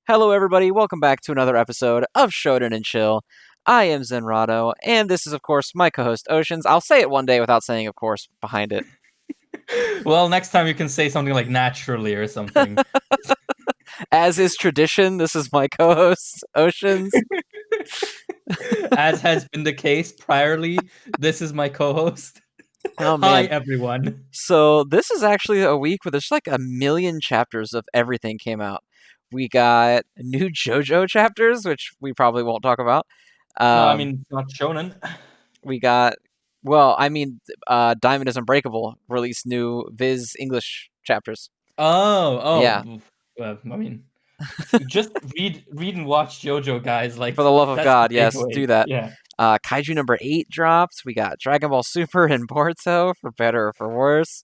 Hello, everybody. Welcome back to another episode of Shonen and Chill. I am Zenrotto, and this is, of course, my co-host Oceans. I'll say it one day without saying, of course, behind it. Well, next time you can say something like naturally or something. As is tradition, this is my co-host Oceans. As has been the case priorly, this is my co-host. Oh Hi, man! everyone. So this is actually a week where there's like a million chapters of everything came out. We got new JoJo chapters, which we probably won't talk about. No, I Um, mean, it's not shonen. we got, well, I mean, Diamond is Unbreakable released new Viz English chapters. Yeah, I mean, just read and watch JoJo, guys. for Like, the love of that's the God, yes, takeaway. do that. Yeah. Kaiju number 8 dropped. We got Dragon Ball Super and Boruto, for better or for worse.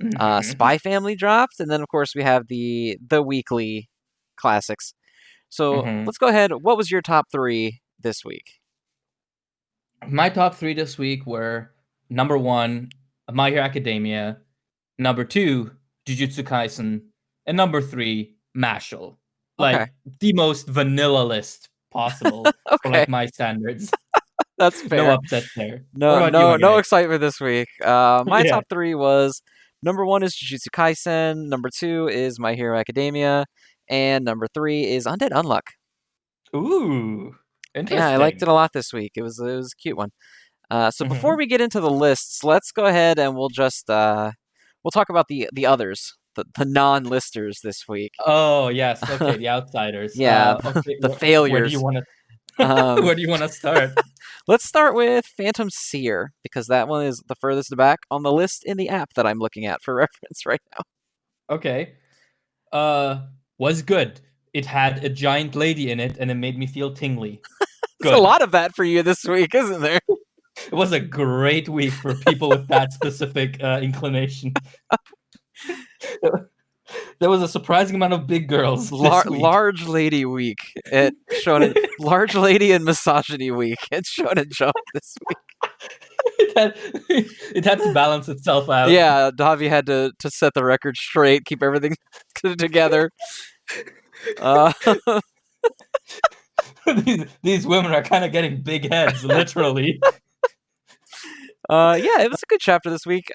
Mhm. Spy Family dropped, and then of course we have the weekly classics. So Mhm. let's go ahead. What was your top 3 this week? My top three this week were number one, My Hero Academia, number two, Jujutsu Kaisen, and number three, Mashle. Okay, Like the most vanilla list possible for okay, like my standards. that's No fair. upsets there. What No, about you, no, my no guy? excitement this week. My Yeah. top 3 was number 1 is Jujutsu Kaisen, number 2 is My Hero Academia, and number 3 is Undead Unluck. Ooh, Yeah, I liked it interesting. a lot this week. It was a cute one. So before Hmm. we get into the lists, let's go ahead and we'll just we'll talk about the others, the non-listers this week. Oh yes, okay, the outsiders. Yeah, Okay, the where do you failures. want to Um, where do you want to start? let's start with Phantom Seer because that one is the furthest back on the list in the app that I'm looking at for reference right now. Okay. Was good. It had a giant lady in it, and it made me feel tingly. There's a Good. lot of that for you this week, isn't there? It was a great week for people with that specific inclination. There was a surprising amount of big girls this week. Large lady week at Shonen. Large lady and misogyny week at Shonen Jump this week. It had to balance itself out. Yeah, Davi had to set the record straight, keep everything together. Uh, These women are kind of getting big heads, literally. yeah, it was a good chapter this week.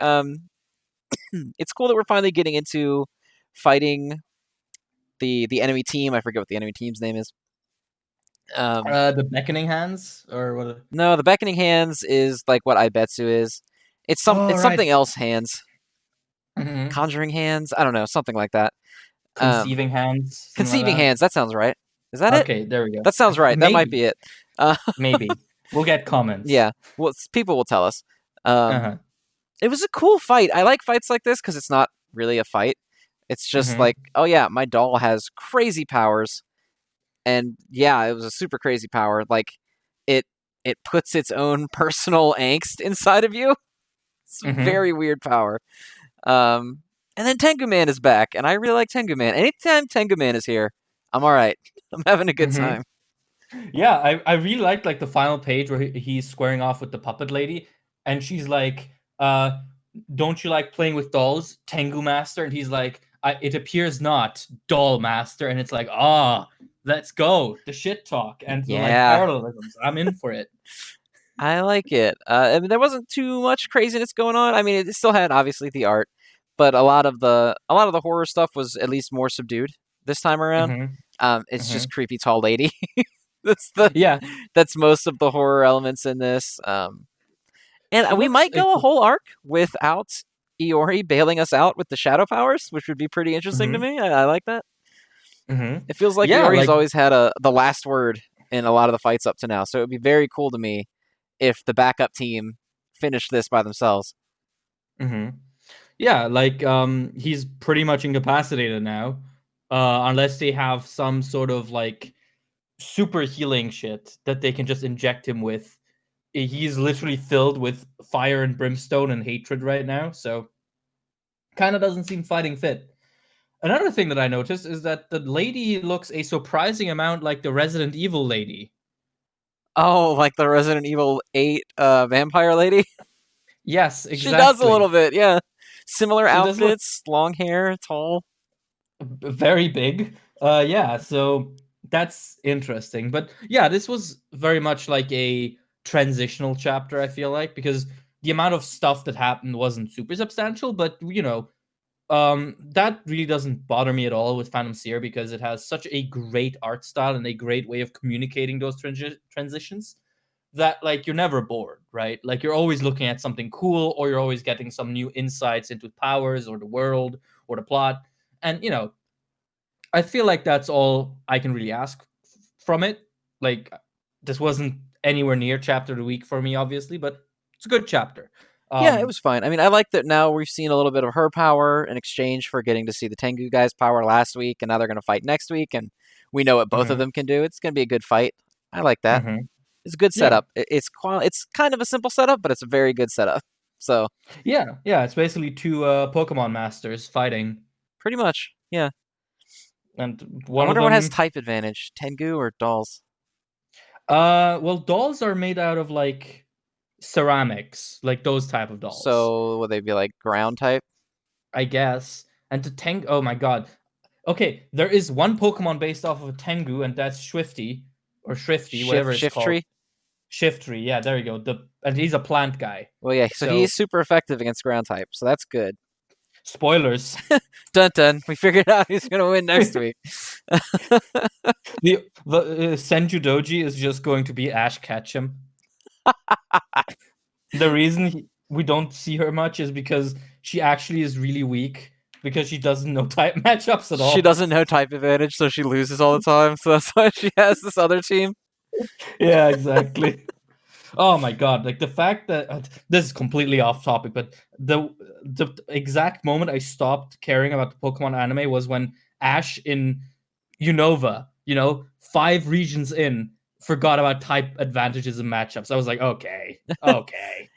It's cool that we're finally getting into fighting the enemy team. I forget what the enemy team's name is. The beckoning hands, or what? No, the beckoning hands is like what Ibetsu is. Oh, It's right. something else hands. Hmm. Conjuring hands. I don't know, something like that. Um, Conceiving hands, something like conceiving that. hands. That sounds right. Is that it? Okay, there we go. That sounds right. That might Maybe, be it. Uh, maybe we'll get comments. yeah. Well, people will tell us. Um, Uh-huh. it was a cool fight. I like fights like this because it's not really a fight. It's just Hmm. like, oh yeah, my doll has crazy powers, and yeah, it was a super crazy power. Like it it puts its own personal angst inside of you. It's a Hmm. very weird power. Um, and then Tengu Man is back, and I really like Tengu Man. Anytime Tengu Man is here, I'm all right. I'm having a good Hmm. time. Yeah, I really liked like the final page where he's squaring off with the puppet lady, and she's like, "Don't you like playing with dolls, Tengu Master?" And he's like, "It appears not, Doll Master." And it's like, let's go, the shit talk and the like Yeah, parallelisms. I'm in for it. I like it. I mean, there wasn't too much craziness going on. I mean, it still had obviously the art, but a lot of the horror stuff was at least more subdued this time around. Hmm. It's Hmm. just creepy tall lady. that's the Yeah, that's most of the horror elements in this. And she we looks. might go a whole arc without Iori bailing us out with the shadow powers, which would be pretty interesting to Hmm. me. I like that. Hmm. It feels like Yeah, Iori has like. always had the last word in a lot of the fights up to now. So it would be very cool to me if the backup team finished this by themselves. Hmm. Yeah, like he's pretty much incapacitated now, unless they have some sort of like super healing shit that they can just inject him with. He's literally filled with fire and brimstone and hatred right now, so kind of doesn't seem fighting fit. Another thing that I noticed is that the lady looks a surprising amount like the Resident Evil lady. Oh, like the Resident Evil 8 vampire lady? Yes, She does a little exactly. bit, yeah. Similar She does look outfits, long hair, tall. very big. Yeah, so That's interesting. But yeah, this was very much like a transitional chapter, I feel like, because the amount of stuff that happened wasn't super substantial, but that really doesn't bother me at all with Phantom Seer because it has such a great art style and a great way of communicating those transitions that like you're never bored, right? Like you're always looking at something cool or you're always getting some new insights into powers or the world or the plot. And I feel like that's all I can really ask from it. Like this wasn't anywhere near chapter of the week for me, obviously, but it's a good chapter. Yeah, it Um, was fine. I mean, I like that now we've seen a little bit of her power in exchange for getting to see the Tengu guy's power last week, and now they're going to fight next week, and we know what both of mhm, them can do. It's going to be a good fight. I like that. mhm. It's a good Yeah, setup. It's kind of a simple setup, but it's a very good setup. So yeah. It's basically two Pokemon masters fighting, pretty much, yeah. and I one of wonder what has them. type advantage, Tengu or Dolls? Well, dolls are made out of like ceramics, like those type of dolls, So would they be like ground type? I guess. And the Tengu, oh my god. Okay, there is one Pokemon based off of a Tengu, and that's Swifty or Shrifty, whatever it's Shift called. tree? Shiftry, yeah, there you go. And he's a plant guy. Well, yeah. So So he's super effective against ground type. So that's good. spoilers. Dun dun. We figured out who's gonna win next week. The Senju Doji is just going to be Ash Ketchum. The reason we don't see her much is because she actually is really weak because she doesn't know type matchups at She all. doesn't know type advantage, so she loses all the time. So that's why she has this other team. Yeah, exactly. Oh my god! Like the fact that this is completely off topic, but the exact moment I stopped caring about the Pokemon anime was when Ash in Unova, 5 regions in, forgot about type advantages and matchups. I was like, okay,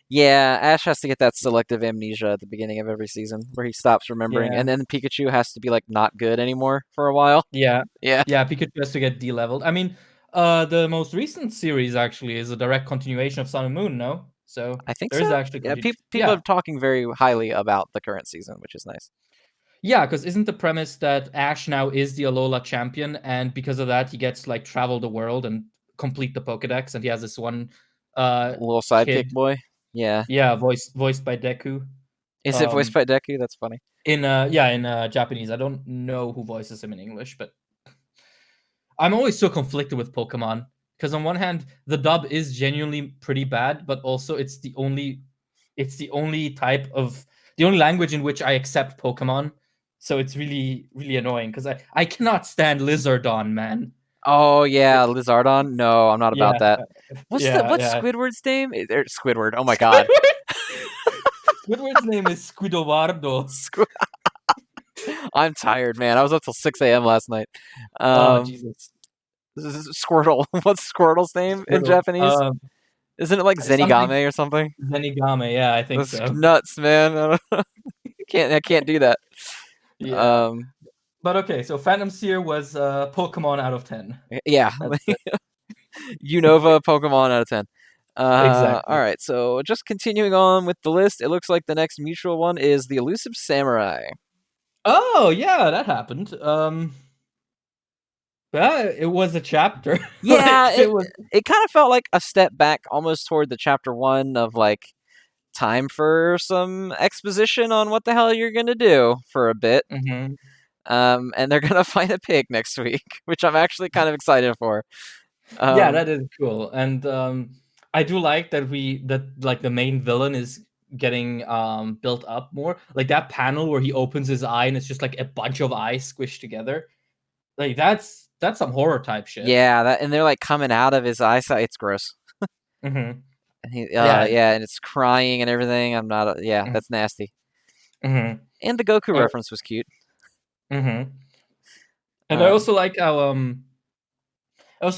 Yeah, Ash has to get that selective amnesia at the beginning of every season where he stops remembering, yeah, and then Pikachu has to be like not good anymore for a while. yeah, Yeah, yeah. Pikachu has to get de-leveled. I mean, the most recent series actually is a direct continuation of Sun and Moon. No, so I think there is so. actually Yeah, people yeah. are talking very highly about the current season, which is nice. Yeah, because isn't the premise that Ash now is the Alola champion, and because of that, he gets to, like travel the world and complete the Pokedex, and he has this one Little sidekick kid, boy. Yeah, yeah, voiced by Deku. is it voiced Um, by Deku? That's funny. in Japanese, I don't know who voices him in English, but I'm always so conflicted with Pokemon because on one hand, the dub is genuinely pretty bad, but also it's the only language in which I accept Pokemon. So it's really, really annoying because I cannot stand Lizardon, man. Oh yeah, Lizardon. No, I'm not about Yeah, that. What's yeah. Squidward's name? Squidward. Oh my god. Squidward. Squidward's name is Squidovardo. Squid. I'm tired, man. I was up till 6 a.m. last night. Oh Um, Jesus, this is Squirtle. What's Squirtle's name in Squirtle. Japanese? Isn't it like Something Zenigame or something? Zenigame. Yeah, I think That's so. nuts, man. I can't do that. Yeah. Um, But okay, so Phantom Seer was Pokemon out of 10. yeah, That's it. Unova Pokemon out of 10. All Exactly. right, so just continuing on with the list, it looks like the next mutual one is the Elusive Samurai. Oh yeah, that happened. Yeah, it was a chapter. Yeah, Like it was. it kind of felt like a step back almost toward the chapter one of like time for some exposition on what the hell you're gonna do for a bit. Mhm. And they're gonna find a pig next week, which I'm actually kind of excited for. Yeah, Um, that is cool, and I do like that like the main villain is getting built up more. Like that panel where he opens his eye and it's just like a bunch of eyes squished together. Like that's some horror type shit. yeah, and they're like coming out of his eyesight. It's gross. Hmm. And Yeah. yeah, and it's crying and everything. I'm not. Yeah, that's nasty. Mm-hmm. And the Goku reference was cute. Mm-hmm. And Um, I also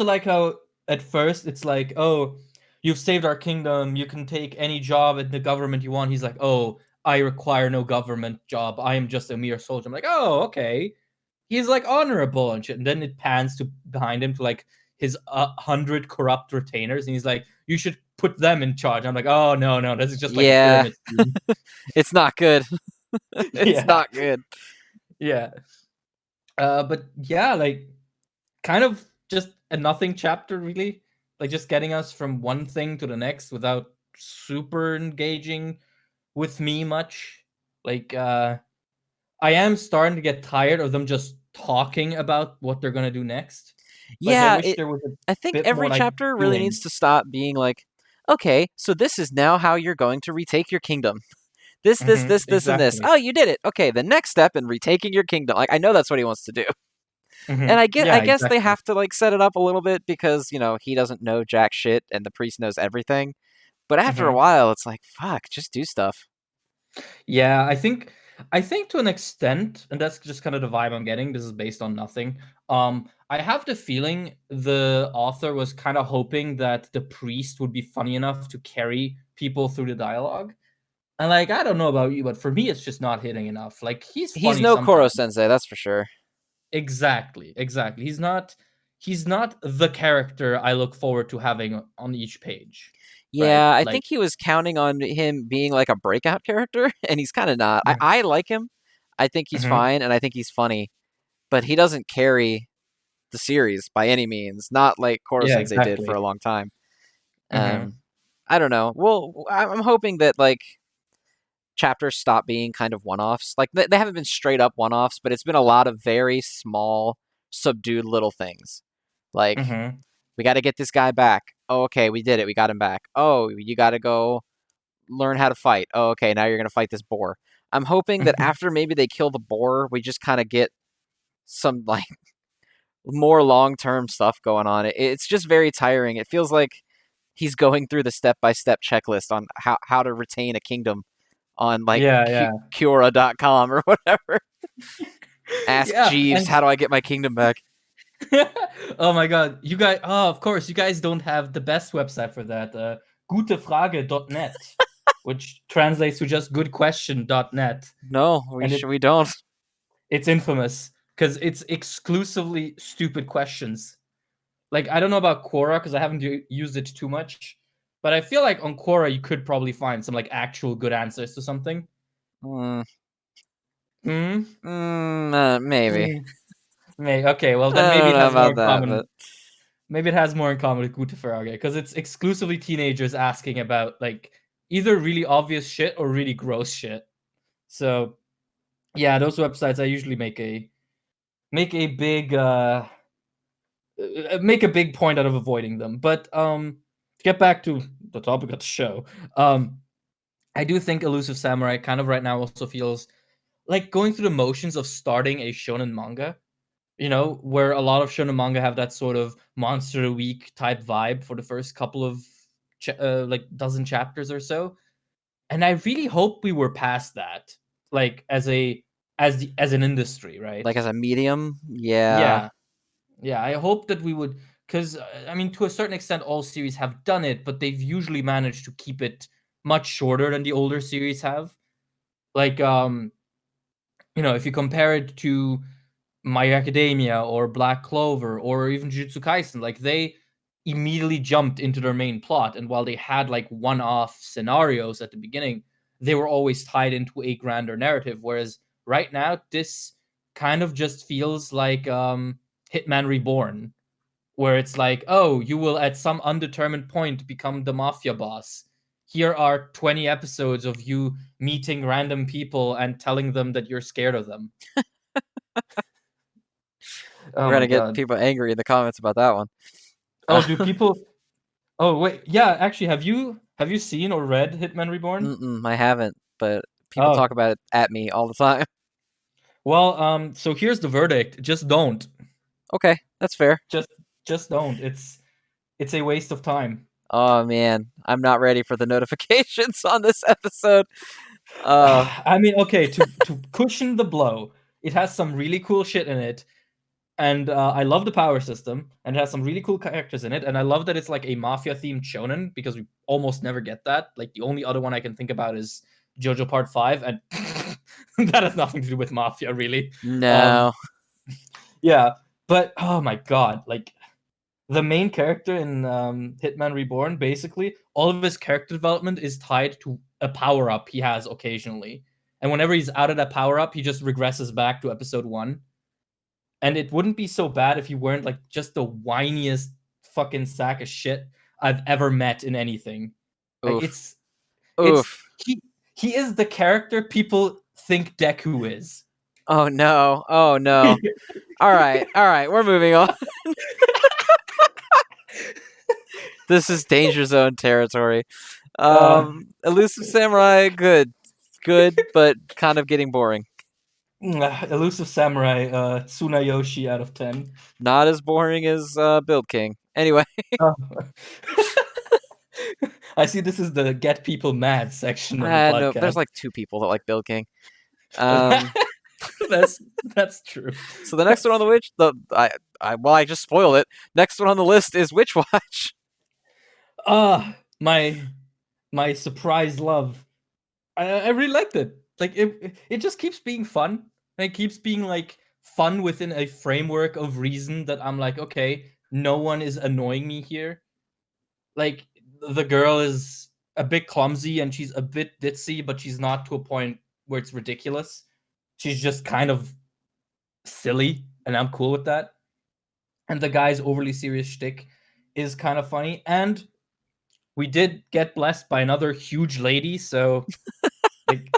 like how at first it's like, oh, you've saved our kingdom, you can take any job in the government you want. He's like, oh, I require no government job. I am just a mere soldier. I'm like, oh, okay. He's like honorable and shit. And then it pans to behind him to like his 100 corrupt retainers, and he's like, you should put them in charge. I'm like, oh no, this is just like a yeah, pyramid scheme. it's not good. It's Yeah, not good. yeah. But yeah, like kind of. just a nothing chapter, really. Like just getting us from one thing to the next without super engaging with me much. Like I am starting to get tired of them just talking about what they're gonna do next. Like I Yeah, wish there was a I think bit more every like chapter really needs doing. to stop being like, okay, so this is now how you're going to retake your kingdom. This, and this. Exactly. Oh, you did it. Okay, the next step in retaking your kingdom. Like I know that's what he wants to do. And I Yeah, guess they exactly. have to like set it up a little bit because, he doesn't know jack shit and the priest knows everything. But after a while, it's like, fuck, just do stuff. Yeah, I think to an extent, and that's just kind of the vibe I'm getting. This is based on nothing. I have the feeling the author was kind of hoping that the priest would be funny enough to carry people through the dialogue. And like, I don't know about you, but for me, it's just not hitting enough. Like, he's He's funny no Koro sometimes. Sensei, that's for sure. Exactly, exactly. He's not the character I look forward to having on each page, right? Yeah, I Like, think he was counting on him being like a breakout character, and he's kind of not. I, mhm, I like him. I think he's mhm. fine, and I think he's funny, but he doesn't carry the series by any means. Not like Koro Yeah, Sensei did for exactly. a long time. Mhm. Um, I don't know. Well, I'm hoping that like chapters stop being kind of one-offs. Like they haven't been straight up one-offs, but it's been a lot of very small, subdued little things. Like Mhm. we got to get this guy back. Oh, okay, we did it. We got him back. Oh, you got to go learn how to fight. Oh, okay, now you're gonna fight this boar. I'm hoping that after maybe they kill the boar, we just kind of get some like more long term stuff going on. It's just very tiring. It feels like he's going through the step by step checklist on how to retain a kingdom on like Yeah, yeah. Cura.com or whatever. Ask Yeah, Jeeves, and how do I get my kingdom back? oh my god, you guys, oh, of course, you guys don't have the best website for that. Gutefrage.net, which translates to just goodquestion.net. No, And we don't. it's infamous because it's exclusively stupid questions. Like, I don't know about Quora because I haven't used it too much, but I feel like on Quora you could probably find some like actual good answers to something. Mm, Hmm? maybe. Okay, well then I maybe don't it know has more about in that, but common. Maybe it has more in common with Gute Frage because it's exclusively teenagers asking about like either really obvious shit or really gross shit. So yeah, those websites I usually make a big make a big point out of avoiding them. But to get back to the topic of the show, um, I do think Elusive Samurai kind of right now also feels like going through the motions of starting a shonen manga. Where a lot of shonen manga have that sort of monster of the week type vibe for the first couple of like dozen chapters or so. And I really hope we were past that, like as an industry, right? like as a medium, yeah. Yeah, yeah. I hope that we would, because I mean, to a certain extent, all series have done it, but they've usually managed to keep it much shorter than the older series have. Like, if you compare it to My Hero Academia or Black Clover or even Jujutsu Kaisen, like they immediately jumped into their main plot. And while they had like one-off scenarios at the beginning, they were always tied into a grander narrative. Whereas right now, this kind of just feels like Hitman Reborn, where it's like, oh, you will at some undetermined point become the mafia boss. Here are 20 episodes of you meeting random people and telling them that you're scared of them. Oh We're my gonna get god. people angry in the comments about that one. Oh, do people? Oh wait, yeah. Actually, have you seen or read Hitman Reborn? I haven't, but people Oh, talk about it at me all the time. well. So here's the verdict: just don't. Okay, that's fair. Just just don't. It's a waste of time. Oh man, I'm not ready for the notifications on this episode. Uh, I mean, okay. To cushion the blow, it has some really cool shit in it, and I love the power system, and it has some really cool characters in it, and I love that it's like a mafia themed shonen because we almost never get that. Like the only other one I can think about is JoJo Part 5, and that has nothing to do with mafia really. Um, no, yeah, but oh my god, like the main character in Hitman Reborn, basically all of his character development is tied to a power up he has occasionally, and whenever he's out of that power up, he just regresses back to episode 1. and it wouldn't be so bad if you weren't like just the whiniest fucking sack of shit I've ever met in anything. Like Oof. it's Oof. he is the character people think Deku is. Oh no. Oh no. All right. All right. We're moving on. This is danger zone territory. uh, Elusive Samurai, good. Good, but kind of getting boring. Elusive Samurai, Tsunayoshi out of 10. Not as boring as Build King. Anyway, Oh. I see this is the get people mad section of the no, there's podcast. like 2 people that like Build King. Um, that's that's true. so the next one on the witch, I just spoiled it. Next one on the list is Witch Watch. My surprise love. I really liked it. Like it just keeps being fun. It keeps being like fun within a framework of reason that I'm like, okay, no one is annoying me here. Like the girl is a bit clumsy and she's a bit ditzy, but she's not to a point where it's ridiculous. She's just kind of silly, and I'm cool with that. And the guy's overly serious shtick is kind of funny. And we did get blessed by another huge lady, so like,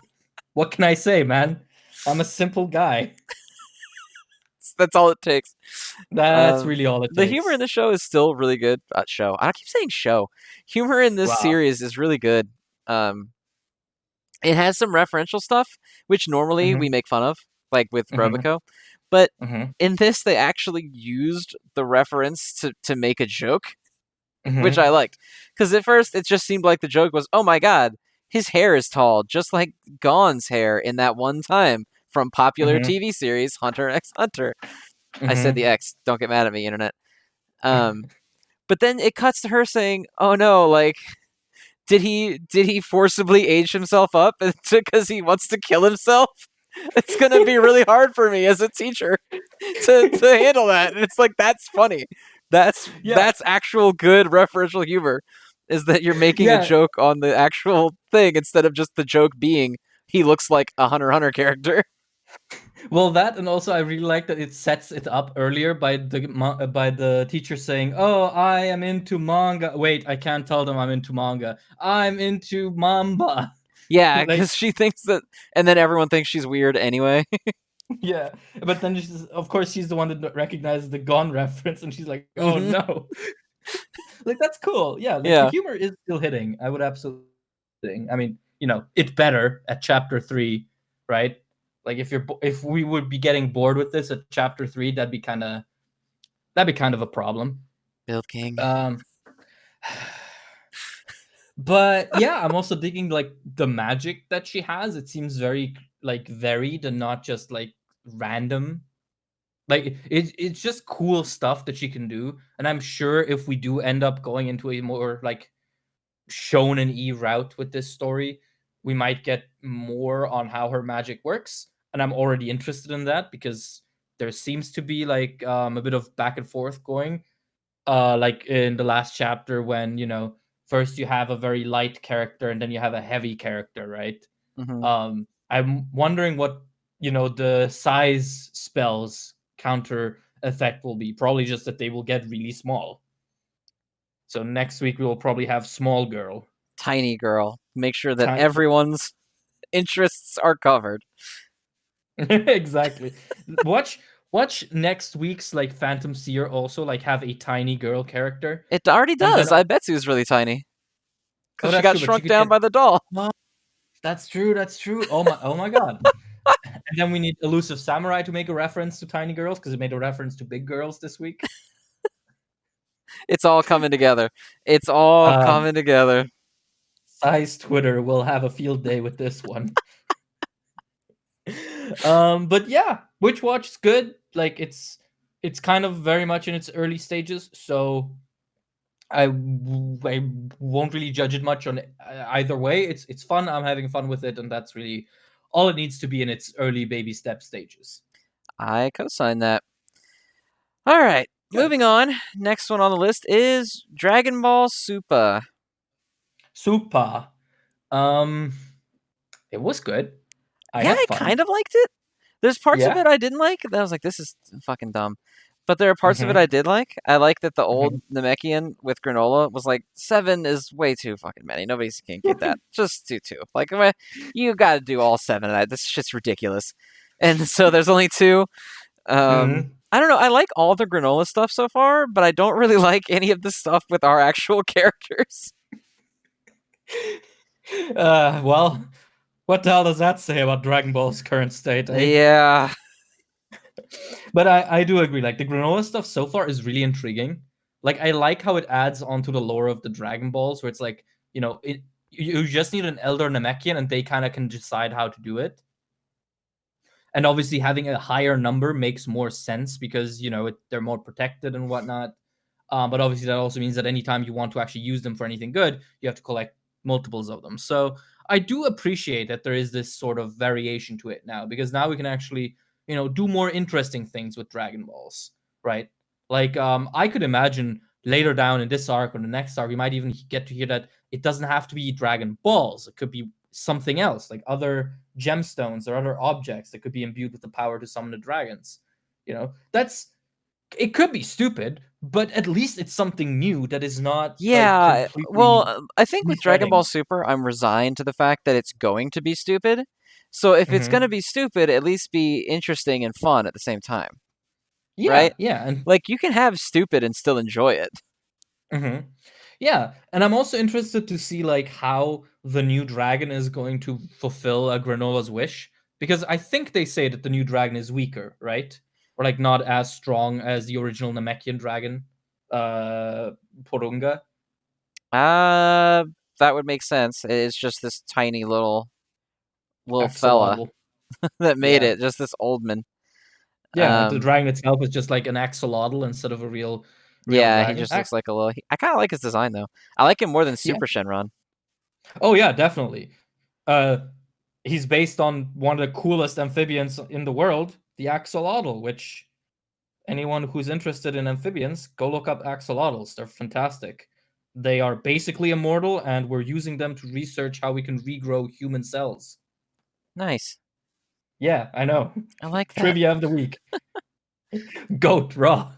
what can I say, man? I'm a simple guy. That's all it takes. That's really all it The humor in takes. the show is still really good. Show. I keep saying show. Humor in this Wow. series is really good. It has some referential stuff, which normally we Mm-hmm. make fun of, like with Mm-hmm. Roboco. But Mm-hmm. in this, they actually used the reference to make a joke, which Mm-hmm. I liked. Because at first, it just seemed like the joke was, oh my god, his hair is tall, just like Gon's hair in that one time from popular Mm-hmm. TV series Hunter x Hunter. I said the Mm-hmm. X. Don't get mad at me, internet. But then it cuts to her saying, "Oh no, like did he forcibly age himself up because he wants to kill himself? It's gonna be really hard for me as a teacher to handle that." And it's like that's funny. Yeah. That's actual good referential humor. Is that you're making a Yeah. joke on the actual thing instead of just the joke being he looks like a Hunter x Hunter character. Well, that, and also I really like that it sets it up earlier by the teacher saying, "Oh, I am into manga." Wait, I can't tell them I'm into manga. I'm into mamba. Yeah, Like, because she thinks that, and then everyone thinks she's weird anyway. yeah, but then of course she's the one that recognizes the Gone reference, and she's like, "Oh Hmm. no!" Like that's cool. Yeah, like the Yeah. humor is still hitting. I would absolutely. I mean, it's better at chapter 3, right? Like if we would be getting bored with this at chapter 3, that'd be kind of a problem. Build King. Um, but yeah, I'm also digging like the magic that she has. It seems very like varied and not just like random. Like it's just cool stuff that she can do. And I'm sure if we do end up going into a more like shonen e route with this story, we might get more on how her magic works. And I'm already interested in that because there seems to be like a bit of back and forth going. Like in the last chapter when first you have a very light character and then you have a heavy character, right? Hmm. I'm wondering what the size spells counter effect will be. Probably just that they will get really small. So next week we will probably have small girl. Tiny girl. Make sure that Time everyone's interests are covered. exactly. Watch next week's like Phantom Seer also like have a tiny girl character, It already and then does. I bet Sue's really tiny because she that's got true, but you shrunk could down get by the doll. that's true. That's true. Oh my god. And then we need Elusive Samurai to make a reference to tiny girls because it made a reference to big girls this week. It's all coming together. It's all Um, coming together. Size Twitter will have a field day with this one. But yeah, Witch Watch is good. Like it's kind of very much in its early stages, so I won't really judge it much on either way. It's fun. I'm having fun with it, and that's really all it needs to be in its early baby step stages. I co-sign that. All right, Good. moving on. Next one on the list is Dragon Ball Super. Super. Um, it was good. I Yeah, had I fun. kind of liked it. There's parts of Yeah. it I didn't like. That I was like, this is fucking dumb. But there are parts of it Mm-hmm. I did like. I like that the old Mm-hmm. Namekian with granola was like 7 is way too fucking many. Nobody can get that. Just do 2. Like you got to do all 7 of that. This shit's ridiculous. And so there's only 2. Mm-hmm. I don't know. I like all the granola stuff so far, but I don't really like any of the stuff with our actual characters. Well, what the hell does that say about Dragon Ball's current state, eh? Yeah. But I do agree. Like the granola stuff so far is really intriguing. Like I like how it adds onto the lore of the Dragon Balls, where it's like you just need an elder Namekian, and they kind of can decide how to do it. And obviously, having a higher number makes more sense because they're more protected and whatnot. But obviously, that also means that anytime you want to actually use them for anything good, you have to collect multiples of them. So I do appreciate that there is this sort of variation to it now, because now we can actually, do more interesting things with Dragon Balls, right? Like, I could imagine later down in this arc or the next arc, we might even get to hear that it doesn't have to be Dragon Balls. It could be something else, like other gemstones or other objects that could be imbued with the power to summon the dragons. It could be stupid, but at least it's something new that is not like Yeah. completely Well, I think with Dragon resetting. Ball Super, I'm resigned to the fact that it's going to be stupid. So if it's going to Mm-hmm. be stupid, at least be interesting and fun at the same time, Yeah, right? yeah, and Like you can have stupid and still enjoy it. mm-hmm. Yeah, and I'm also interested to see like how the new dragon is going to fulfill a Granola's wish, because I think they say that the new dragon is weaker, right? Or like not as strong as the original Namekian dragon, Porunga. Uh, that would make sense. It's just this tiny little fella Axolotl. that made Yeah. it. Just this old man. Yeah, the Um, dragon itself is just like an axolotl instead of a real yeah, he dragon. just looks like a little. I kind of like his design though. I like him more than Yeah. Super Shenron. Oh yeah, definitely. Uh he's based on one of the coolest amphibians in the world, the axolotl, which anyone who's interested in amphibians, go look up axolotls. They're fantastic. They are basically immortal, and we're using them to research how we can regrow human cells. Nice. Yeah, I know. I like that. Trivia of the week. Goat raw.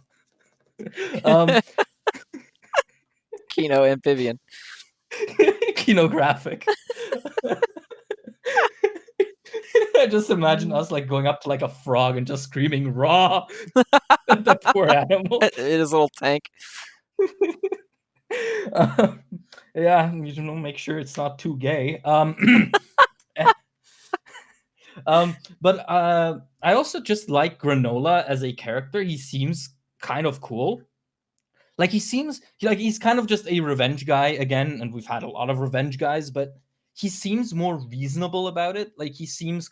um Kino amphibian. Kinographic. I just imagine us like going up to like a frog and just screaming raw at that poor animal. In his little tank. Um, yeah, make sure it's not too gay. But I also just like Granola as a character. He seems kind of cool. Like he's kind of just a revenge guy again, and we've had a lot of revenge guys, but he seems more reasonable about it. Like he seems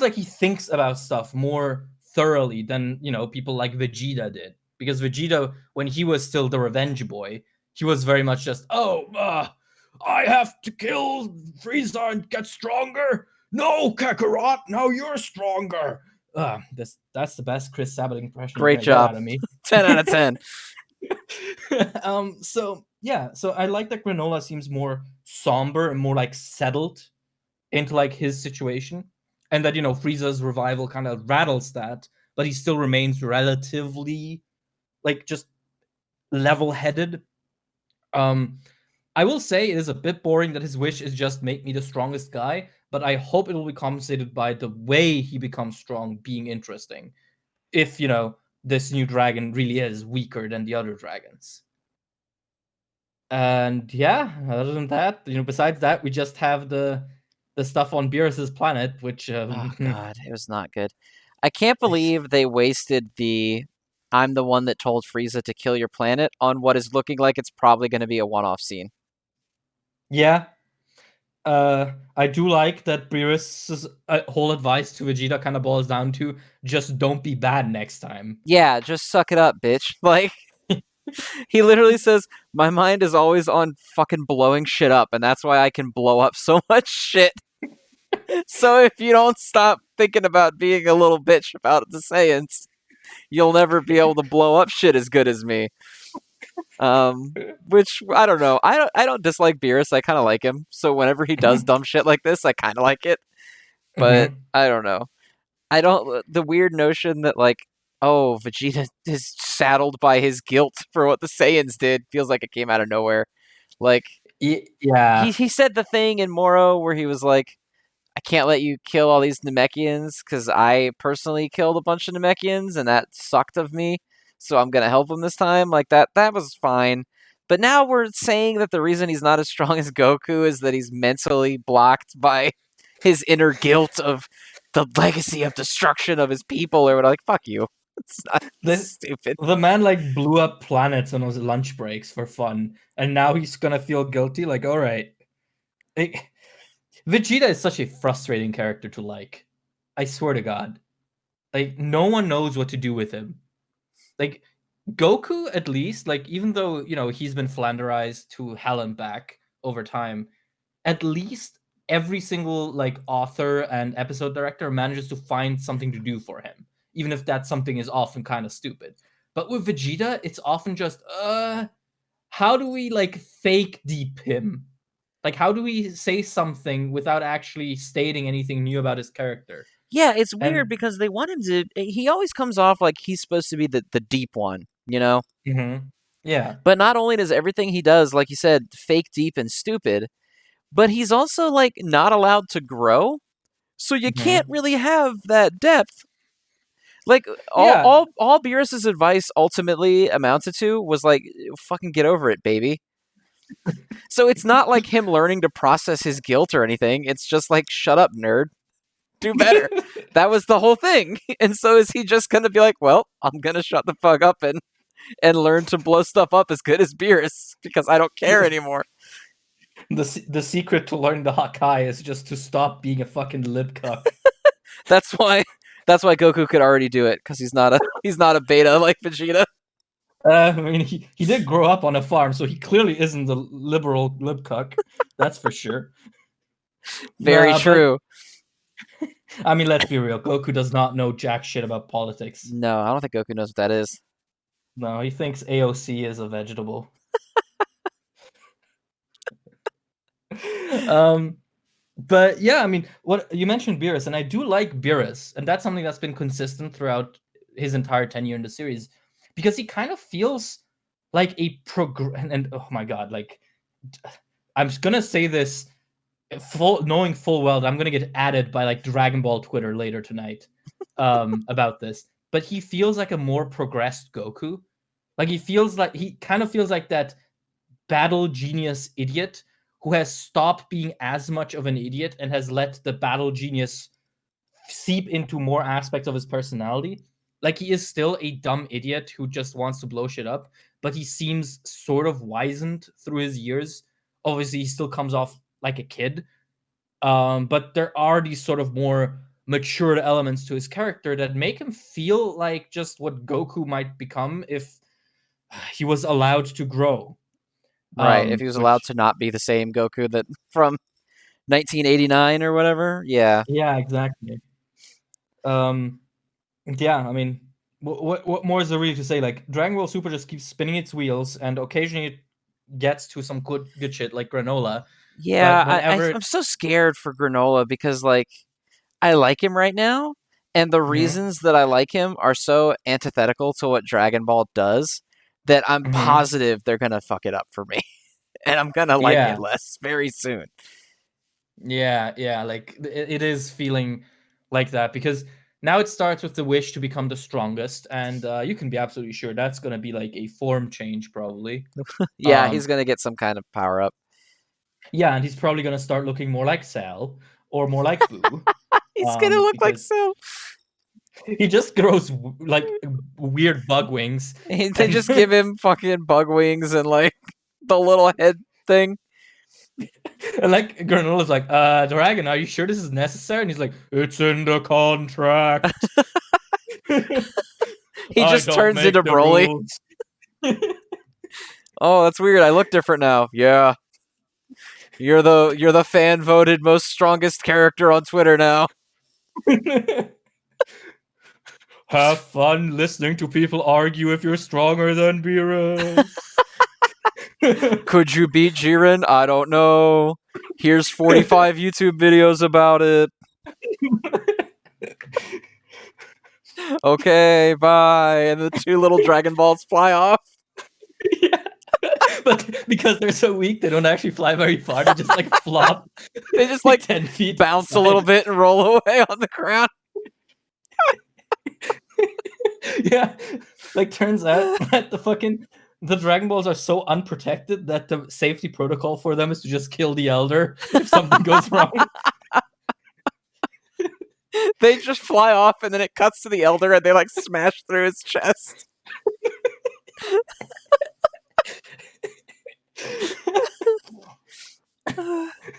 like he thinks about stuff more thoroughly than people like Vegeta did. Because Vegeta, when he was still the revenge boy, he was very much just, I have to kill Frieza and get stronger. No, Kakarot, now you're stronger. That's the best Chris Sabat impression you're Great gonna get job. out of me. 10 out of 10. So I like that Granola seems more somber and more like settled into like his situation, and that Frieza's revival kind of rattles that, but he still remains relatively like just level-headed. I will say it is a bit boring that his wish is just make me the strongest guy, but I hope it will be compensated by the way he becomes strong being interesting. If this new dragon really is weaker than the other dragons. And yeah, other than that, besides that, we just have the stuff on Beerus's planet, which Oh god, it was not good. I can't believe they wasted the I'm the one that told Frieza to kill your planet on what is looking like it's probably going to be a one-off scene. yeah. I do like that Beerus's whole advice to Vegeta kind of boils down to just don't be bad next time. Yeah, just suck it up, bitch. Like he literally says, "My mind is always on fucking blowing shit up, and that's why I can blow up so much shit." So if you don't stop thinking about being a little bitch about the Saiyans, you'll never be able to blow up shit as good as me. Which I don't know. I don't dislike Beerus. I kind of like him. So whenever he does dumb shit like this, I kind of like it. but Mm-hmm. I don't know. I don't. The weird notion that like, oh, Vegeta is saddled by his guilt for what the Saiyans did feels like it came out of nowhere. Like he Yeah. he said the thing in Moro where he was like, I can't let you kill all these Namekians because I personally killed a bunch of Namekians and that sucked of me. So I'm gonna help him this time. Like that was fine. But now we're saying that the reason he's not as strong as Goku is that he's mentally blocked by his inner guilt of the legacy of destruction of his people or whatever. Like, fuck you. It's not The stupid. the man like blew up planets on his lunch breaks for fun, and now he's gonna feel guilty. Like, all right, like, Vegeta is such a frustrating character to like. I swear to God, like no one knows what to do with him. Like Goku, at least, like even though he's been flanderized to hell and back over time, at least every single like author and episode director manages to find something to do for him, even if that something is often kind of stupid. But with Vegeta, it's often just how do we like fake deep him? Like how do we say something without actually stating anything new about his character? Yeah, it's weird And because they want him to. He always comes off like he's supposed to be the deep one, you know? yeah. But not only does everything he does, like you said, fake deep and stupid, but he's also like not allowed to grow. So you can't hmm really have that depth. Like Yeah. all Beerus's advice ultimately amounted to was like, fucking get over it, baby. So it's not like him learning to process his guilt or anything. It's just like, shut up, nerd. Do better. That was the whole thing. And so is he just gonna be like, well, I'm gonna shut the fuck up and learn to blow stuff up as good as Beerus because I don't care anymore. The secret to learning the Hakai is just to stop being a fucking libcuck. That's why Goku could already do it because he's not a beta like Vegeta. I mean, he did grow up on a farm, so he clearly isn't a liberal libcuck. That's for sure. Very Nah, but true. I mean, let's be real. Goku does not know jack shit about politics. No, I don't think Goku knows what that is. No, he thinks AOC is a vegetable. um, but yeah, I mean, what you mentioned Beerus, and I do like Beerus, and that's something that's been consistent throughout his entire tenure in the series, because he kind of feels like a and oh my god, like I'm just gonna say this knowing full well that I'm gonna get added by like Dragon Ball Twitter later tonight about this. But he feels like a more progressed Goku. Like he kind of feels like that battle genius idiot who has stopped being as much of an idiot and has let the battle genius seep into more aspects of his personality. Like he is still a dumb idiot who just wants to blow shit up, but he seems sort of wizened through his years. Obviously, he still comes off like a kid, but there are these sort of more matured elements to his character that make him feel like just what Goku might become if he was allowed to grow. Right. If he was allowed Which to not be the same Goku that from 1989 or whatever. Yeah. Yeah, exactly. Um, yeah, I mean, what more is there really to say? Like Dragon Ball Super just keeps spinning its wheels, and occasionally it gets to some good shit like Granola. Yeah, But whenever I'm so scared for Granola because like I like him right now, and the Mhm, reasons that I like him are so antithetical to what Dragon Ball does that I'm mhm. positive they're gonna fuck it up for me, and I'm gonna like it Yeah, less very soon. yeah, like it is feeling like that because now it starts with the wish to become the strongest, and you can be absolutely sure that's gonna be like a form change probably. Yeah, he's Um, gonna get some kind of power up. yeah, and he's probably gonna start looking more like Cell or more like Boo, He's gonna look like because so. he just grows like weird bug wings, They and just give him fucking bug wings and like the little head thing. and like Granola's like, Dragon, are you sure this is necessary? And he's like, it's in the contract. He I just don't turns make into the Broly. rules. Oh, that's weird. I look different now. Yeah. You're the fan voted most strongest character on Twitter now. Have fun listening to people argue if you're stronger than Beerus. Could you beat Jiren? I don't know. Here's 45 YouTube videos about it. Okay, bye. And the two little Dragon Balls fly off. Yeah. But because they're so weak, they don't actually fly very far. They just like flop. They just like 10 feet bounce a little bit and roll away on the ground. Yeah, like turns out that the Dragon Balls are so unprotected that the safety protocol for them is to just kill the Elder if something goes wrong. They just fly off, and then it cuts to the Elder, and they like smash through his chest.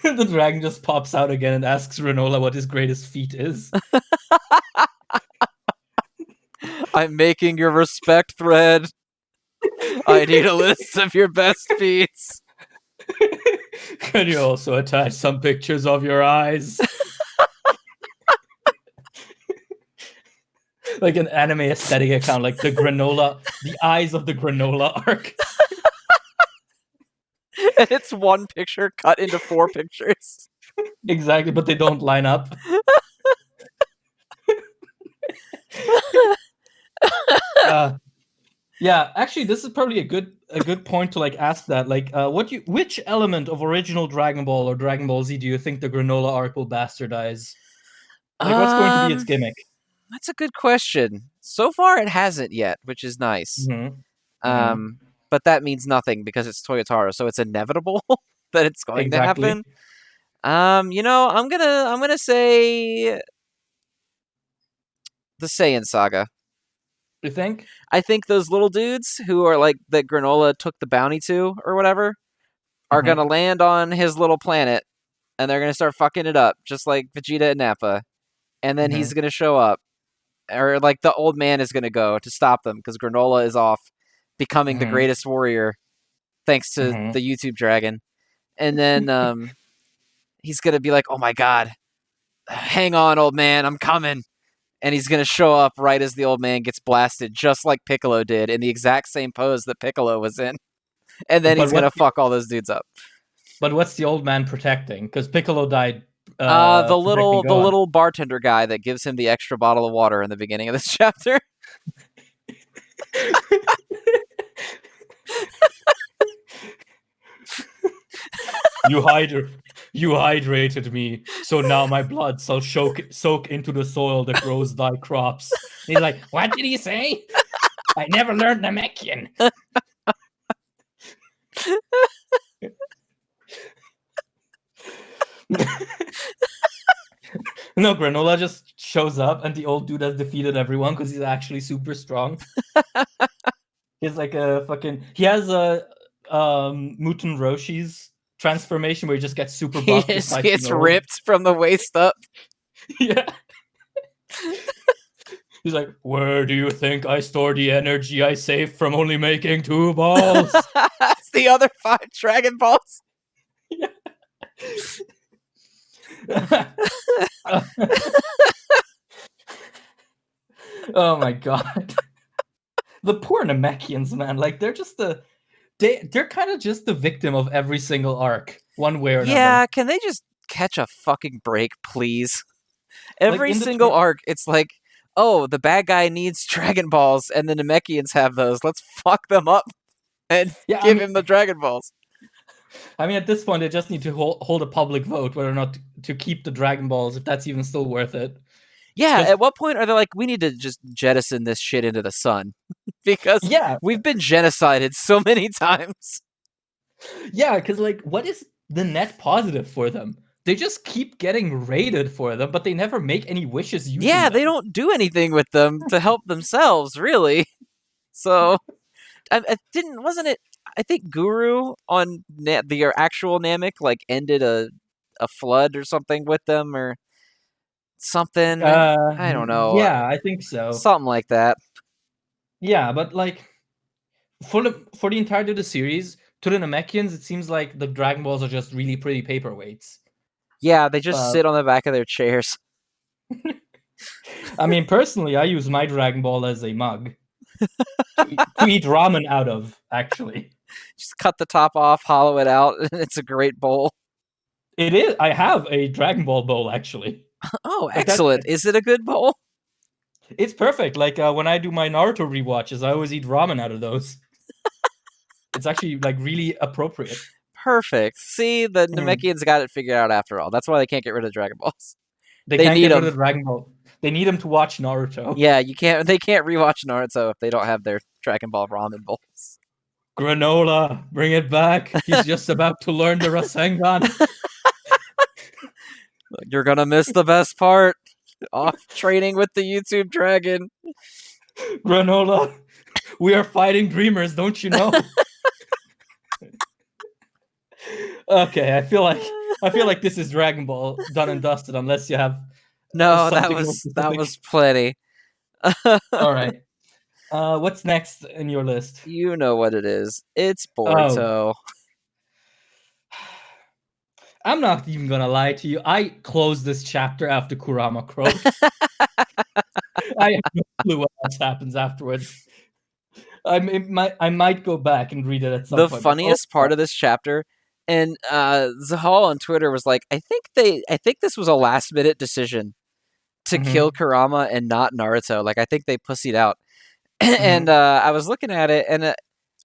The dragon just pops out again and asks Renola what his greatest feat is. I'm making your respect thread. I need a list of your best feats. Can you also attach some pictures of your eyes? Like an anime aesthetic account, like the eyes of the granola arc. And it's one picture cut into 4 pictures. Exactly, but they don't line up. Yeah, actually, this is probably a good point to like ask that. Like, which element of original Dragon Ball or Dragon Ball Z do you think the granola arc will bastardize? Like, what's going to be its gimmick? That's a good question. So far, it hasn't yet, which is nice. Mm-hmm. But that means nothing because it's Toyotaro, so it's inevitable that it's going to happen. I'm gonna say the Saiyan Saga. You think? I think those little dudes who are like that Granola took the bounty to or whatever are gonna land on his little planet, and they're gonna start fucking it up, just like Vegeta and Nappa. And then he's gonna show up, or like the old man is gonna go to stop them because Granola is off becoming the greatest warrior thanks to the YouTube dragon. And then he's gonna be like, oh my god, hang on, old man, I'm coming. And he's gonna show up right as the old man gets blasted, just like Piccolo did, in the exact same pose that Piccolo was in. And then he's gonna fuck all those dudes up. But what's the old man protecting? Because Piccolo died. The little bartender guy that gives him the extra bottle of water in the beginning of this chapter. You hydrated me, so now my blood shall soak into the soil that grows thy crops. And he's like, what did he say? I never learned Namekian. No, Granola just shows up, and the old dude has defeated everyone because he's actually super strong. He's like he has a Muten Roshi's transformation where he just gets super buff. He gets ripped from the waist up. Yeah. He's like, where do you think I store the energy I saved from only making 2 balls? It's the other 5 Dragon Balls. Yeah. Oh my god. The poor Namekians, man. Like, they're just they're kind of just the victim of every single arc, one way or another. Yeah, can they just catch a fucking break, please? Every single arc, it's like, oh, the bad guy needs Dragon Balls, and the Namekians have those. Let's fuck them up and give him the Dragon Balls. I mean, at this point, they just need to hold a public vote whether or not to keep the Dragon Balls, if that's even still worth it. Yeah, at what point are they like, we need to just jettison this shit into the sun? Because we've been genocided so many times. Yeah, because like, what is the net positive for them? They just keep getting raided for them, but they never make any wishes using them. They don't do anything with them to help themselves, really. So, wasn't it, I think Guru on the actual Namek, like, ended a flood or something with them, or something. I don't know. Yeah, I think so. Something like that. Yeah, but like, for the entirety of the series, to the Namekians, it seems like the Dragon Balls are just really pretty paperweights. Yeah, they just sit on the back of their chairs. I mean, personally, I use my Dragon Ball as a mug to eat ramen out of, actually. Just cut the top off, hollow it out, and it's a great bowl. It is. I have a Dragon Ball bowl, actually. Oh, Like that's excellent. Is it a good bowl? it's perfect. Like when I do my Naruto rewatches, I always eat ramen out of those. It's actually like really appropriate. Perfect. See, the Mhm. Namekians got it figured out after all. That's why they can't get rid of Dragon Balls. They They can't need get rid them. of the Dragon Ball. They need him to watch Naruto. Yeah, you can't. They can't rewatch Naruto if they don't have their Dragon Ball ramen bowls. Granola, bring it back. He's just about to learn the Rasengan. You're gonna miss the best part. Off training with the YouTube dragon. Granola, we are fighting dreamers, don't you know? Okay, I feel like this is Dragon Ball done and dusted, unless you have No, that something more was specific. plenty. All right. What's next in your list? You know what it is. It's Oh, Boruto. I'm not even gonna lie to you. I closed this chapter after Kurama croaked. I have no clue what else happens afterwards. I might go back and read it at some The point, but oh, funniest part of this chapter, and Zahal on Twitter was like, I think this was a last minute decision to kill mm-hmm, Kurama and not Naruto. Like, I think they pussied out. mm-hmm. And I was looking at it, and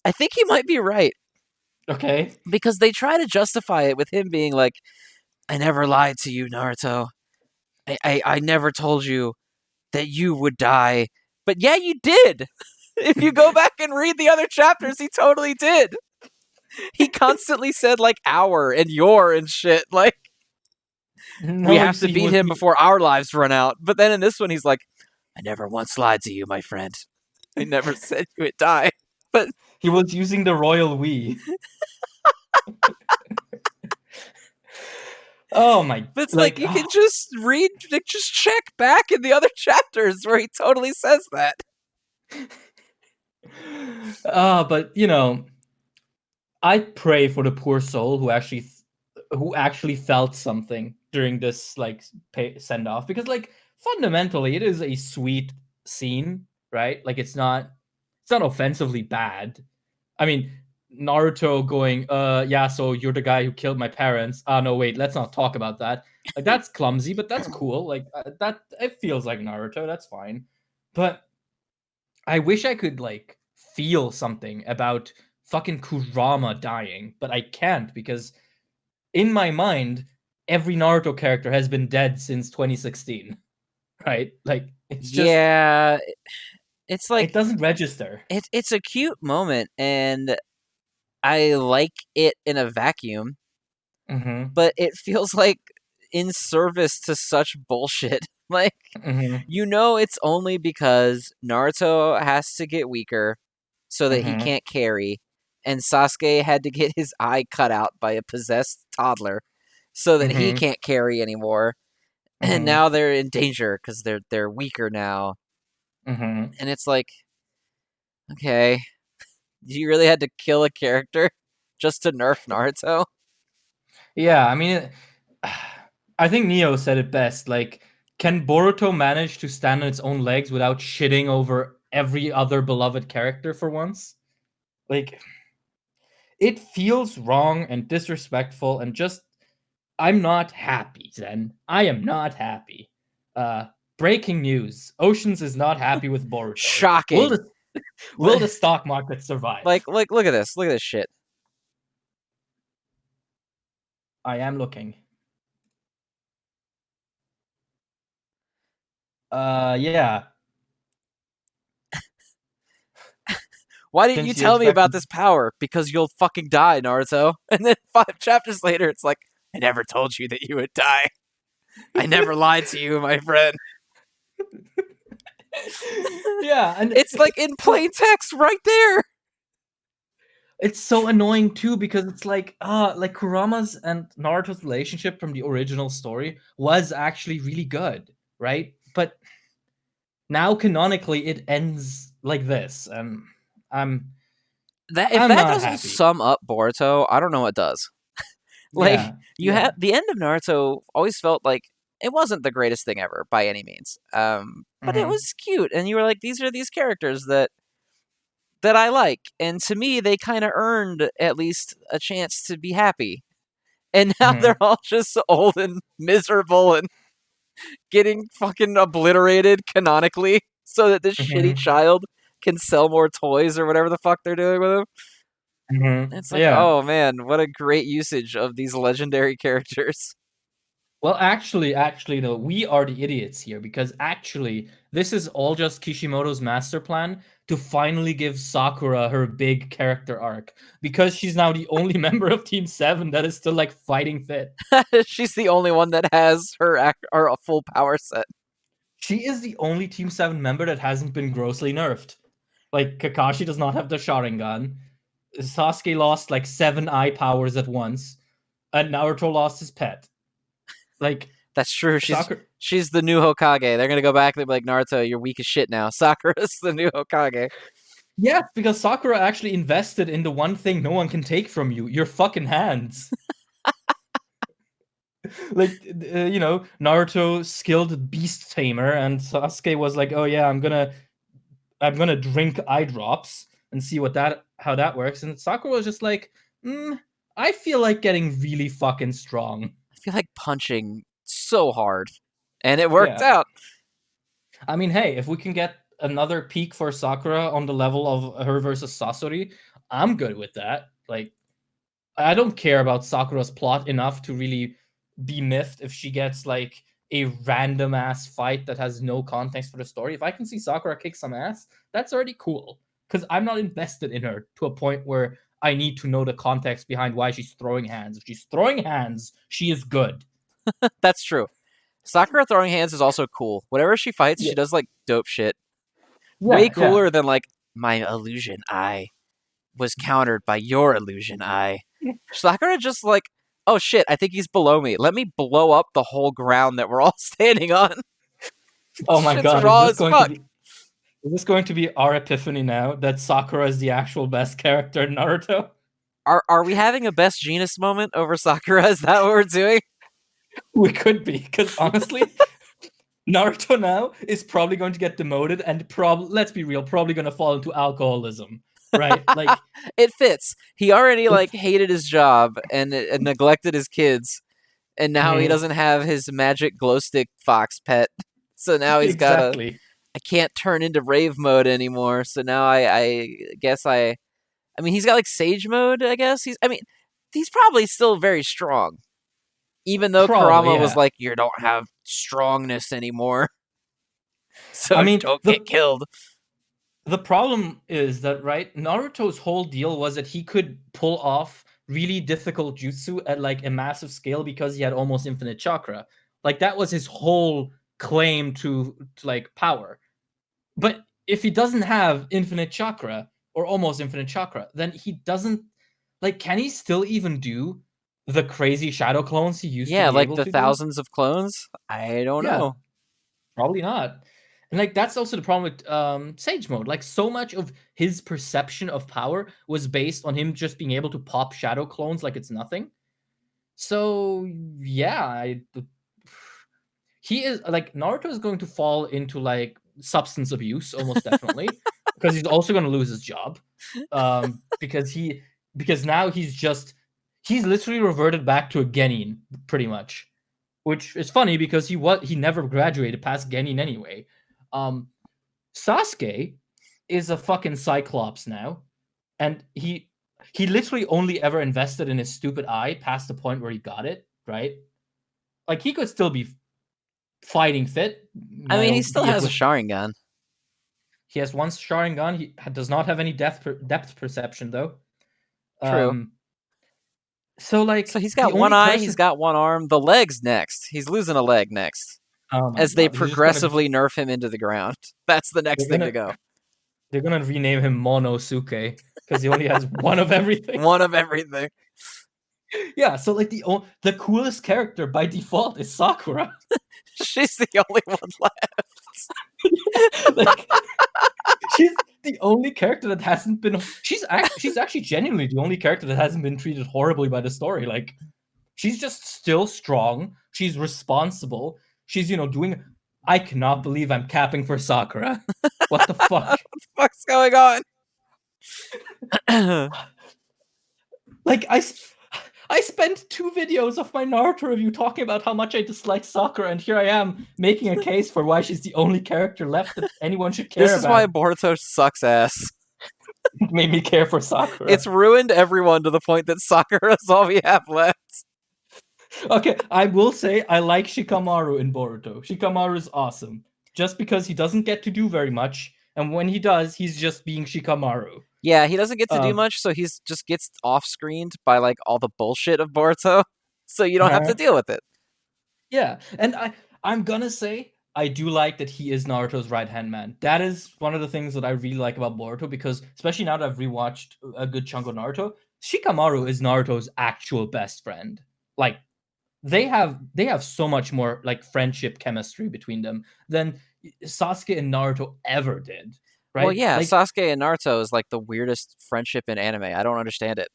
I think he might be right Okay. because they try to justify it with him being like, "I never lied to you, Naruto. I never told you that you would die." But yeah, you did. If you go back and read the other chapters, he totally did. He constantly said like "our" and "your" and shit. Like, we No, you have to see, beat him before our lives run out. But then in this one, he's like, "I never once lied to you, my friend. I never said you would die." But he was using the royal we. Oh my! it's like Like, you can just read, just check back in the other chapters where he totally says that. but you know, I pray for the poor soul who actually felt something during this like send off, because like fundamentally it is a sweet scene, right? Like it's not offensively bad. I mean, Naruto going, yeah, so you're the guy who killed my parents. No, wait, let's not talk about that. Like that's clumsy, but that's cool. Like that it feels like Naruto. That's fine. But I wish I could like feel something about fucking Kurama dying, but I can't because in my mind, every Naruto character has been dead since 2016, right? Like it's just Yeah, it's it like doesn't register. it's a cute moment, and I like it in a vacuum, Mm-hmm. but it feels like in service to such bullshit. Like, Mm-hmm. it's only because Naruto has to get weaker so that he Mm-hmm. can't carry, and Sasuke had to get his eye cut out by a possessed toddler so that he Mm-hmm. can't carry anymore. And Mm-hmm. now they're in danger because they're weaker now. Mm-hmm. And it's like, okay, you really had to kill a character just to nerf Naruto? Yeah, I mean, I think Neo said it best. Like, can Boruto manage to stand on its own legs without shitting over every other beloved character for once? Like, it feels wrong and disrespectful and just I'm not happy, Zen. I am not happy. Uh Breaking news. Oceans is not happy with Boruto. Shocking. Will the stock market survive? Like look at this. Look at this shit. I am looking. Yeah. Why didn't you Since you tell me about expected this power? Because you'll fucking die, Naruto. And then 5 chapters later, it's like, I never told you that you would die. I never lied to you, my friend. Yeah, and It's like in plain text right there. it's so annoying too because it's like Kurama's and Naruto's relationship from the original story was actually really good, right? But now canonically it ends like this, and I'm That if I'm that not doesn't happy. sum up Boruto, I don't know what does. Like, Yeah, you yeah. have the end of Naruto always felt like it wasn't the greatest thing ever by any means. But it Mm-hmm. was cute, and you were like, these are these characters that I like, and to me, they kind of earned at least a chance to be happy. And now Mm-hmm. they're all just old and miserable, and getting fucking obliterated canonically so that this shitty Mm-hmm. child can sell more toys or whatever the fuck they're doing with him. It's Mm-hmm. like, Yeah. oh man, what a great usage of these legendary characters. Well, actually, no, we are the idiots here because actually, this is all just Kishimoto's master plan to finally give Sakura her big character arc because she's now the only member of Team 7 that is still like fighting fit. She's the only one that has her a full power set. She is the only Team 7 member that hasn't been grossly nerfed. Like, Kakashi does not have the Sharingan. Sasuke lost like 7 eye powers at once. And Naruto lost his pet. Like, That's true. Sakura. She's the new Hokage. They're gonna go back and be like, Naruto, you're weak as shit now. Sakura's the new Hokage. Yeah, because Sakura actually invested in the one thing no one can take from you, your fucking hands. Like, Naruto skilled beast tamer, and Sasuke was like, "Oh yeah, I'm gonna drink eye drops and see how that works." And Sakura was just like, "I feel like getting really fucking strong." I feel like punching so hard, and it worked Yeah, out. I mean, hey, if we can get another peak for Sakura on the level of her versus Sasori, I'm good with that. Like, I don't care about Sakura's plot enough to really be miffed if she gets like a random ass fight that has no context for the story. If I can see Sakura kick some ass, that's already cool. Because I'm not invested in her to a point where I need to know the context behind why she's throwing hands. If she's throwing hands, she is good. That's true. Sakura throwing hands is also cool. Whenever she fights, Yeah, she does like dope shit. Way yeah, yeah. cooler than like my illusion eye was countered by your illusion eye. Sakura just like, oh shit, I think he's below me. Let me blow up the whole ground that we're all standing on. Oh my Shit's god, raw as fuck. is this going to be our epiphany now that Sakura is the actual best character in Naruto? Are we having a best Genus moment over Sakura? Is that what we're doing? We could be, because honestly, Naruto now is probably going to get demoted and let's be real, probably going to fall into alcoholism, right? Like, it fits. He already like hated his job and neglected his kids, and now he doesn't have his magic glow stick fox pet. So now he's got exactly. I can't turn into rave mode anymore. So now I guess I mean he's got like sage mode. I guess he's probably still very strong, even though Probably, Kurama was yeah. like, you don't have strongness anymore, so I mean, don't get killed. the problem is that, right, Naruto's whole deal was that he could pull off really difficult jutsu at like a massive scale because he had almost infinite chakra. Like, that was his whole claim to like power. But if he doesn't have infinite chakra or almost infinite chakra, then he doesn't like, can he still even do the crazy shadow clones he used to Yeah, be like able the to do? thousands of clones. I don't Yeah, know. probably not. And like, that's also the problem with Sage Mode. Like, so much of his perception of power was based on him just being able to pop shadow clones like it's nothing. So yeah, he is like, Naruto is going to fall into like substance abuse almost definitely because he's also going to lose his job because now he's literally reverted back to a genin pretty much, which is funny because he never graduated past genin anyway. Sasuke is a fucking cyclops now, and he literally only ever invested in his stupid eye past the point where he got it right. Like, he could still be fighting fit. I mean, he still Be it has a with Sharingan. he has one Sharingan. He does not have any depth perception though. True. Um, so So like he's the got one only eye, he's person. got one arm. The leg's next. He's losing a leg next. Oh my As they god, he's just gonna progressively nerf him into the ground. That's the next they're thing to gonna go. they're gonna rename him Monosuke because he only has one of everything. One of everything. Yeah, so like the coolest character by default is Sakura. She's the only one left. Like, she's the only character that hasn't been. She's actually genuinely the only character that hasn't been treated horribly by the story. Like, she's just still strong. She's responsible. She's doing. I cannot believe I'm capping for Sakura. What the fuck? What the fuck's going on? Like, I spent 2 videos of my Naruto review talking about how much I dislike Sakura, and here I am making a case for why she's the only character left that anyone should care This is why about. Boruto sucks ass. It made me care for Sakura. It's ruined everyone to the point that Sakura's all we have left. Okay, I will say I like Shikamaru in Boruto. Shikamaru is awesome. Just because he doesn't get to do very much, and when he does, he's just being Shikamaru. Yeah, he doesn't get to do much, so he's just gets off-screened by like all the bullshit of Boruto, so you don't have to deal with it. Yeah, and I'm gonna say I do like that he is Naruto's right-hand man. That is one of the things that I really like about Boruto, because especially now that I've rewatched a good chunk of Naruto, Shikamaru is Naruto's actual best friend. Like, they have so much more like friendship chemistry between them than Sasuke and Naruto ever did. Right? Well, yeah, like, Sasuke and Naruto is like the weirdest friendship in anime. I don't understand it.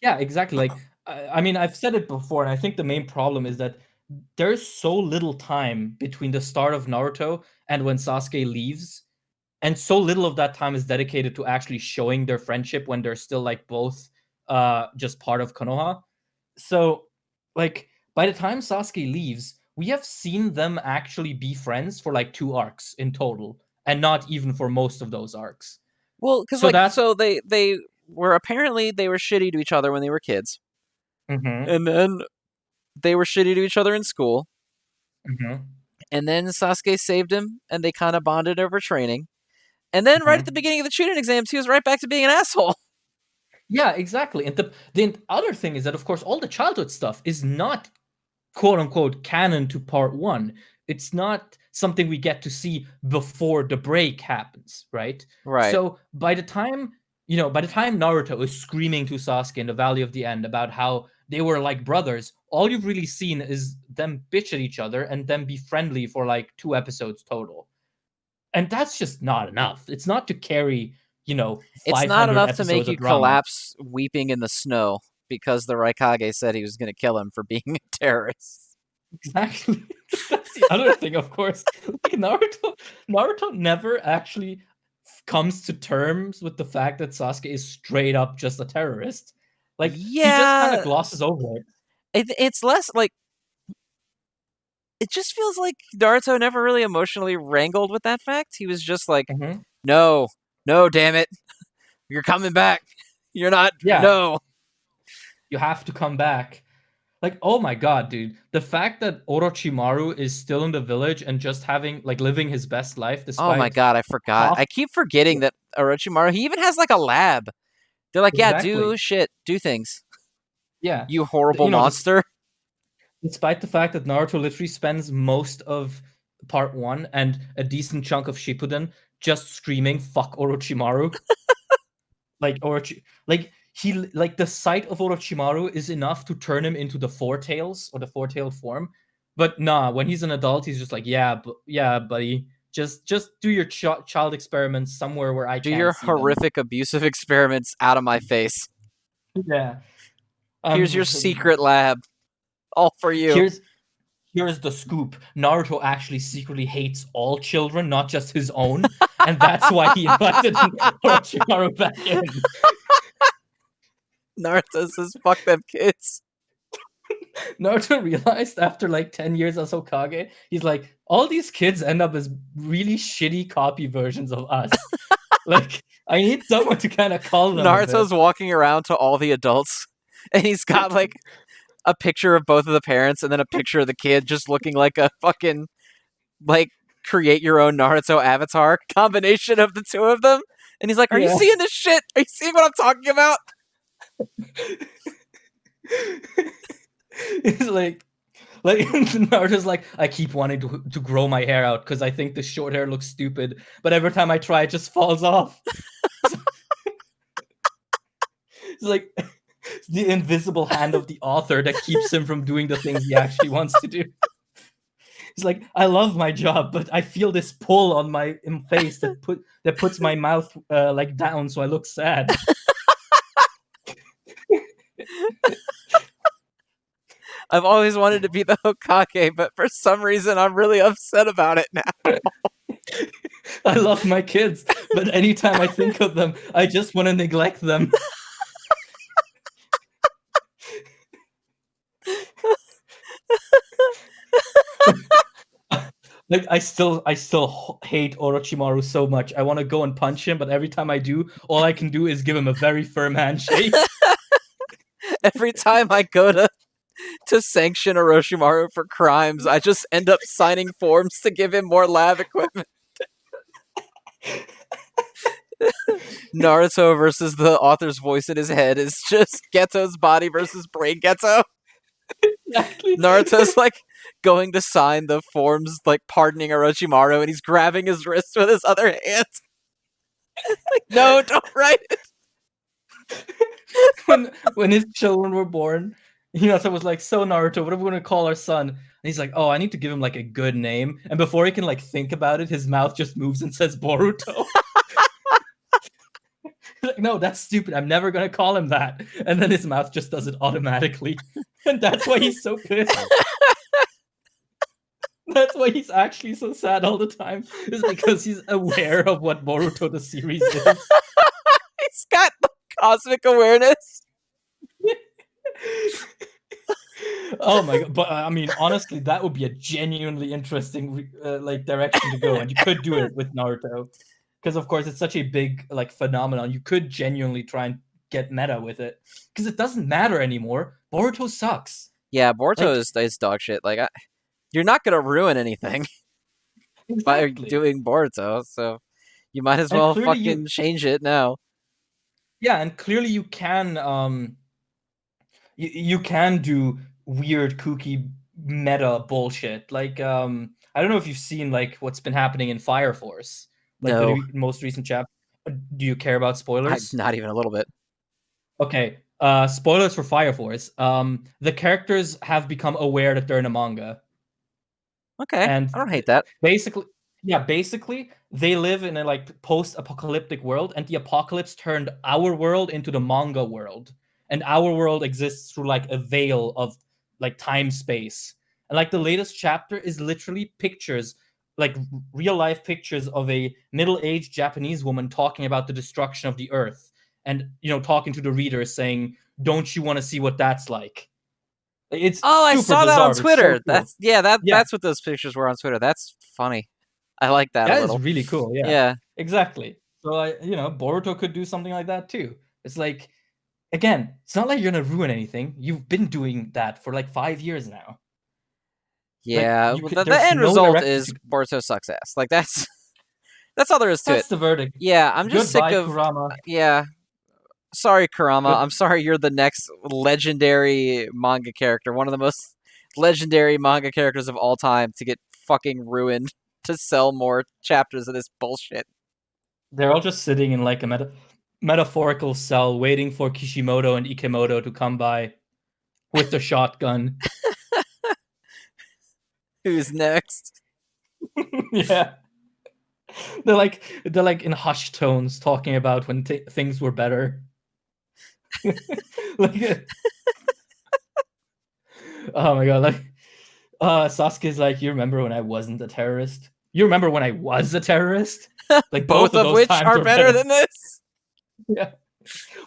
Yeah, exactly. Like, I mean, I've said it before, and I think the main problem is that there's so little time between the start of Naruto and when Sasuke leaves, and so little of that time is dedicated to actually showing their friendship when they're still like both just part of Konoha. So, like, by the time Sasuke leaves, we have seen them actually be friends for like 2 arcs in total, and not even for most of those arcs. Well, because so they were apparently they were shitty to each other when they were kids, and then they were shitty to each other in school, and then Sasuke saved him, and they kind of bonded over training, and then right at the beginning of the Chunin exams, he was right back to being an asshole. Yeah, exactly. And the other thing is that, of course, all the childhood stuff is not quote-unquote canon to part 1. It's not something we get to see before the break happens, right? Right. So by the time Naruto is screaming to Sasuke in the Valley of the End about how they were like brothers, all you've really seen is them bitch at each other and them be friendly for like 2 episodes total. And that's just not enough. It's not to carry, 500 it's not enough to make you collapse weeping in the snow because the Raikage said he was going to kill him for being a terrorist. Exactly. That's the other thing, of course. Like, Naruto never actually comes to terms with the fact that Sasuke is straight up just a terrorist. Like, he just kind of glosses over it. It's less like, it just feels like Naruto never really emotionally wrangled with that fact. He was just like, no, damn it. You're coming back. You're not, no. You have to come back. Like, oh my god, dude. The fact that Orochimaru is still in the village and just living his best life despite... Oh my god, I forgot. I keep forgetting that Orochimaru, he even has like a lab. They're like, exactly. Yeah, do things. Yeah. You horrible monster. Despite the fact that Naruto literally spends most of part 1 and a decent chunk of Shippuden just screaming, fuck Orochimaru. The sight of Orochimaru is enough to turn him into the Four Tails or the Four-tailed form. But nah, when he's an adult, he's just like, yeah, buddy, just do your child experiments somewhere where I do your horrific abusive experiments out of my face. Yeah. Here's your secret lab. All for you. Here's the scoop. Naruto actually secretly hates all children, not just his own. And that's why he invited Orochimaru back in. Naruto says, fuck them kids. Naruto realized after like 10 years as Hokage, he's like, all these kids end up as really shitty copy versions of us. Like, I need someone to kind of call them. Naruto's walking around to all the adults, and he's got like a picture of both of the parents and then a picture of the kid just looking like a fucking, like, create your own Naruto avatar combination of the two of them. And he's like, are you seeing this shit? Are you seeing what I'm talking about? It's like Naruto's like, I keep wanting to grow my hair out because I think the short hair looks stupid, but every time I try, it just falls off. It's like the invisible hand of the author that keeps him from doing the things he actually wants to do. It's like, I love my job, but I feel this pull on my face that puts my mouth like down, so I look sad. I've always wanted to be the Hokage, but for some reason I'm really upset about it now. I love my kids, but anytime I think of them, I just want to neglect them. Like I still hate Orochimaru so much. I want to go and punch him, but every time I do, all I can do is give him a very firm handshake. Every time I go to sanction Orochimaru for crimes, I just end up signing forms to give him more lab equipment. Naruto versus the author's voice in his head is just Geto's body versus Brain Geto. Exactly. Naruto's like going to sign the forms, like pardoning Orochimaru, and he's grabbing his wrist with his other hand. Like, no, don't write it. When his children were born, Hinata was like, "So Naruto, what are we gonna call our son?" And he's like, "Oh, I need to give him like a good name." And before he can like think about it, his mouth just moves and says Boruto. Like, no, that's stupid. I'm never gonna call him that. And then his mouth just does it automatically, and that's why he's so pissed. That's why he's actually so sad all the time. Is because he's aware of what Boruto the series is. He's got the cosmic awareness. Oh my god! But I mean, honestly, that would be a genuinely interesting like direction to go, and you could do it with Naruto, because of course it's such a big like phenomenon. You could genuinely try and get meta with it, because it doesn't matter anymore. Boruto sucks. Yeah, Boruto is dog shit. Like, you're not gonna ruin anything by doing Boruto, so you might as well fucking change it now. Yeah, and clearly you can you can do weird kooky meta bullshit. Like I don't know if you've seen like what's been happening in Fire Force, like No. the most recent chapter. Do you care about spoilers? Not even a little bit. Okay. Spoilers for Fire Force. The characters have become aware that they're in a manga. Okay. And I don't hate that. Basically they live in a like post-apocalyptic world, and the apocalypse turned our world into the manga world. And our world exists through like a veil of like time space. And like the latest chapter is literally pictures, like real life pictures of a middle-aged Japanese woman talking about the destruction of the earth, and talking to the reader saying, "Don't you want to see what that's like?" It's I saw that on Twitter. So cool. That's what those pictures were on Twitter. That's funny. I like that a little. That is really cool. Yeah. Exactly. So Boruto could do something like that too. It's like, again, it's not like you're gonna ruin anything. You've been doing that for like 5 years now. Yeah, like, the end result is Boruto sucks ass. Like that's all there is to it. That's the verdict. Yeah, I'm just sick of Kurama. Yeah. Sorry, Kurama. I'm sorry you're the next legendary manga character, one of the most legendary manga characters of all time, to get fucking ruined to sell more chapters of this bullshit. They're all just sitting in like a metaphorical cell waiting for Kishimoto and Ikemoto to come by with the shotgun. Who's next? Yeah. They're like in hushed tones talking about when things were better. Like, oh my god, like Sasuke's like, "You remember when I wasn't a terrorist? You remember when I was a terrorist?" Like both of which are better than this. Yeah.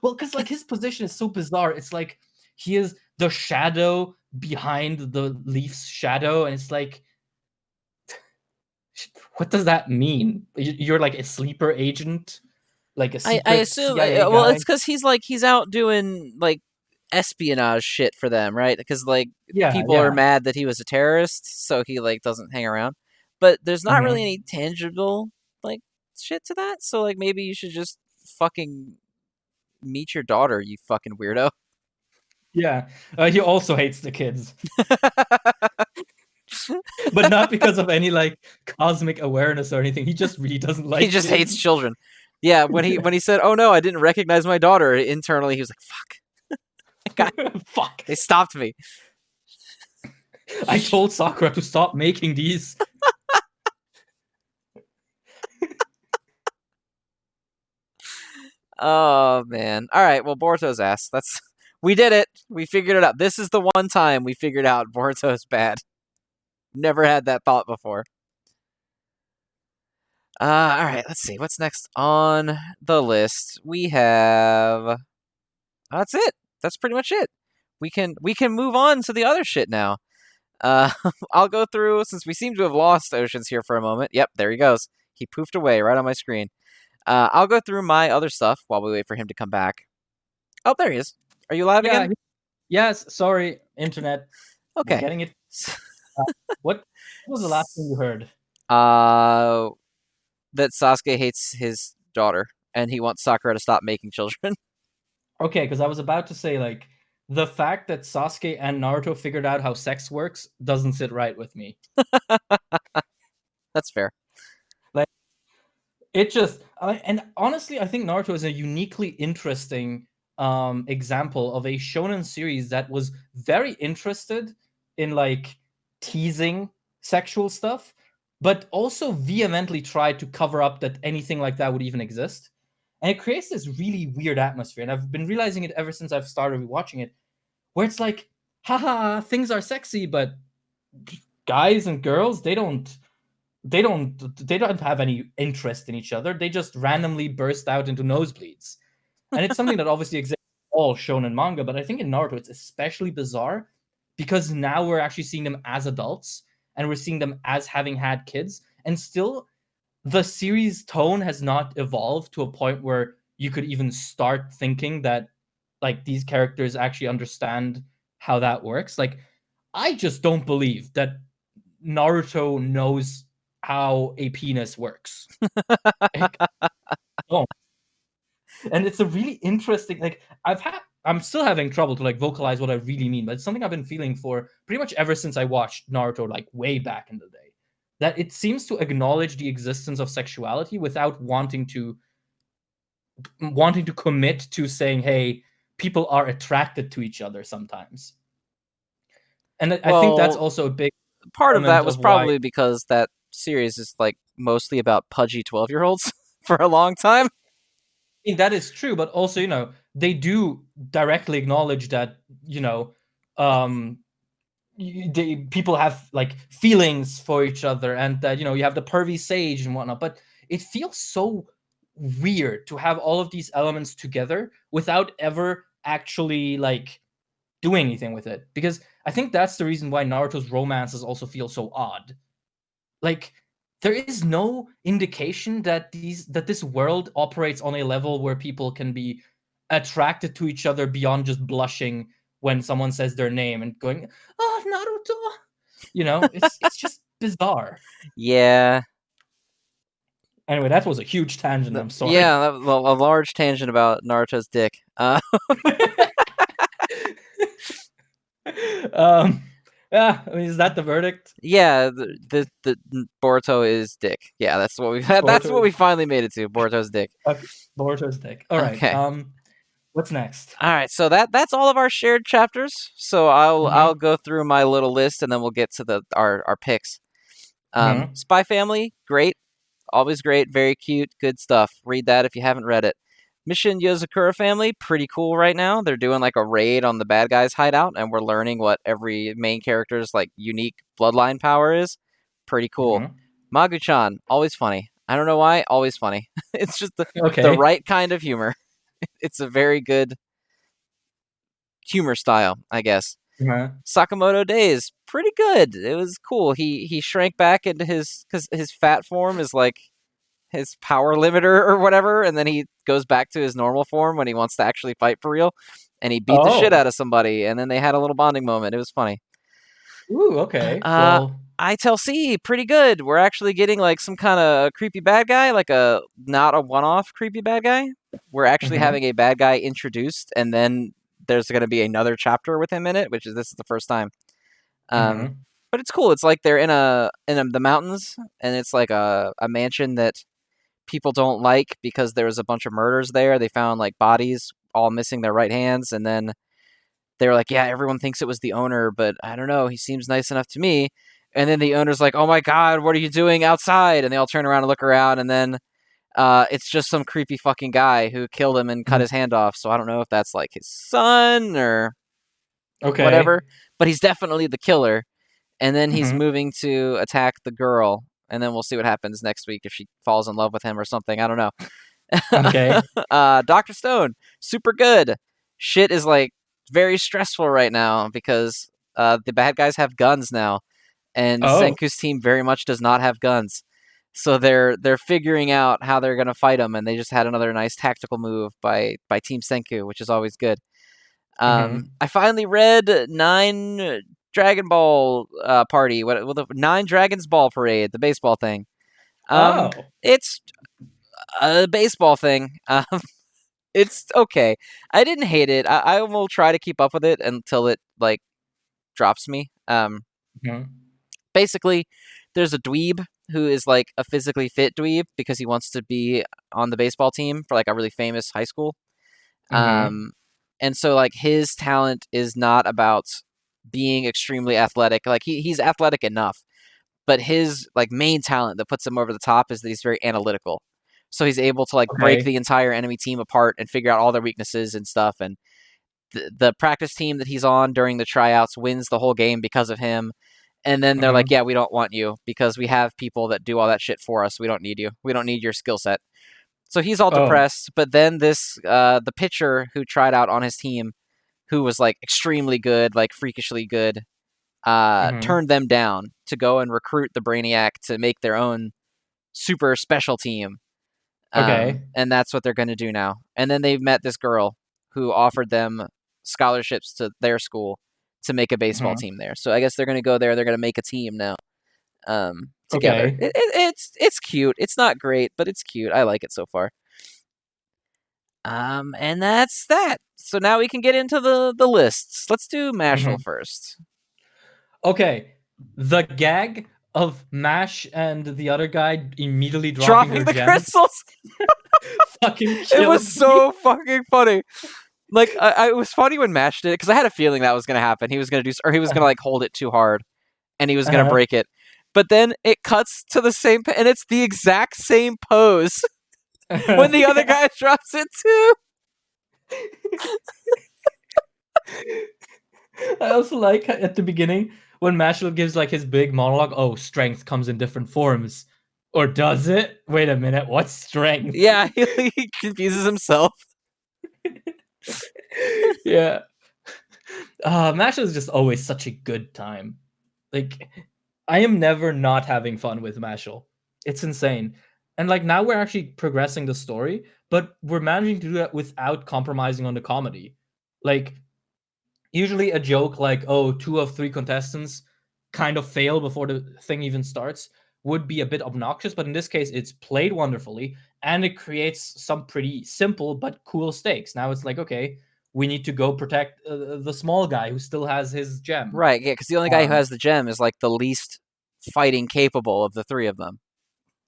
Well, because like his position is so bizarre. It's like he is the shadow behind the Leaf's shadow, and it's like, what does that mean? You're like a sleeper agent, like a secret I assume. CIA well, guy? it's because he's out doing like espionage shit for them, right? Because like people are mad that he was a terrorist, so he like doesn't hang around. But there's not really any tangible like shit to that. So like maybe you should just fucking meet your daughter, you fucking weirdo. Yeah, he also hates the kids. But not because of any like cosmic awareness or anything. He just really doesn't like. He just hates children. Yeah, when he said, "Oh no, I didn't recognize my daughter," internally he was like, "Fuck, God, fuck, they stopped me." I told Sakura to stop making these. Oh man! All right, well, Boruto's ass. We did it. We figured it out. This is the one time we figured out Boruto's bad. Never had that thought before. All right, let's see. What's next on the list? We have... That's it. That's pretty much it. We can move on to the other shit now. Uh, I'll go through, since we seem to have lost Oceans here for a moment. Yep, there he goes. He poofed away right on my screen. I'll go through my other stuff while we wait for him to come back. Oh, there he is. Are you live Yeah. again? Yes. Sorry, internet. We're Okay. getting it. What was the last thing you heard? That Sasuke hates his daughter, and he wants Sakura to stop making children. Okay, because I was about to say, like, the fact that Sasuke and Naruto figured out how sex works doesn't sit right with me. That's fair. Like, it just, and honestly, I think Naruto is a uniquely interesting example of a shonen series that was very interested in like teasing sexual stuff, but also vehemently tried to cover up that anything like that would even exist. And it creates this really weird atmosphere. And I've been realizing it ever since I've started watching it, where it's like, haha, things are sexy, but guys and girls, they don't have any interest in each other. They just randomly burst out into nosebleeds. And it's something that obviously exists in all shonen manga, but I think in Naruto it's especially bizarre because now we're actually seeing them as adults and we're seeing them as having had kids, and still the series tone has not evolved to a point where you could even start thinking that like these characters actually understand how that works. Like, I just don't believe that Naruto knows how a penis works. Like, no. And it's a really interesting, like, I'm still having trouble to like vocalize what I really mean, but it's something I've been feeling for pretty much ever since I watched Naruto like way back in the day. That it seems to acknowledge the existence of sexuality without wanting to commit to saying, hey, people are attracted to each other sometimes. And I think that's Well, also a big part of element that was of why. probably because that series is like mostly about pudgy 12-year-olds for a long time. I mean, that is true, but also, they do directly acknowledge that, um, people have like feelings for each other, and that you have the pervy sage and whatnot. But it feels so weird to have all of these elements together without ever actually like doing anything with it, because I think that's the reason why Naruto's romances also feel so odd. Like, there is no indication that this world operates on a level where people can be attracted to each other beyond just blushing when someone says their name and going, "Oh, Naruto." It's just bizarre. Yeah. Anyway, that was a huge tangent. I'm sorry. Yeah, that was a large tangent about Naruto's dick. um, yeah, I mean, is that the verdict? Yeah, the Boruto is dick. Yeah, that's what we that's what Boruto, we finally made it to. Boruto's dick. okay, Boruto's dick. All right. Okay. What's next? All right, so that's all of our shared chapters. So I'll Mm-hmm. go through my little list and then we'll get to our picks. Mm-hmm. Spy Family, great, always great, very cute, good stuff. Read that if you haven't read it. Mission Yozakura Family, pretty cool right now. They're doing like a raid on the bad guys' hideout, and we're learning what every main character's like unique bloodline power is. Pretty cool. Mm-hmm. Magu-chan, always funny. I don't know why, always funny. It's just the Okay. right kind of humor. It's a very good humor style, I guess. Uh-huh. Sakamoto Days, pretty good. It was cool. He shrank back into because his fat form is like his power limiter or whatever, and then he goes back to his normal form when he wants to actually fight for real. And he beat the shit Oh. out of somebody, and then they had a little bonding moment. It was funny. Ooh, okay. Uh, Well, ITLC, pretty good. We're actually getting like some kind of creepy bad guy, like a not a one-off creepy bad guy. We're actually mm-hmm. having a bad guy introduced, and then there's going to be another chapter with him in it, which is this is the first time. Mm-hmm. But it's cool. It's like they're in the mountains, and it's like a mansion that people don't like because there was a bunch of murders there. They found like bodies all missing their right hands, and then they were like, yeah, everyone thinks it was the owner, but I don't know, he seems nice enough to me. And then the owner's like, oh my god, what are you doing outside? And they all turn around and look around, and then it's just some creepy fucking guy who killed him and cut his hand off. So I don't know if that's like his son or Okay. whatever, but he's definitely the killer. And then he's Mm-hmm. moving to attack the girl, and then we'll see what happens next week if she falls in love with him or something. I don't Okay. know. Dr. Stone, super good. Shit is like very stressful right now because the bad guys have guns now, and Oh. Senku's team very much does not have guns. So they're figuring out how they're gonna fight them, and they just had another nice tactical move by Team Senku, which is always good. Mm-hmm. I finally read 9 Dragon Ball Party, the 9 Dragons Ball Parade, the baseball thing. Oh. It's a baseball thing. It's okay. I didn't hate it. I will try to keep up with it until it like drops me. Mm-hmm. Basically, there's a dweeb who is like a physically fit dweeb because he wants to be on the baseball team for like a really famous high school. Mm-hmm. And so like his talent is not about being extremely athletic. Like he's athletic enough, but his like main talent that puts him over the top is that he's very analytical. So he's able to like break Okay. the entire enemy team apart and figure out all their weaknesses and stuff. And the practice team that he's on during the tryouts wins the whole game because of him. And then they're like, Mm-hmm. yeah, we don't want you because we have people that do all that shit for us. We don't need you. We don't need your skill set. So he's all Oh. depressed. But then the pitcher who tried out on his team, who was like extremely good, like freakishly good, Mm-hmm. turned them down to go and recruit the Brainiac to make their own super special team. Okay. And that's what they're going to do now. And then they've met this girl who offered them scholarships to their school to make a baseball Mm-hmm. team there. So I guess they're going to go there. They're going to make a team now together. Okay. It's cute. It's not great, but it's cute. I like it so far. And that's that. So now we can get into the lists. Let's do Mashle Mm-hmm. first. Okay. The gag of Mash and the other guy immediately dropping Dropping their the gems crystals. fucking It was killed me. so fucking funny. Like it was funny when Mash did it because I had a feeling that was gonna happen. He was gonna do, or he was gonna like hold it too hard, and he was gonna Uh-huh. break it. But then it cuts to the same, and it's the exact same pose when the other Yeah. guy drops it too. I also like at the beginning when Mashle gives like his big monologue. Oh, strength comes in different forms, or does it? Wait a minute. What's strength? Yeah, he confuses himself. Yeah. Mashle is just always such a good time. Like, I am never not having fun with Mashle. It's insane. And like now we're actually progressing the story, but we're managing to do that without compromising on the comedy. Like usually a joke like, oh, 2 of 3 contestants kind of fail before the thing even starts would be a bit obnoxious, but in this case it's played wonderfully and it creates some pretty simple but cool stakes. Now it's like, okay, we need to go protect the small guy who still has his gem. Right, yeah, because the only guy who Um, has the gem is like the least fighting capable of the three of them.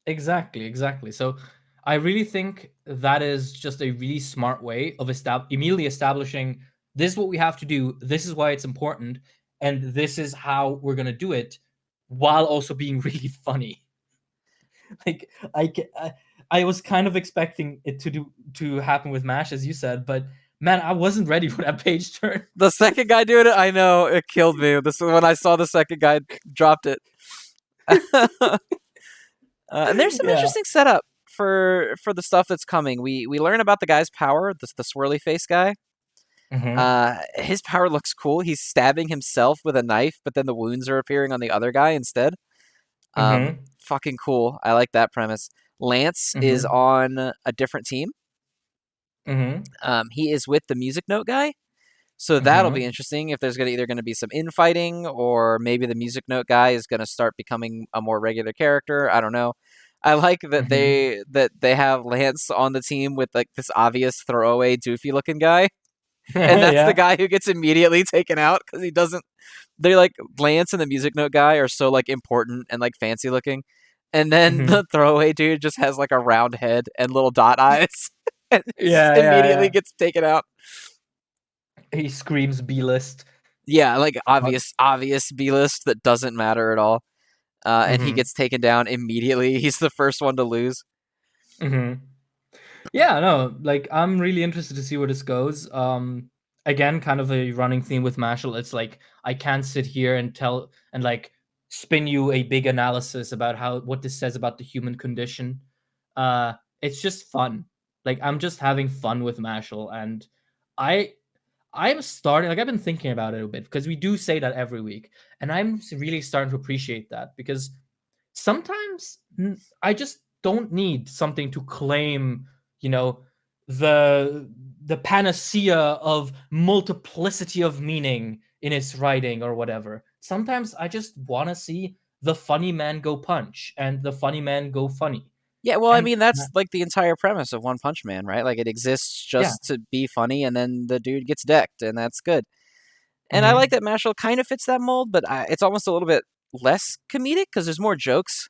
exactly, exactly. So I really think that is just a really smart way of immediately establishing this is what we have to do, this is why it's important, and this is how we're gonna do it, while also being really funny. Like I was kind of expecting it to happen with Mash, as you said, but man, I wasn't ready for that page turn. The second guy doing it, I know it killed me. This when I saw the second guy dropped it. And there's some Yeah. interesting setup for the stuff that's coming. We learn about the guy's power, the swirly face guy. Mm-hmm. His power looks cool. He's stabbing himself with a knife, but then the wounds are appearing on the other guy instead. Mm-hmm. Fucking cool. I like that premise. Lance is Mm-hmm. on a different team. Mm-hmm. He is with the music note guy. So that'll be Mm-hmm. interesting if there's either going to be some infighting or maybe the music note guy is going to start becoming a more regular character. I don't know. I like that Mm-hmm. they have Lance on the team with like this obvious throwaway doofy looking guy, and that's the Yeah. guy who gets immediately taken out because he doesn't. They're like Lance and the music note guy are so like important and like fancy looking, and then Mm-hmm. the throwaway dude just has like a round head and little dot eyes, and just Yeah, yeah, immediately yeah. gets taken out. He screams B list. Yeah, like obvious B list that doesn't matter at all. And he Mm-hmm. gets taken down immediately. He's the first one to lose. Mm-hmm. Yeah, no, like I'm really interested to see where this goes. Again, kind of a running theme with Marshall. It's like I can't sit here and tell and like spin you a big analysis about how what this says about the human condition. It's just fun. Like I'm just having fun with Marshall, and I I'm starting, like, I've been thinking about it a bit because we do say that every week, and I'm really starting to appreciate that because sometimes I just don't need something to claim, you know, the the panacea of multiplicity of meaning in its writing or whatever. Sometimes I just want to see the funny man go punch and the funny man go funny. Yeah, well, I And mean, that's like the entire premise of One Punch Man, right? Like, it exists yeah. just to be funny, and then the dude gets decked, and that's good. And I like Mhm. that Mashle kind of fits that mold, but it's almost a little bit less comedic because there's more jokes.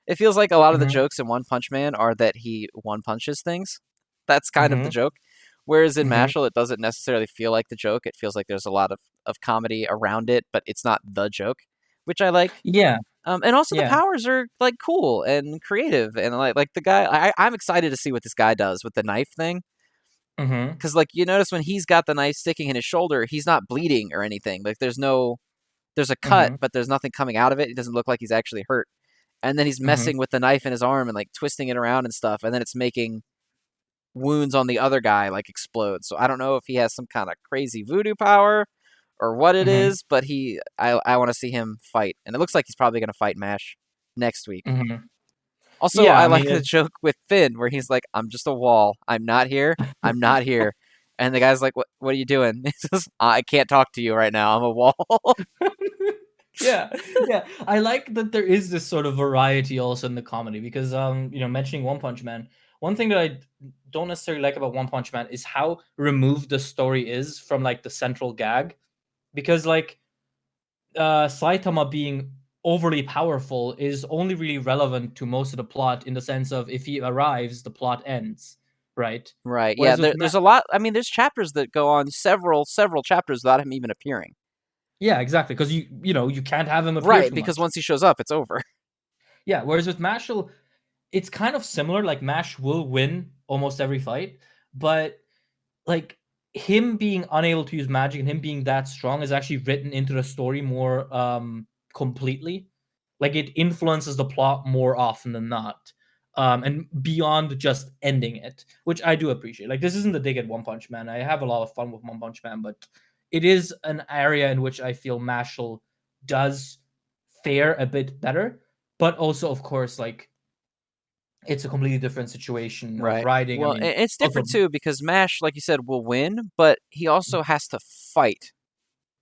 It feels like a lot of the Mhm. jokes in One Punch Man are that he one punches things. That's kind of the Mhm. joke. Whereas in Mhm. Mashle, it doesn't necessarily feel like the joke. It feels like there's a lot of comedy around it, but it's not the joke, which I like. Yeah. And also the Yeah. powers are like cool and creative, and like the guy. I'm excited to see what this guy does with the knife thing. Mhm. Because like you notice when he's got the knife sticking in his shoulder, he's not bleeding or anything. Like there's a cut, Mhm. but there's nothing coming out of it. It doesn't look like he's actually hurt. And then he's Mhm. messing with the knife in his arm and like twisting it around and stuff. And then it's making wounds on the other guy like explode. So I don't know if he has some kind of crazy voodoo power or what it Mhm. is, but I want to see him fight. And it looks like he's probably going to fight Mash next week. Mhm. Also, Yeah, I I like mean, the joke with Finn where he's like, "I'm just a wall. I'm not here. I'm not here." And the guy's like, What are you doing?" He says, "I can't talk to you right now. I'm a wall." yeah, yeah. I like that there is this sort of variety also in the comedy because, mentioning One Punch Man, one thing that I don't necessarily like about One Punch Man is how removed the story is from like the central gag. Because like Saitama being overly powerful is only really relevant to most of the plot in the sense of if he arrives, the plot ends, right? Right. Yeah. Whereas with There's a lot. I mean, there's chapters that go on several chapters without him even appearing. yeah, exactly, because you can't have him appear Right. too Because much. once he shows up, it's over. Yeah, whereas with Mashle, it's kind of similar. Like Mash will win almost every fight, but like him being unable to use magic and him being that strong is actually written into the story more completely. Like it influences the plot more often than not. And beyond just ending it, which I do appreciate. Like this isn't the dig at One Punch Man. I have a lot of fun with One Punch Man, but it is an area in which I feel Mashle does fare a bit better. But also, of course, like it's a completely different situation of Right. writing. I Well, mean, it's also, different too because Mash, like you said, will win, but he also has to fight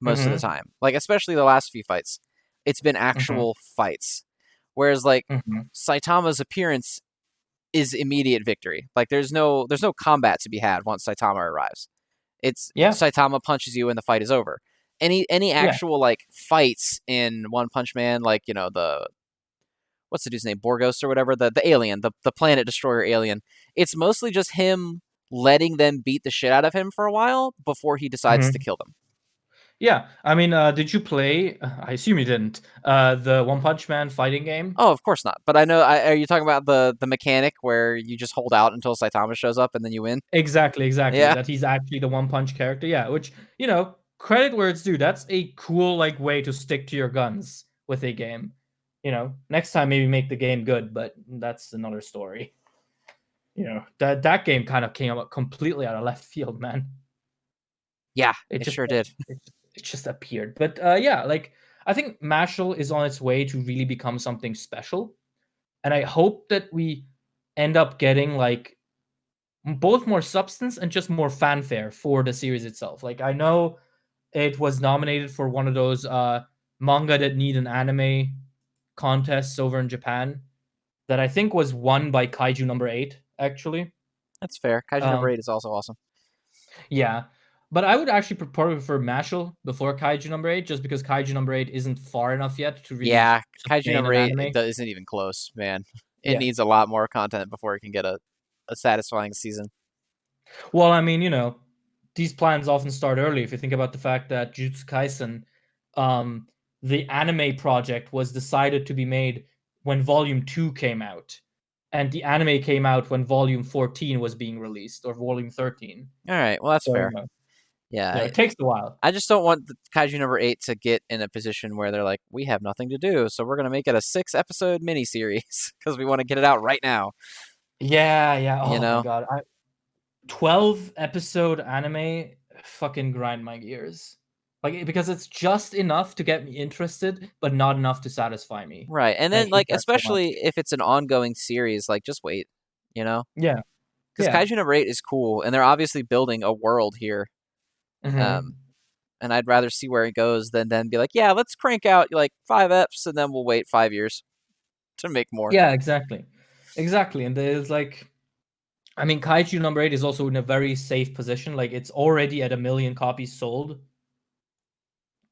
most of the mm-hmm, time. Like especially the last few fights, it's been mm-hmm, actual fights. Whereas like mm-hmm. Saitama's appearance is immediate victory. Like there's no combat to be had once Saitama arrives. It's Yeah, Saitama punches you and the fight is over. Any yeah. actual like fights in One Punch Man, like the what's the dude's name, Borgos or whatever, the alien, the planet destroyer alien. It's mostly just him letting them beat the shit out of him for a while before he decides to Mhm. kill them. Yeah, I mean, did you play? I assume you didn't. The One Punch Man fighting game. Oh, of course not. But I know. Are you talking about the mechanic where you just hold out until Saitama shows up and then you win? Exactly, exactly. Yeah, That he's actually the One Punch character. Yeah, which credit where it's due. That's a cool like way to stick to your guns with a game. Next time maybe make the game good, but that's another story. That game kind of came up completely out of left field, man. yeah, It it just sure did. it just appeared. But yeah, like I think Mashle is on its way to really become something special. And I hope that we end up getting like both more substance and just more fanfare for the series itself. Like I know it was nominated for one of those manga that need an anime contests over in Japan that I think was won by Kaiju number 8 actually. That's fair. Kaiju number Um 8 is also awesome. yeah. But I would actually probably prefer Mashle before Kaiju number 8 just because Kaiju number 8 isn't far enough yet to really Yeah, Kaiju sustain number an 8 anime. isn't even close, man. It Yeah. needs a lot more content before it can get a satisfying season. Well, I mean, these plans often start early. If you think about the fact that Jujutsu Kaisen, um, the anime project was decided to be made when Volume 2 came out, and the anime came out when Volume 14 was being released, or Volume 13. All right, well that's So, fair. Yeah, it takes a while. I just don't want the Kaiju number 8 to get in a position where they're like, we have nothing to do, so we're gonna make it a 6-episode miniseries because we want to get it out right now. Yeah, yeah. You Oh my know? god. 12 episode anime. fucking grind my gears. Like, because it's just enough to get me interested, but not enough to satisfy me. Right. And I then, hate like, that so much. especially if it's an ongoing series, like, just wait, you know? Yeah. Because Yeah. Kaiju number 8 is cool, and they're obviously building a world here. Mm-hmm. Um, and I'd rather see where it goes than then be like, yeah, let's crank out like 5 eps, and then we'll wait 5 years to make more. Yeah, exactly. Exactly. And there's like, I mean, Kaiju number 8 is also in a very safe position. Like, it's already at 1 million copies sold,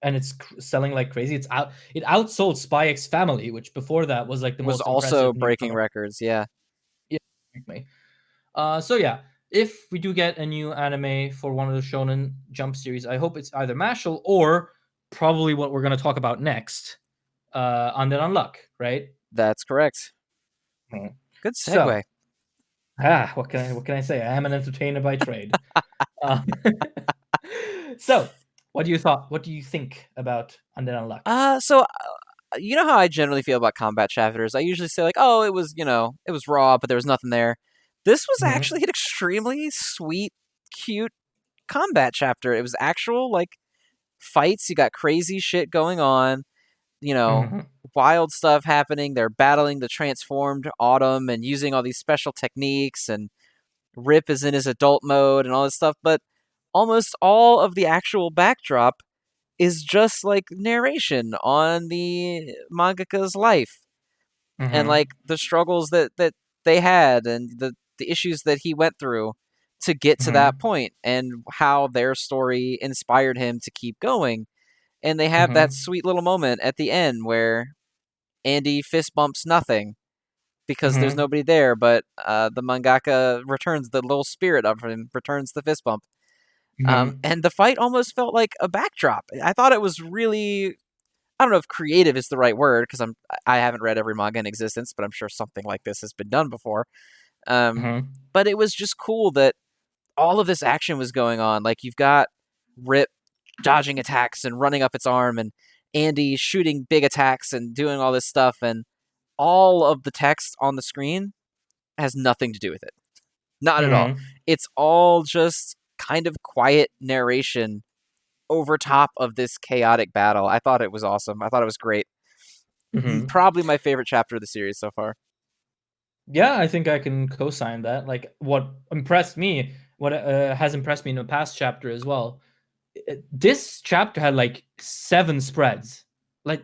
and it's selling like crazy. It outsold Spy X Family, which before that was like the Was most also impressive breaking newcomer. records, yeah. Yeah, exactly. So yeah, if we do get a new anime for one of the Shonen Jump series, I hope it's either Mashle or probably what we're going to talk about next, Undead Unluck, right? That's correct. Mhm. Good So, segue. what can I say? I am an entertainer by trade. Uh, so, what do you think about Undead Unluck? So you know how I generally feel about combat chapters. I usually say like, oh, it was, it was raw, but there was nothing there. This was Mm-hmm. actually an extremely sweet, cute combat chapter. It was actual like fights. You got crazy shit going on. You know, Mm-hmm. wild stuff happening. They're battling the transformed Autumn and using all these special techniques, and Rip is in his adult mode and all this stuff. But almost all of the actual backdrop is just like narration on the mangaka's life and Mm-hmm. like the struggles that they had and the issues that he went through to get to that Mm-hmm. point and how their story inspired him to keep going. And they have that Mm-hmm. sweet little moment at the end where Andy fist bumps nothing because there's Mm-hmm. nobody there, but the mangaka returns the little spirit of him, returns the fist bump. Mm-hmm. And the fight almost felt like a backdrop. I thought it was really, I don't know if creative is the right word because I haven't read every manga in existence, but I'm sure something like this has been done before. Um, Mm-hmm. but it was just cool that all of this action was going on. Like you've got Rip dodging attacks and running up its arm, and Andy shooting big attacks and doing all this stuff, and all of the text on the screen has nothing to do with it. Not at all. Mm-hmm. It's all just kind of quiet narration over top of this chaotic battle. I thought it was awesome. I thought it was great. Mm-hmm. Probably my favorite chapter of the series so far. Yeah, I think I can co-sign that. Like, what impressed me, what has impressed me in the past chapter as well. This chapter had like 7 spreads. Like,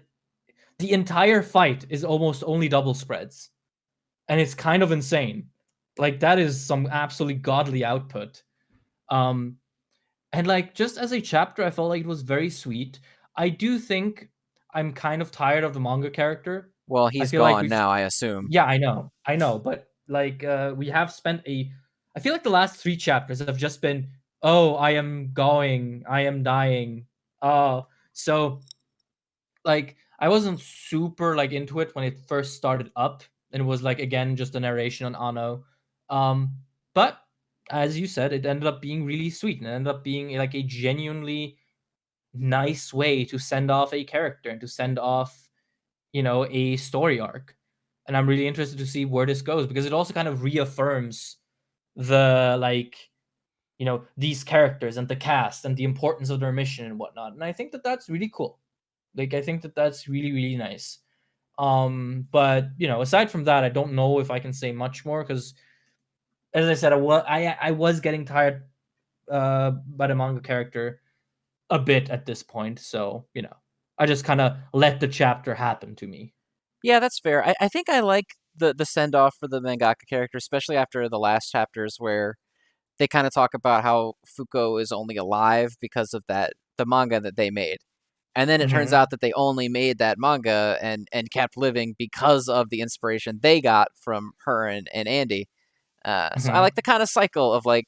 the entire fight is almost only double spreads, and it's kind of insane. Like, that is some absolutely godly output. Um, and like, just as a chapter, I felt like it was very sweet. I do think I'm kind of tired of the manga character. Well, I he's feel like gone we've now, I assume. Yeah, I know, but like, we have spent a. I feel like the last 3 chapters have just been, oh, I am going, I am dying. So like, I wasn't super like into it when it first started up, and it was like, again, just a narration on Ano. But as you said, it ended up being really sweet and ended up being like a genuinely nice way to send off a character and to send off, a story arc. And I'm really interested to see where this goes, because it also kind of reaffirms the, like, these characters and the cast and the importance of their mission and whatnot. And I think that that's really cool. Like, I think that that's really, really nice. But aside from that, I don't know if I can say much more, because, as I said, I was getting tired by the manga character a bit at this point. So I just kind of let the chapter happen to me. Yeah, that's fair. I think I like the send off for the mangaka character, especially after the last chapters where they kind of talk about how Fuko is only alive because of the manga that they made. And then it turns Mm-hmm. out that they only made that manga and kept living because of the inspiration they got from her and Andy. So I Mm-hmm. like the kind of cycle of like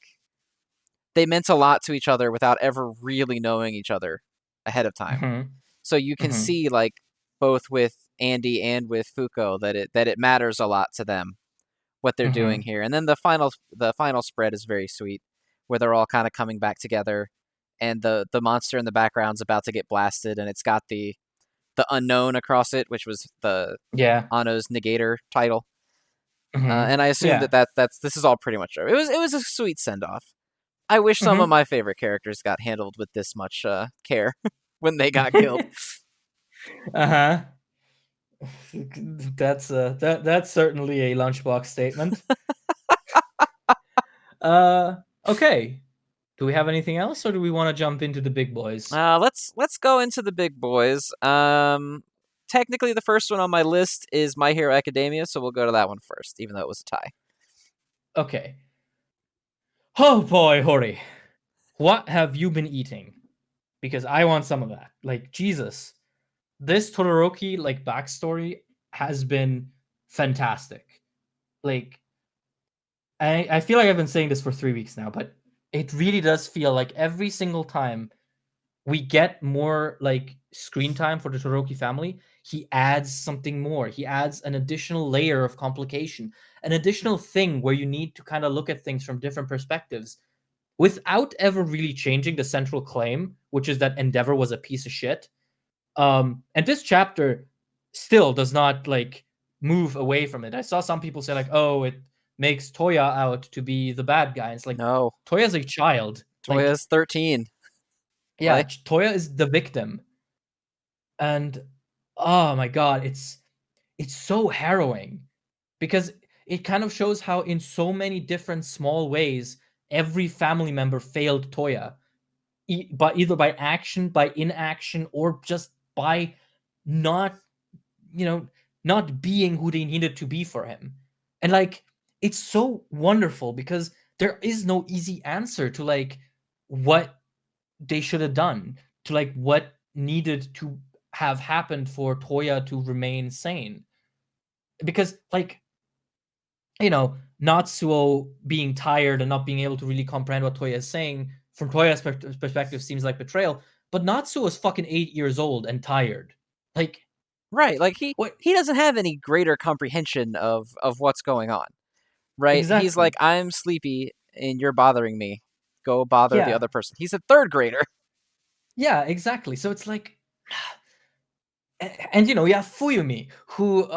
they meant a lot to each other without ever really knowing each other ahead of time. Mm-hmm. So you can Mm-hmm. see like both with Andy and with Fuko that it matters a lot to them what they're doing Mm-hmm. here. And then the final spread is very sweet, where they're all kind of coming back together, and the monster in the background's about to get blasted, and it's got the unknown across it, which was the Yeah. Ano's negator title. Mm-hmm. And I assume Yeah. that's this is all pretty much over. It was a sweet send off. I wish some of Mm-hmm. my favorite characters got handled with this much care when they got killed. Uh-huh. That's certainly a lunchbox statement. Uh okay. Do we have anything else, or do we want to jump into the big boys? Let's go into the big boys. Technically, the first one on my list is My Hero Academia, so we'll go to that one first, even though it was a tie. Okay. Oh boy, Hori. What have you been eating? Because I want some of that. Like, Jesus. This Todoroki, like, backstory has been fantastic. Like, I feel like I've been saying this for 3 weeks now, but it really does feel like every single time we get more like screen time for the Todoroki family, he adds something more. He adds an additional layer of complication, an additional thing where you need to kind of look at things from different perspectives without ever really changing the central claim, which is that Endeavor was a piece of shit. And this chapter still does not like move away from it. I saw some people say like, "Oh, it makes Toya out to be the bad guy." It's like No, Toya's a child. Like, Toya's 13. yeah, Like, Toya is the victim, and oh my god, it's so harrowing because it kind of shows how in so many different small ways every family member failed Toya, but either by action, by inaction, or just by not, you know, not being who they needed to be for him. And like, it's so wonderful because there is no easy answer to like what they should have done, to like what needed to have happened for Toya to remain sane. Because like, Natsuo being tired and not being able to really comprehend what Toya is saying from Toya's perspective seems like betrayal, but Natsuo is fucking 8 years old and tired. Like, right, like what? he doesn't have any greater comprehension of what's going on. Right? He's like, Exactly. I'm sleepy and you're bothering me. Go bother the Yeah. other person. He's a third grader. Yeah, exactly. So it's like, and you have Fuyumi, who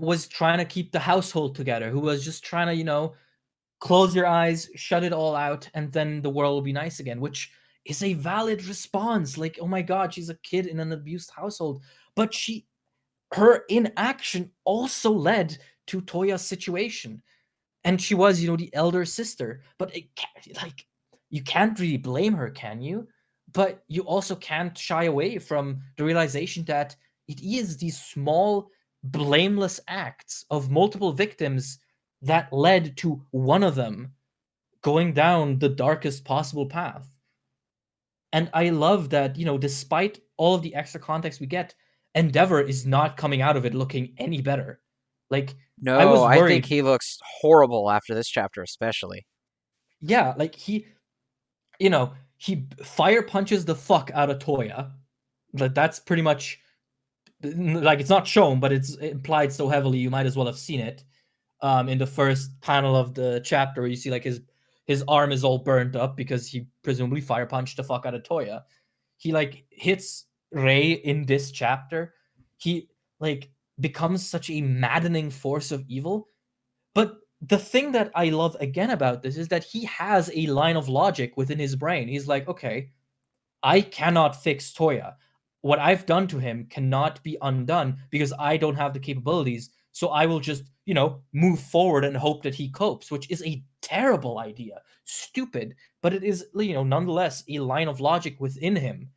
was trying to keep the household together, who was just trying to, close your eyes, shut it all out, and then the world will be nice again, which is a valid response. Like, oh my god, she's a kid in an abused household. But her inaction also led to Toya's situation. And she was, the elder sister. But like, you can't really blame her, can you? But you also can't shy away from the realization that it is these small, blameless acts of multiple victims that led to one of them going down the darkest possible path. And I love that, despite all of the extra context we get, Endeavor is not coming out of it looking any better. Like, I No, was I think worried. he looks horrible after this chapter, especially. Yeah, like he fire punches the fuck out of Toya. Like, that's pretty much, like, it's not shown, but it's implied so heavily you might as well have seen it. In the first panel of the chapter, you see like his arm is all burnt up because he presumably fire punched the fuck out of Toya. He like hits Rei in this chapter. He like becomes such a maddening force of evil. But the thing that I love again about this is that he has a line of logic within his brain. He's like, okay, I cannot fix Toya. What I've done to him cannot be undone because I don't have the capabilities. So I will just, move forward and hope that he copes, which is a terrible idea. Stupid. But it is, nonetheless a line of logic within him,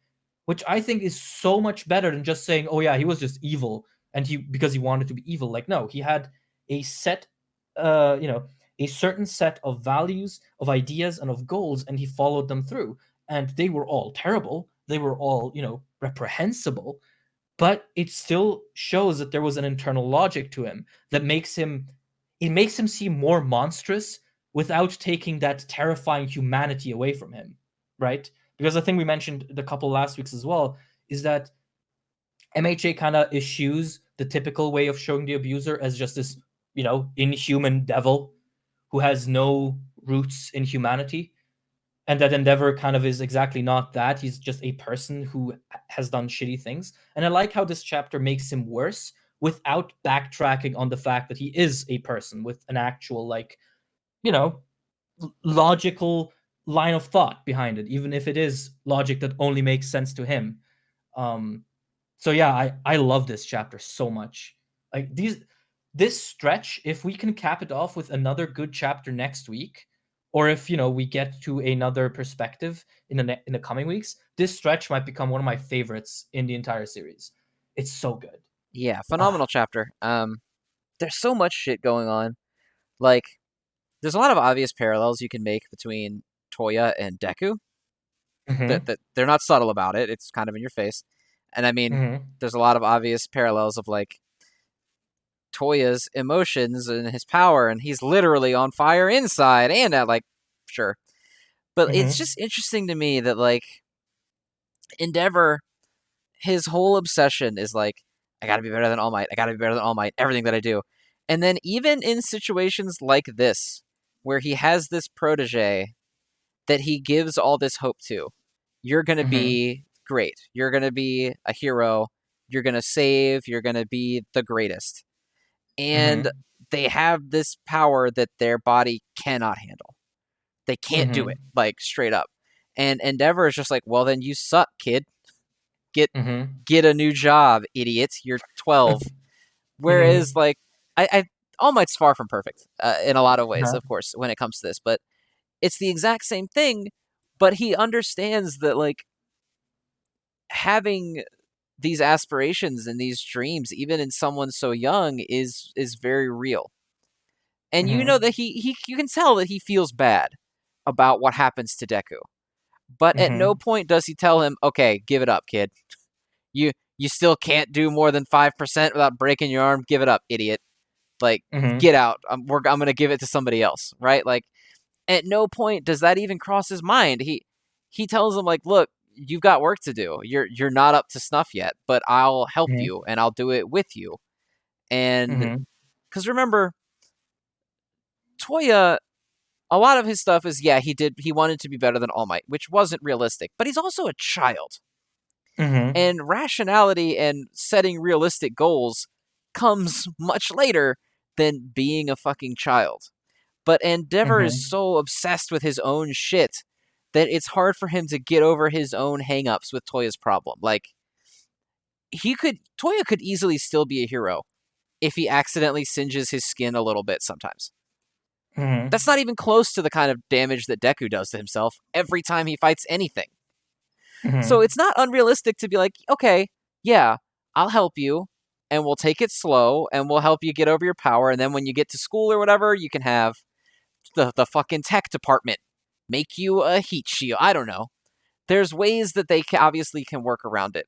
which I think is so much better than just saying, oh yeah, he was just evil and because he wanted to be evil. Like, no, he had a set, uh, you know, a certain set of values, of ideas, and of goals, and he followed them through, and they were all terrible. They were all, reprehensible, but it still shows that there was an internal logic to him that makes him seem more monstrous without taking that terrifying humanity away from him, right? Because the thing we mentioned the couple last weeks as well is that MHA kind of eschews the typical way of showing the abuser as just this, inhuman devil who has no roots in humanity, and that Endeavor kind of is exactly not that. He's just a person who has done shitty things. And I like how this chapter makes him worse without backtracking on the fact that he is a person with an actual, like, you know, logical line of thought behind it, even if it is logic that only makes sense to him. So yeah, I love this chapter so much. Like this stretch, if we can cap it off with another good chapter next week, or if we get to another perspective in the coming weeks, this stretch might become one of my favorites in the entire series. It's so good. Yeah, Ah. phenomenal chapter. There's so much shit going on. Like, there's a lot of obvious parallels you can make between Toya and Deku. Mm-hmm. That they're not subtle about it. It's kind of in your face. And I mean, Mm-hmm. there's a lot of obvious parallels of like Toya's emotions and his power, and he's literally on fire inside and out. Like, sure, but it's Mm-hmm. just interesting to me that like Endeavor, his whole obsession is like, I gotta be better than All Might. I gotta be better than All Might. Everything that I do, and then even in situations like this, where he has this protege that he gives all this hope to, you're gonna Mm-hmm. be great. You're gonna be a hero. You're gonna save. You're gonna be the greatest. And Mm-hmm. they have this power that their body cannot handle. They can't do it, Mm-hmm. like straight up. And Endeavor is just like, well, then you suck, kid. Get Mm-hmm. get a new job, idiot. You're 12. Whereas, Mm-hmm. like, I All Might's far from perfect in a lot of ways, Uh-huh. of course, when it comes to this. But it's the exact same thing. But he understands that, like, having these aspirations and these dreams, even in someone so young, is very real. And you know Mm-hmm. that he you can tell that he feels bad about what happens to Deku. But at no Mm-hmm. point does he tell him, "Okay, give it up, kid. You still can't do more than 5% without breaking your arm. Give it up, idiot. Like, Mm-hmm. get out. I'm going to give it to somebody else." Right? Like, at no point does that even cross his mind. He tells him like, "Look, you've got work to do. You're not up to snuff yet, but I'll help you and I'll do it with you." And Mm-hmm. cuz remember, Toya, a lot of his stuff is, yeah, he wanted to be better than All Might, which wasn't realistic, but he's also a child. Mm-hmm. And rationality and setting realistic goals comes much later than being a fucking child. But Endeavor is Mm-hmm. so obsessed with his own shit that it's hard for him to get over his own hangups with Toya's problem. Like, Toya could easily still be a hero if he accidentally singes his skin a little bit sometimes. That's Mm-hmm. not even close to the kind of damage that Deku does to himself every time he fights anything. So Mm-hmm. it's not unrealistic to be like, okay, yeah, I'll help you, and we'll take it slow, and we'll help you get over your power, and then when you get to school or whatever, you can have the fucking tech department make you a heat shield. I don't know. There's ways that they obviously can work around it.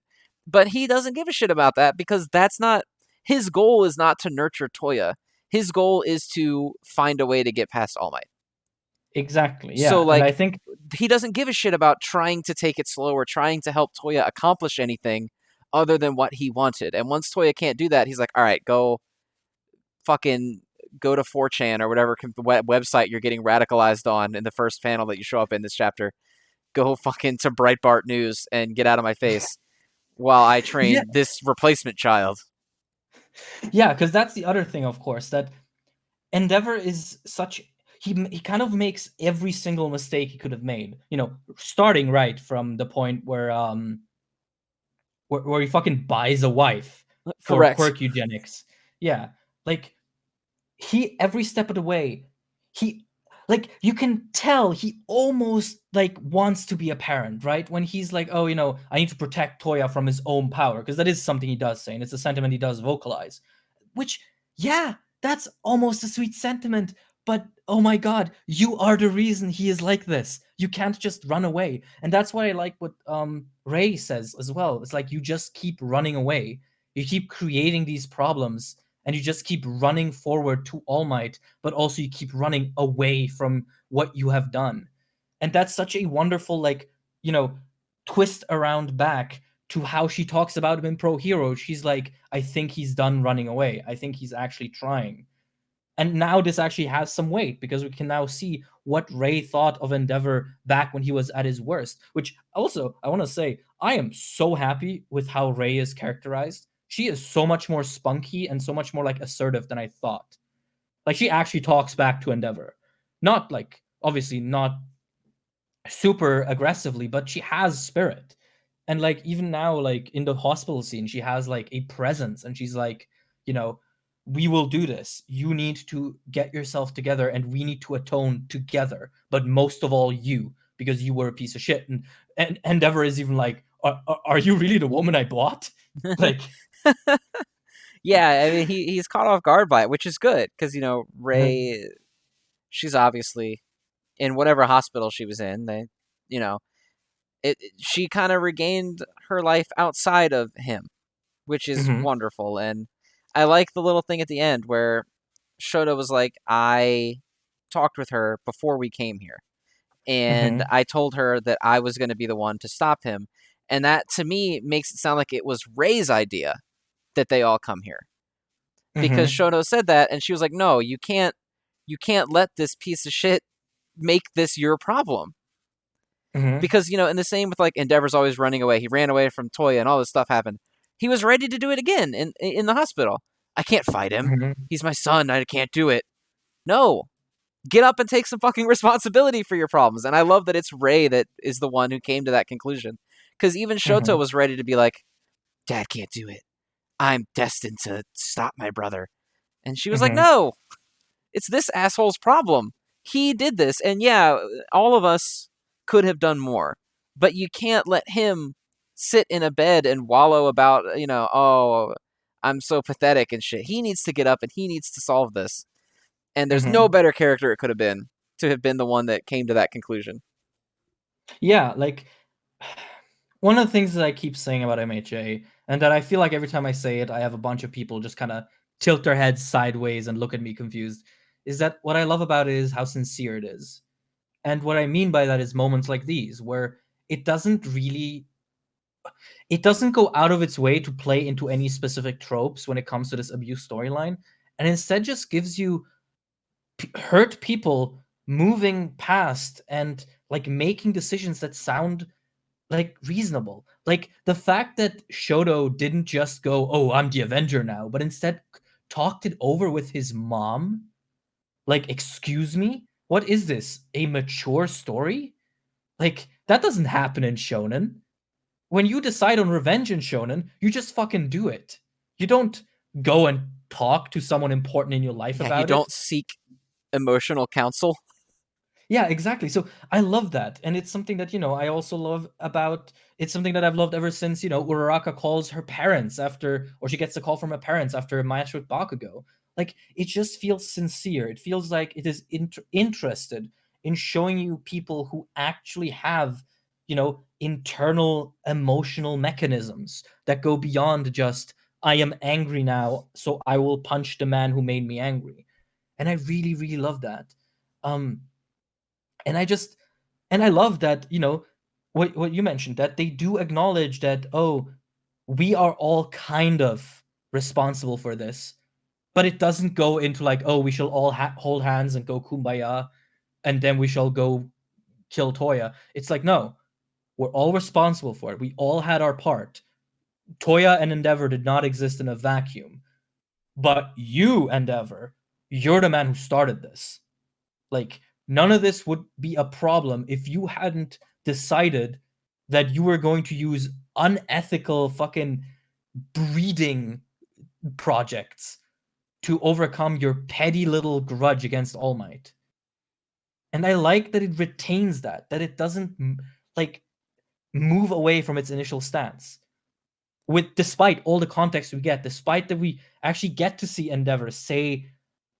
But he doesn't give a shit about that because that's not his goal is not to nurture Toya. His goal is to find a way to get past All Might. Exactly. So Yeah, and I like think he doesn't give a shit about trying to take it slow or trying to help Toya accomplish anything other than what he wanted. And once Toya can't do that, he's like, "All right, fucking go to 4chan or whatever website you're getting radicalized on in the first panel that you show up in this chapter. Go fucking to Breitbart News and get out of my face while I yeah, train this replacement child." yeah, because that's the other thing, of course, that Endeavor is such he kind of makes every single mistake he could have made. Starting right from the point where he fucking buys a wife for Correct. quirk eugenics. Yeah, like he every step of the way, he like you can tell he almost like wants to be a parent, right? When he's like, oh, I need to protect Toya from his own power, because that is something he does say, and it's a sentiment he does vocalize. Which, yeah, that's almost a sweet sentiment, but oh my god, you are the reason he is like this. You can't just run away. And that's why I like what Ray says as well. It's like you just keep running away. You keep creating these problems and you just keep running forward to All Might, but also you keep running away from what you have done. And that's such a wonderful, like, twist around back to how she talks about him in Pro Hero. She's like, I think he's done running away. I think he's actually trying. And now this actually has some weight because we can now see what Ray thought of Endeavor back when he was at his worst. Which also, I want to say, I am so happy with how Ray is characterized. She is so much more spunky and so much more like assertive than I thought. Like she actually talks back to Endeavor. Not like, obviously, not super aggressively, but she has spirit. And like even now, like in the hospital scene, she has like a presence, and she's like, you know, we will do this. You need to get yourself together, and we need to atone together. But most of all, you, because you were a piece of shit. And Endeavor is even like, are you really the woman I bought? Like, Yeah, I mean he's caught off guard by it, which is good because mhm, Ray, she's obviously in whatever hospital she was in. They, you know, she kind of regained her life outside of him, which is mhm, wonderful. And I like the little thing at the end where Shoto was like, I talked with her before we came here, and mhm, I told her that I was going to be the one to stop him. And that to me makes it sound like it was Ray's idea that they all come here, because mhm, Shoto said that, and she was like, "No, you can't let this piece of shit make this your problem." mhm, Because in the same with like Endeavor's always running away. He ran away from Toya, and all this stuff happened. He was ready to do it again in the hospital. I can't fight him. mhm, He's my son. I can't do it. No, get up and take some fucking responsibility for your problems. And I love that it's Ray that is the one who came to that conclusion. Because even Shoto mhm, was ready to be like, Dad can't do it. I'm destined to stop my brother. And she was like, mhm, no, it's this asshole's problem. He did this. And yeah, all of us could have done more. But you can't let him sit in a bed and wallow about, oh, I'm so pathetic and shit. He needs to get up and he needs to solve this. And there's no mhm. better character it could have been to have been the one that came to that conclusion. Yeah, like one of the things that I keep saying about MHA, and that I feel like every time I say it, I have a bunch of people just kind of tilt their heads sideways and look at me confused, is that what I love about it is how sincere it is. And what I mean by that is moments like these, where it doesn't really, it doesn't go out of its way to play into any specific tropes when it comes to this abuse storyline, and instead just gives you hurt people moving past and like making decisions that sound like reasonable. Like the fact that Shoto didn't just go, "Oh, I'm the Avenger now," but instead talked it over with his mom. Like, excuse me, what is this? A mature story? Like that doesn't happen in Shonen. When you decide on revenge in Shonen, you just fucking do it. You don't go and talk to someone important in your life Yeah, you about it. don't seek emotional counsel. Yeah, exactly. So I love that. And it's something that, I also love about it's something that I've loved ever since, Uraraka calls her parents after or she gets a call from her parents after a match with Bakugo. Like it just feels sincere. It feels like it is interested in showing you people who actually have, internal emotional mechanisms that go beyond just I am angry now, so I will punch the man who made me angry. And I really, really love that. Um and I love that, what you mentioned, that they do acknowledge that, oh, we are all kind of responsible for this, but it doesn't go into like, oh, we shall all hold hands and go kumbaya, and then we shall go kill Toya. It's like, no, we're all responsible for it. We all had our part. Toya and Endeavor did not exist in a vacuum, but you, Endeavor, you're the man who started this. Like, none of this would be a problem if you hadn't decided that you were going to use unethical fucking breeding projects to overcome your petty little grudge against All Might. And I like that it retains that it doesn't like move away from its initial stance. With despite all the context we get, despite that we actually get to see Endeavor say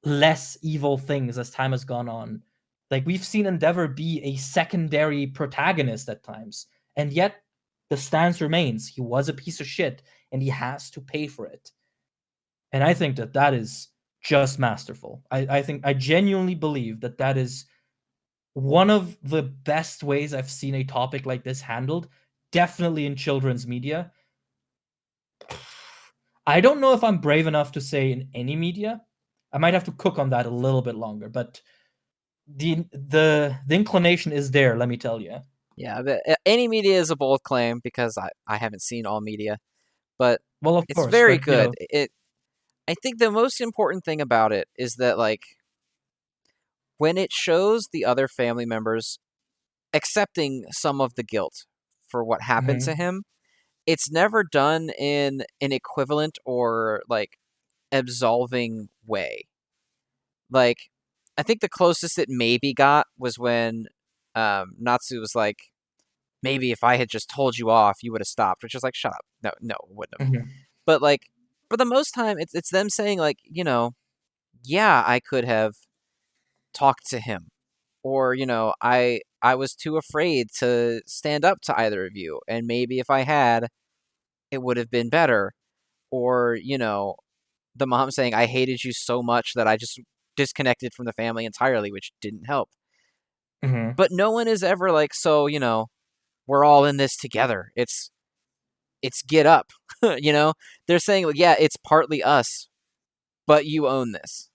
less evil things as time has gone on. Like we've seen Endeavor be a secondary protagonist at times, and yet the stance remains. He was a piece of shit, and he has to pay for it. And I think that that is just masterful. I think I genuinely believe that that is one of the best ways I've seen a topic like this handled. Definitely in children's media. I don't know if I'm brave enough to say in any media. I might have to cook on that a little bit longer, but the inclination is there, let me tell you. Yeah, any media is a bold claim because I haven't seen all media, but Well, of it's course, very but good. I think the most important thing about it is that like when it shows the other family members accepting some of the guilt for what happened to Mm-hmm. him. It's never done in an equivalent or like absolving way. Like, I think the closest it maybe got was when Natsu was like, maybe if I had just told you off, you would have stopped, which is like, shut up. No, no, wouldn't have. Mm-hmm. But like, for the most time, it's them saying like, yeah, I could have talked to him, or I was too afraid to stand up to either of you, and maybe if I had, it would have been better. Or the mom saying, I hated you so much that I just disconnected from the family entirely, which didn't help. Mm-hmm. But no one is ever like, so we're all in this together. It's get up. They're saying like, yeah, it's partly us, but you own this.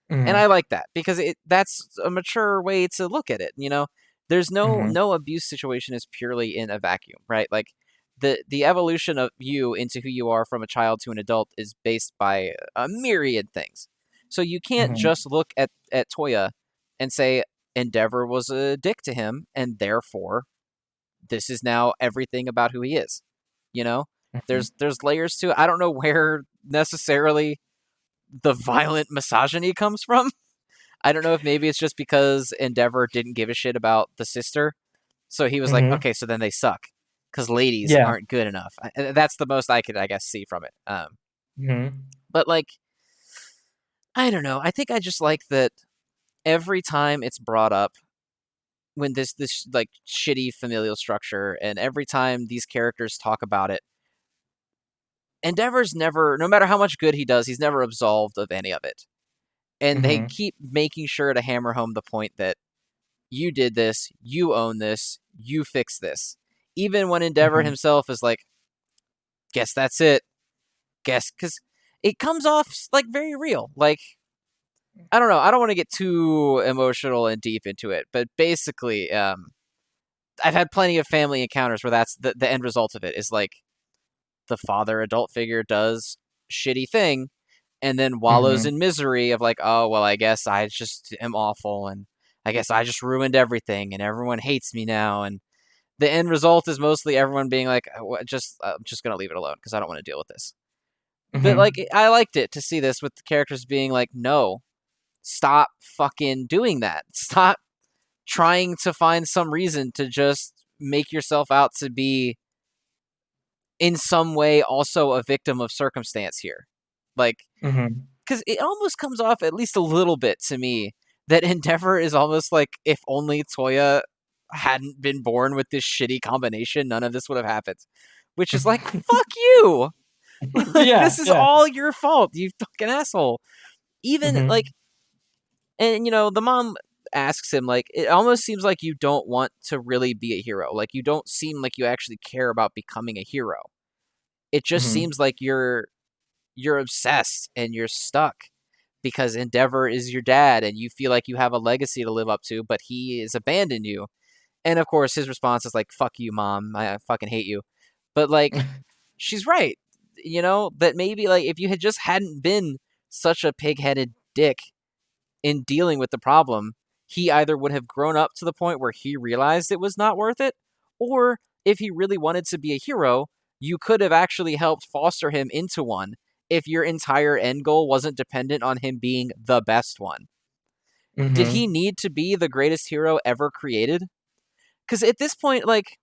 And I Mm-hmm. like that because that's a mature way to look at it. There's Mm-hmm. no abuse situation is purely in a vacuum, right? Like the evolution of you into who you are from a child to an adult is based by a myriad things. So you can't Mm-hmm. just look at Toya and say Endeavor was a dick to him, and therefore this is now everything about who he is. You know, Mm-hmm. there's layers to it. I don't know where necessarily the violent misogyny comes from. I don't know if maybe it's just because Endeavor didn't give a shit about the sister, so he was like, Mm-hmm. okay, so then they suck because ladies Yeah. aren't good enough. And that's the most I could, I guess, see from it. Mm-hmm. But like, I don't know. I think I just like that every time it's brought up when this like shitty familial structure, and every time these characters talk about it, Endeavor's never, no matter how much good he does, he's never absolved of any of it. And they Mm-hmm. keep making sure to hammer home the point that you did this, you own this, you fix this. Even when Endeavor Mm-hmm. himself is like, guess that's it. Guess, because it comes off like very real. Like, I don't know. I don't want to get too emotional and deep into it, but basically, I've had plenty of family encounters where that's the end result of it is like the father adult figure does shitty thing and then wallows Mm-hmm. in misery of like, oh, well, I guess I just am awful, and I guess I just ruined everything and everyone hates me now. And the end result is mostly everyone being like, I'm just going to leave it alone because I don't want to deal with this. But like, Mm-hmm. I liked it to see this with the characters being like, no, stop fucking doing that. Stop trying to find some reason to just make yourself out to be in some way also a victim of circumstance here. Like, Mm-hmm. because it almost comes off at least a little bit to me that Endeavor is almost like if only Toya hadn't been born with this shitty combination, none of this would have happened. Which is like, fuck you. Like, Yeah. this is Yeah. all your fault, you fucking asshole. Even like, Mm-hmm. and the mom asks him, like, it almost seems like you don't want to really be a hero. Like, you don't seem like you actually care about becoming a hero. It just Mm-hmm. seems like you're obsessed and you're stuck because Endeavor is your dad and you feel like you have a legacy to live up to, but he has abandoned you. And of course, his response is like, fuck you, mom. I fucking hate you. But like, she's right. That maybe like if you had just hadn't been such a pig headed dick in dealing with the problem, he either would have grown up to the point where he realized it was not worth it, or if he really wanted to be a hero, you could have actually helped foster him into one if your entire end goal wasn't dependent on him being the best one. Did he Mm-hmm. need to be the greatest hero ever created? Because at this point, like,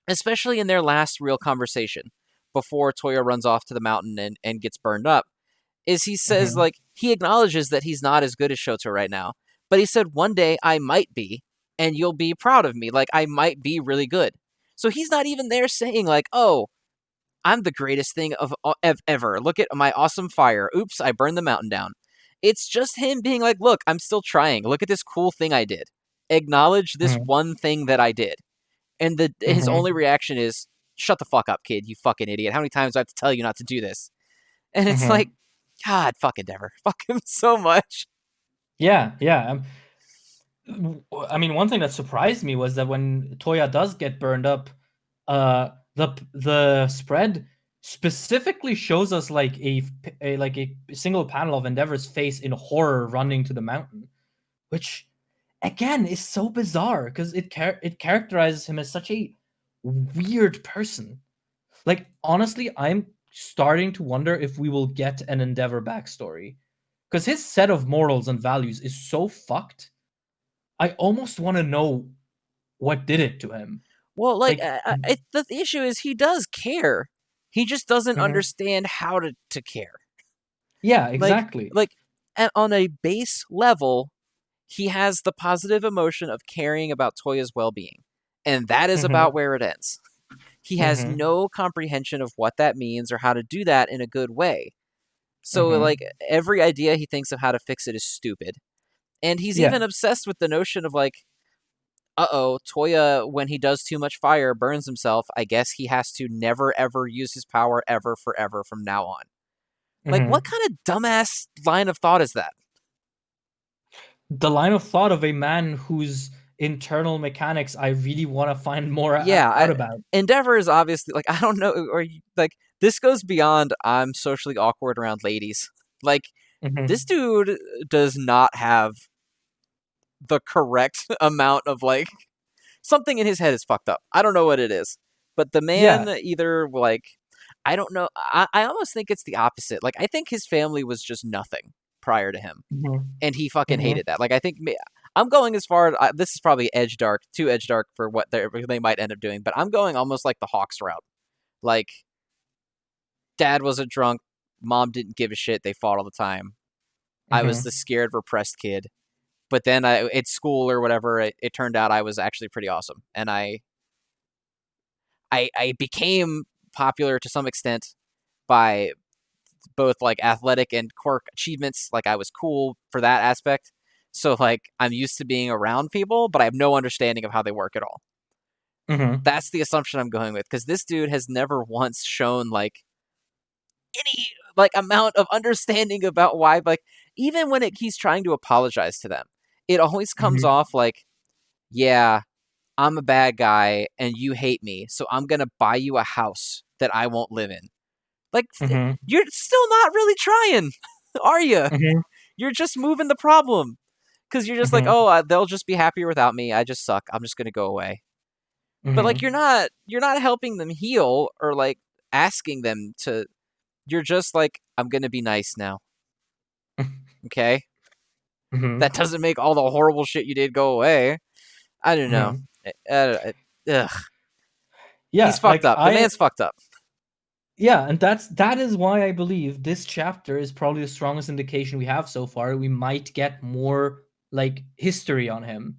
especially in their last real conversation before Toya runs off to the mountain and gets burned up, is he says, Mm-hmm. like, he acknowledges that he's not as good as Shoto right now, but he said, one day I might be, and you'll be proud of me. Like, I might be really good. So he's not even there saying, like, oh, I'm the greatest thing of ever. Look at my awesome fire. Oops, I burned the mountain down. It's just him being like, look, I'm still trying. Look at this cool thing I did. Acknowledge this one thing that I did. And his only Mm-hmm. reaction is, shut the fuck up, kid, you fucking idiot. How many times do I have to tell you not to do this? And it's like, Mm-hmm. God, fuck Endeavor. Fuck him so much. Yeah. Yeah. I mean, one thing that surprised me was that when Toya does get burned up, the spread specifically shows us like a single panel of Endeavor's face in horror running to the mountain, which again is so bizarre because it characterizes him as such a weird person. Like, honestly, I'm starting to wonder if we will get an Endeavor backstory. Because his set of morals and values is so fucked. I almost want to know what did it to him. Well, like, Like, the issue is he does care. He just doesn't mhm. understand how to care. Yeah, Like, exactly. like, on a base level, he has the positive emotion of caring about Toya's well-being. And that is Hmm. about where it ends. He has Hmm. no comprehension of what that means or how to do that in a good way. So, Hmm. like, every idea he thinks of how to fix it is stupid. And he's Yeah. even obsessed with the notion of, like, Toya, when he does too much fire, burns himself. I guess he has to never, ever use his power ever, forever from now on. Like, what Hmm. kind of dumbass line of thought is that? The line of thought of a man whose internal mechanics I really want to find more out Yeah, about. Endeavor is obviously, like, I don't know, or like, this goes beyond I'm socially awkward around ladies. Like, this Hmm. dude does not have the correct amount of, like, something in his head is fucked up. I don't know what it is, but the man Yeah. either, like, I don't know. I almost think it's the opposite. Like, I think his family was just nothing prior to him, Hmm. and he fucking Hmm. hated that. Like, I think I'm going as far. This is probably edge dark, too edge dark for what they might end up doing, but I'm going almost like the Hawks route. Like, dad was a drunk, mom didn't give a shit. They fought all the time. I was the Hmm. scared, repressed kid. But then at school or whatever, it turned out I was actually pretty awesome, and I became popular to some extent by both, like, athletic and quirk achievements. Like, I was cool for that aspect. So, like, I'm used to being around people, but I have no understanding of how they work at all. Hmm. That's the assumption I'm going with, because this dude has never once shown, like, any, like, amount of understanding about why, like, even when he's trying to apologize to them, it always comes Hmm. off like, yeah, I'm a bad guy and you hate me, so I'm gonna buy you a house that I won't live in. Like, Hmm. you're still not really trying, are you? Hmm. You're just moving the problem because you're just like, Hmm. oh, they'll just be happier without me. I just suck. I'm just gonna go away. But, like, Hmm. you're not helping them heal or, like, asking them to. You're just like, I'm gonna be nice now. Okay, that Hmm. doesn't make all the horrible shit you did go away. I don't know. Hmm. Ugh. He's Yeah, fucked like up. The man's fucked up. yeah, and that is why I believe this chapter is probably the strongest indication we have so far. We might get more like history on him.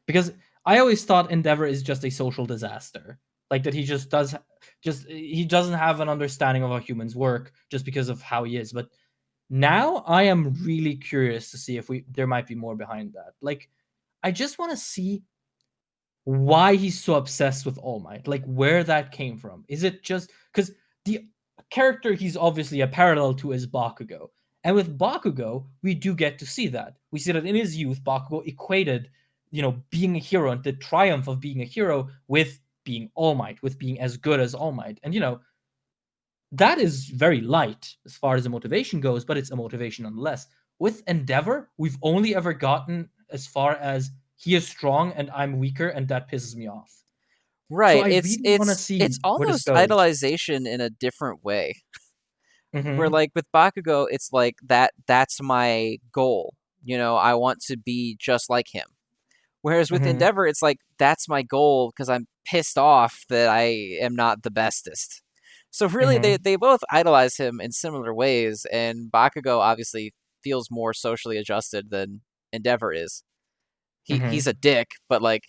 Because I always thought Endeavor is just a social disaster. Like that he just he doesn't have an understanding of how humans work just because of how he is. But now I am really curious to see if we there might be more behind that. Like I just want to see why he's so obsessed with All Might, like where that came from. Is it just because the character he's obviously a parallel to is Bakugo, and with Bakugo we do get to see that. We see that in his youth, Bakugo equated, being a hero and the triumph of being a hero with being All Might, with being as good as All Might, and that is very light as far as the motivation goes, but it's a motivation nonetheless. With Endeavor, we've only ever gotten as far as he is strong and I'm weaker, and that pisses me off. So Right. I It's really want to it's see it's where this almost goes. idolization in a different way. Where, Mm-hmm. like, with Bakugo, it's like that's my goal. I want to be just like him. Whereas with Mm-hmm. Endeavor, it's like that's my goal because I'm pissed off that I am not the bestest. So really, they Mm-hmm. they both idolize him in similar ways, and Bakugo obviously feels more socially adjusted than Endeavor is. He's a Mm-hmm. dick, but, like,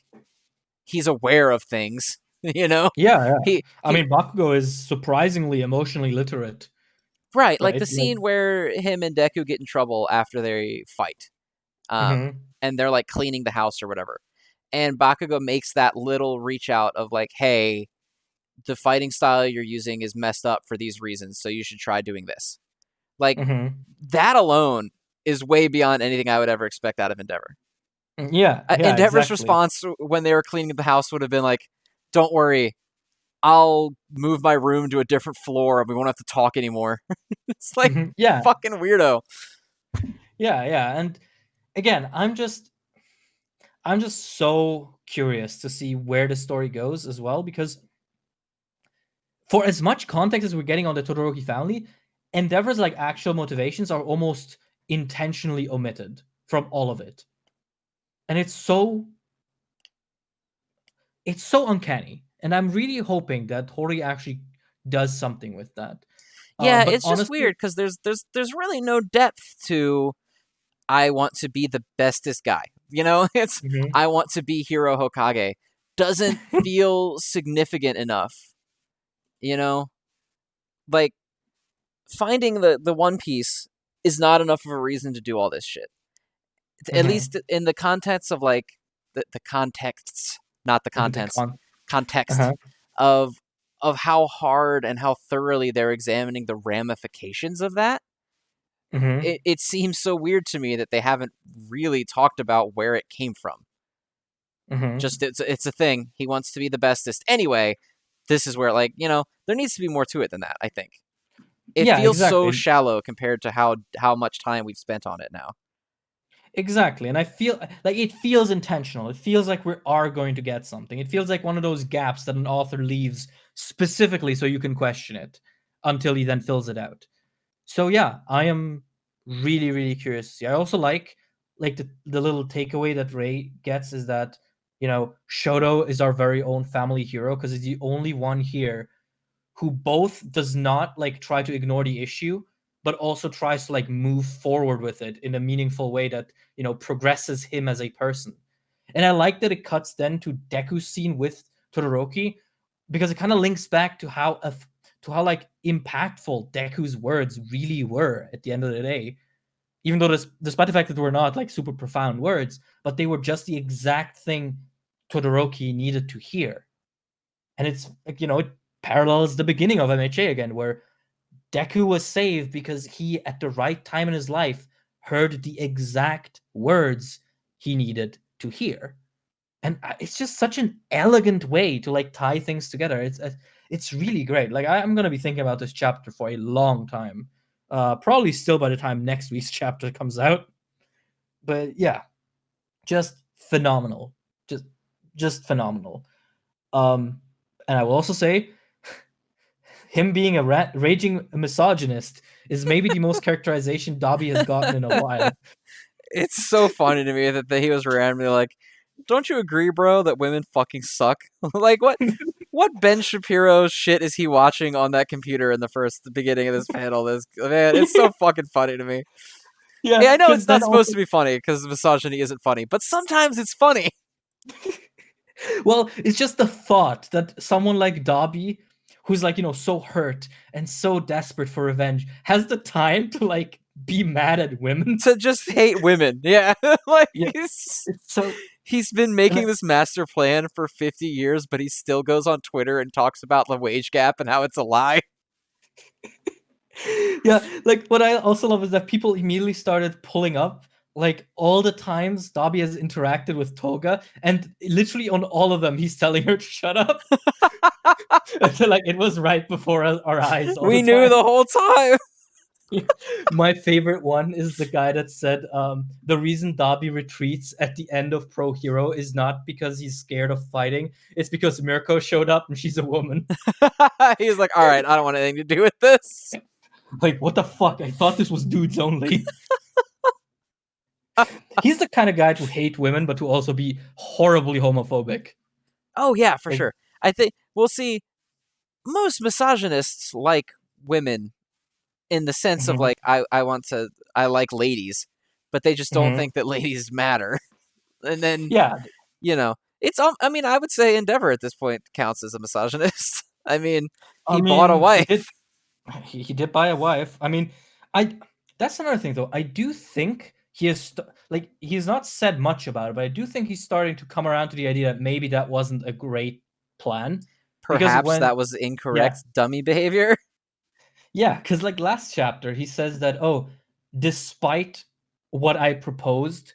he's aware of things. You know, Yeah, yeah. he I he mean, Bakugo is surprisingly emotionally literate, right, like right? the Like, scene where him and Deku get in trouble after they fight, mm-hmm. and they're, like, cleaning the house or whatever, and Bakugo makes that little reach out of, like, hey, the fighting style you're using is messed up for these reasons, so you should try doing this. Like, Mm-hmm. that alone is way beyond anything I would ever expect out of Endeavor. Yeah, yeah, Endeavor's exactly. response when they were cleaning the house would have been like, don't worry, I'll move my room to a different floor and we won't have to talk anymore. It's like, Mm-hmm. Yeah, fucking weirdo. yeah, yeah. And again, I'm just so curious to see where the story goes as well, because for as much context as we're getting on the Todoroki family, Endeavor's like actual motivations are almost intentionally omitted from all of it. And it's so uncanny. And I'm really hoping that Hori actually does something with that. Yeah, But it's just honestly, weird because there's really no depth to I want to be the bestest guy. You know, it's mhm. I want to be Hero Hokage. Doesn't feel significant enough. You know, like finding the One Piece is not enough of a reason to do all this shit. At Mhm. least in the context of like the contexts, not the The contents, con- context uh-huh. of how hard and how thoroughly they're examining the ramifications of that. Mhm. It seems so weird to me that they haven't really talked about where it came from. Mhm. Just it's a thing. He wants to be the bestest. Anyway, this is where like, there needs to be more to it than that, I think. It Yeah, feels so exactly. shallow compared to how much time we've spent on it now. Exactly. And I feel like it feels intentional. It feels like we are going to get something. It feels like one of those gaps that an author leaves specifically so you can question it until he then fills it out. So yeah, I am really, really curious to see. I also like the little takeaway that Ray gets is that, Shoto is our very own family hero because he's the only one here who both does not like try to ignore the issue but also tries to like move forward with it in a meaningful way that progresses him as a person. And I like that it cuts then to Deku's scene with Todoroki because it kind of links back to how like impactful Deku's words really were at the end of the day, even though despite the fact that they were not like super profound words, but they were just the exact thing Todoroki needed to hear. And it's like, it parallels the beginning of MHA again, where Deku was saved because he, at the right time in his life, heard the exact words he needed to hear. And it's just such an elegant way to like tie things together. It's really great. Like I'm gonna be thinking about this chapter for a long time. Probably still by the time next week's chapter comes out. But yeah, just phenomenal. Just just phenomenal. Um, and I will also say him being a raging misogynist is maybe the most characterization Dobby has gotten in a while. It's so funny to me that he was randomly like, "Don't you agree, bro, that women fucking suck?" Like what Ben Shapiro shit is he watching on that computer in the beginning of this panel? This man, it's so fucking funny to me. Yeah, Yeah, I know because it's not then supposed also, to be funny because misogyny isn't funny, but sometimes it's funny. well, it's just the thought that someone like Dobby, who's like, so hurt and so desperate for revenge, has the time to like be mad at women. To just hate women. Yeah. Like Yeah, it's so. he's been And making this master plan for 50 years, but he still goes on Twitter and talks about the wage gap and how it's a lie. yeah, like what I also love is that people immediately started pulling up like all the times Dobby has interacted with Toga, and literally on all of them, he's telling her to shut up. So, like it was right before our eyes all the We knew time. the whole time. My favorite one is the guy that said the reason Dobby retreats at the end of Pro Hero is not because he's scared of fighting, it's because Mirko showed up and she's a woman. He's like, all right, I don't want anything to do with this. Like, what the fuck? I thought this was dudes only. He's the kind of guy to hate women, but to also be horribly homophobic. Oh, yeah, for Like, sure. I think we'll see. Most misogynists like women in the sense of mhm, like, I like ladies, but they just don't mhm. think that ladies matter. And then, Yeah, it's, I mean, I would say Endeavor at this point counts as a misogynist. I mean, I he bought a mean, he did wife. he did buy a wife. I mean, I that's another thing though. I do think he is like he's not said much about it, but I do think he's starting to come around to the idea that maybe that wasn't a great plan because Perhaps that was yeah, incorrect dummy behavior. yeah, because like last chapter, he says that, oh, despite what I proposed,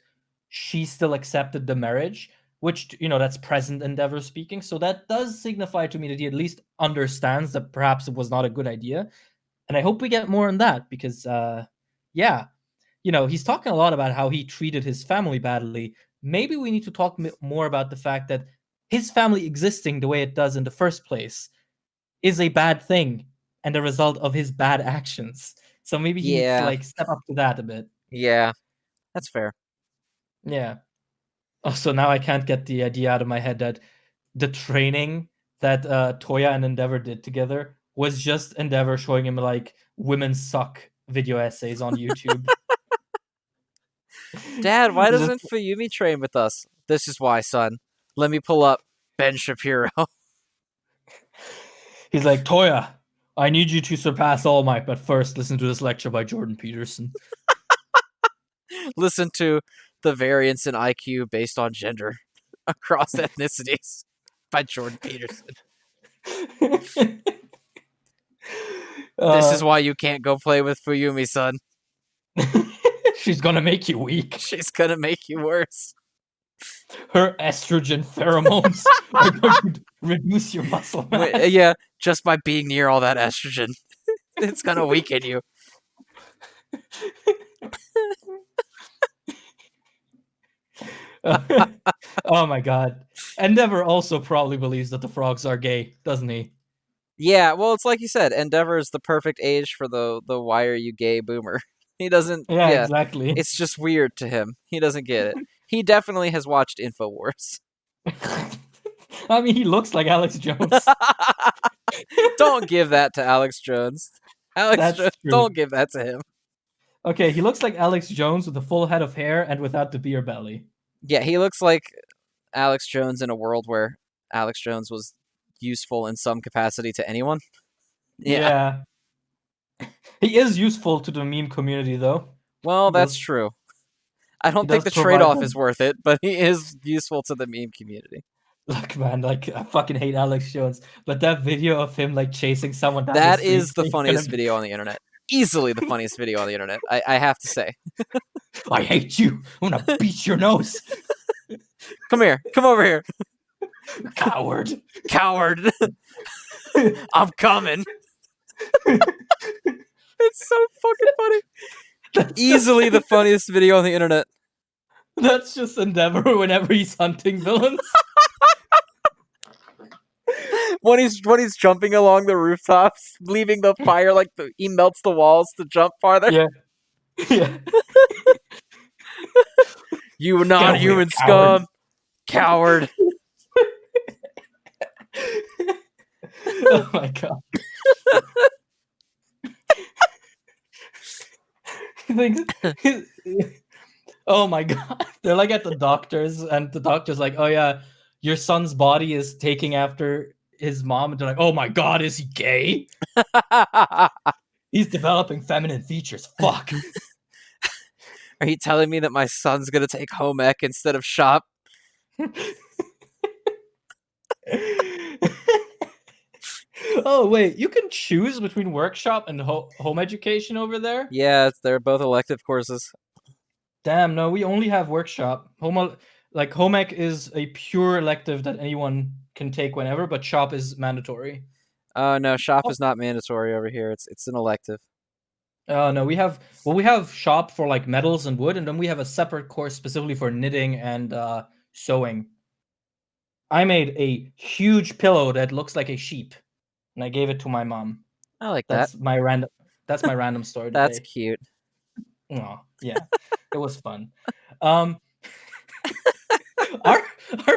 she still accepted the marriage, which, that's present endeavor speaking. So that does signify to me that he at least understands that perhaps it was not a good idea. And I hope we get more on that because, yeah, he's talking a lot about how he treated his family badly, maybe we need to talk more about the fact that his family existing the way it does in the first place is a bad thing and a result of his bad actions. So maybe he needs to Yeah, like step up to that a bit. yeah, that's fair. Yeah. Also, now I can't get the idea out of my head that the training that Toya and Endeavor did together was just Endeavor showing him like women suck video essays on YouTube. Dad, why Just, doesn't Fuyumi train with us? This is why, son. Let me pull up Ben Shapiro. he's like, Toya, I need you to surpass All Might, but first listen to this lecture by Jordan Peterson. Listen to the variance in IQ based on gender across ethnicities by Jordan Peterson. This is why you can't go play with Fuyumi, son. She's gonna make you weak. She's gonna make you worse. Her estrogen pheromones are going to reduce your muscle mass. Yeah, just by being near all that estrogen. It's gonna weaken you. Oh my god. Endeavor also probably believes that the frogs are gay, doesn't he? Yeah, well, it's like you said, Endeavor is the perfect age for the why are you gay boomer. He doesn't, Yeah, exactly. It's just weird to him. He doesn't get it. He definitely has watched InfoWars. I mean, he looks like Alex Jones. Don't give that to Alex Jones. That's Jones, true. don't give that to him. Okay, he looks like Alex Jones with a full head of hair and without the beer belly. Yeah, he looks like Alex Jones in a world where Alex Jones was useful in some capacity to anyone. Yeah. He is useful to the meme community, though. Well, that's true. I don't think the trade-off is worth it, but he is useful to the meme community. Look, man, like, I fucking hate Alex Jones, but that video of him, like, chasing someone down that the street... is the funniest video on the internet. Easily the funniest video on the internet, I have to say. I hate you. I'm gonna beat your nose. Come here. Come over here. Coward. Coward. I'm coming. It's so fucking funny. That's easily the funniest video on the internet. That's just Endeavor whenever he's hunting villains. when he's jumping along the rooftops, leaving the fire, like he melts the walls to jump farther. Yeah. Yeah. You non-human scum. Coward. Oh my god. Oh my god. They're like at the doctor's, and the doctor's like, oh yeah, your son's body is taking after his mom. And they're like, oh my god, is he gay? He's developing feminine features. Fuck. Are you telling me that my son's gonna take home ec instead of shop? Oh wait, you can choose between workshop and home education over there? Yeah, they're both elective courses. Damn, no, we only have workshop. Home ec is a pure elective that anyone can take whenever, but shop is mandatory. No, shop is not mandatory over here. It's an elective. No, we have shop for like metals and wood, and then we have a separate course specifically for knitting and sewing. I made a huge pillow that looks like a sheep, and I gave it to my mom. I like that's that. That's my random story today. That's cute. Oh, yeah. It was fun. Our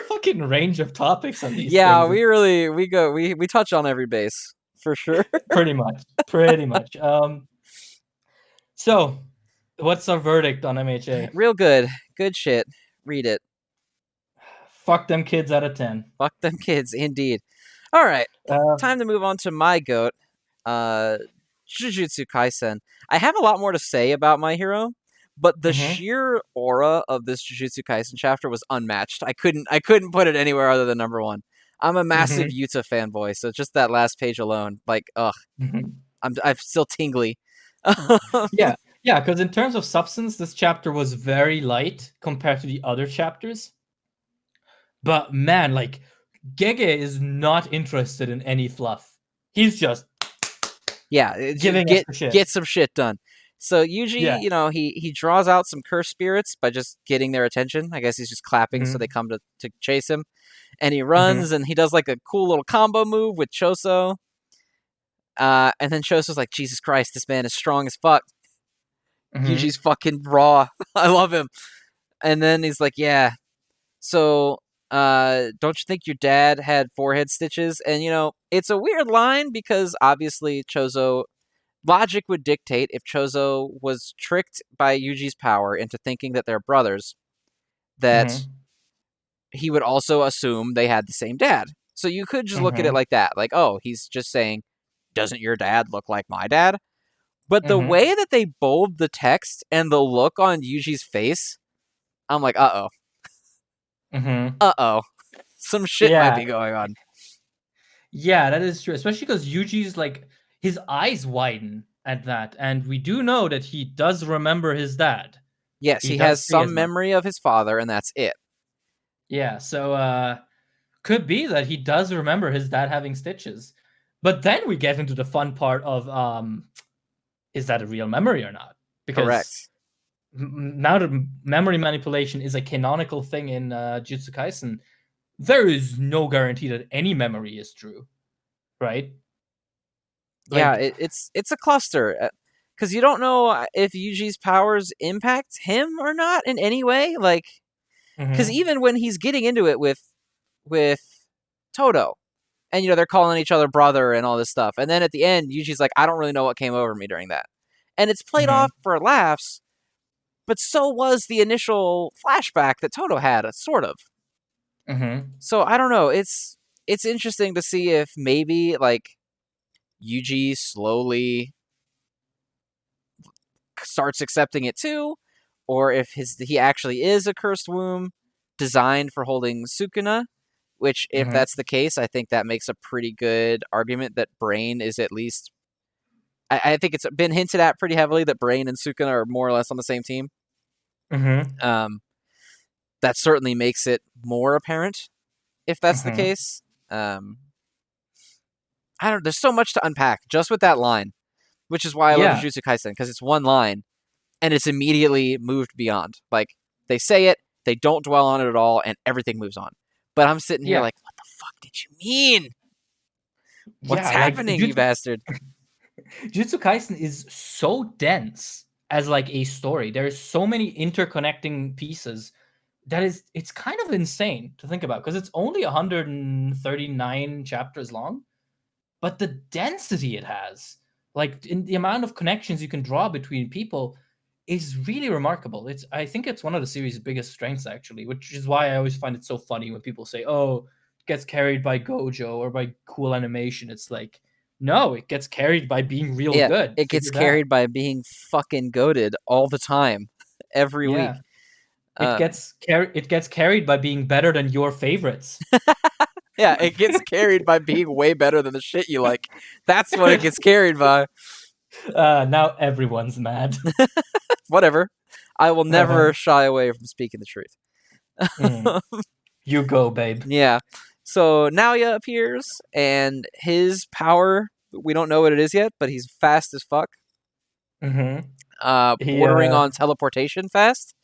fucking range of topics on these things. We touch on every base for sure. Pretty much. So, what's our verdict on MHA? Real good. Good shit. Read it. Fuck them kids out of 10. Fuck them kids, indeed. All right. Time to move on to my goat, Jujutsu Kaisen. I have a lot more to say about My Hero, but the sheer aura of this Jujutsu Kaisen chapter was unmatched. I couldn't put it anywhere other than number one. I'm a massive Yuta fanboy, so just that last page alone, like, ugh, I'm still tingly. Yeah, because in terms of substance, this chapter was very light compared to the other chapters. But man, like, Gege is not interested in any fluff. He's just get some shit done. So Yuji, Yeah. he draws out some cursed spirits by just getting their attention. I guess he's just clapping so they Mm-hmm. come to chase him. And he Mm-hmm. runs and he does like a cool little combo move with Choso. And then Choso's like, Jesus Christ, this man is strong as fuck. Mm-hmm. Yuji's fucking raw. I love him. And then he's like, yeah. So, don't you think your dad had forehead stitches? And it's a weird line because obviously Choso logic would dictate if Choso was tricked by Yuji's power into thinking that they're brothers, that Mm-hmm. he would also assume they had the same dad. So you could just look at it Mm-hmm. like that. Like, oh, he's just saying, doesn't your dad look like my dad? But the Mm-hmm. way that they bold the text and the look on Yuji's face, I'm like, uh-oh. Mm-hmm. Uh-oh. Some shit might Yeah. be going on. Yeah, that is true. Especially because Yuji's like his eyes widen at that, and we do know that he does remember his dad. Yes, He he does has say as some much. memory of his father, and that's it. Yeah, so could be that he does remember his dad having stitches. But then we get into the fun part of is that a real memory or not? Because Correct. now that memory manipulation is a canonical thing in Jujutsu Kaisen, there is no guarantee that any memory is true, right? Yeah, Like, it's a cluster. Because you don't know if Yuji's powers impact him or not in any way. Like, because mm-hmm, even when he's getting into it with Toto, and they're calling each other brother and all this stuff, and then at the end, Yuji's like, I don't really know what came over me during that, and it's played mm-hmm, off for laughs. But so was the initial flashback that Toto had, sort of. mm-hmm, So I don't know. It's interesting to see if maybe like Yuji slowly starts accepting it too, or if he actually is a cursed womb designed for holding Sukuna. Which, if mm-hmm. that's the case, I think that makes a pretty good argument that Brain is at least. I think it's been hinted at pretty heavily that Brain and Sukuna are more or less on the same team. Mm-hmm. Um, that certainly makes it more apparent if that's the Mm-hmm. case. I don't. There's so much to unpack just with that line, which is why I love Yeah, Jujutsu Kaisen because it's one line and it's immediately moved beyond. Like they say it, they don't dwell on it at all, and everything moves on. But I'm sitting here yeah, like, what the fuck did you mean? What's yeah. Like happening, you bastard? Jujutsu Kaisen is so dense as like a story. There's so many interconnecting pieces that it's kind of insane to think about because it's only 139 chapters long, but the density it has, like in the amount of connections you can draw between people, is really remarkable. I think it's one of the series' biggest strengths actually, which is why I always find it so funny when people say, "Oh, it gets carried by Gojo or by cool animation." It's like, no, it gets carried by being real Yeah, good. it gets Figure it out. carried by being fucking goaded all the time, every week. Yeah, Um, it gets carried by being better than your favorites. yeah, it gets carried by being way better than the shit you like. That's what it gets carried by. Now everyone's mad. Whatever. I will Uh-huh. never shy away from speaking the truth. Mm. You go, babe. Yeah. So Naoya appears, and his power, we don't know what it is yet, but he's fast as fuck. Mm-hmm. He Bordering on teleportation fast.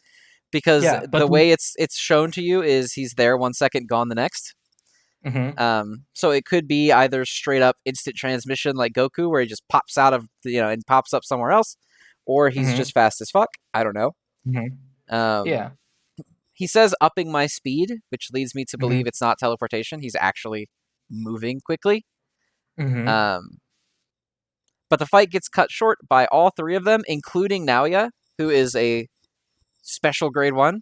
Because yeah, but the way it's shown to you is he's there 1 second, gone the next. mm-hmm. So it could be either straight up instant transmission like Goku, where he just pops out of and pops up somewhere else, or he's Mm-hmm. just fast as fuck. I don't know. Mm-hmm. Um, Yeah. he says upping my speed, which leads me to Mm-hmm. believe it's not teleportation. He's actually moving quickly. Mm-hmm. Um, but the fight gets cut short by all three of them, including Naoya, who is a special grade 1,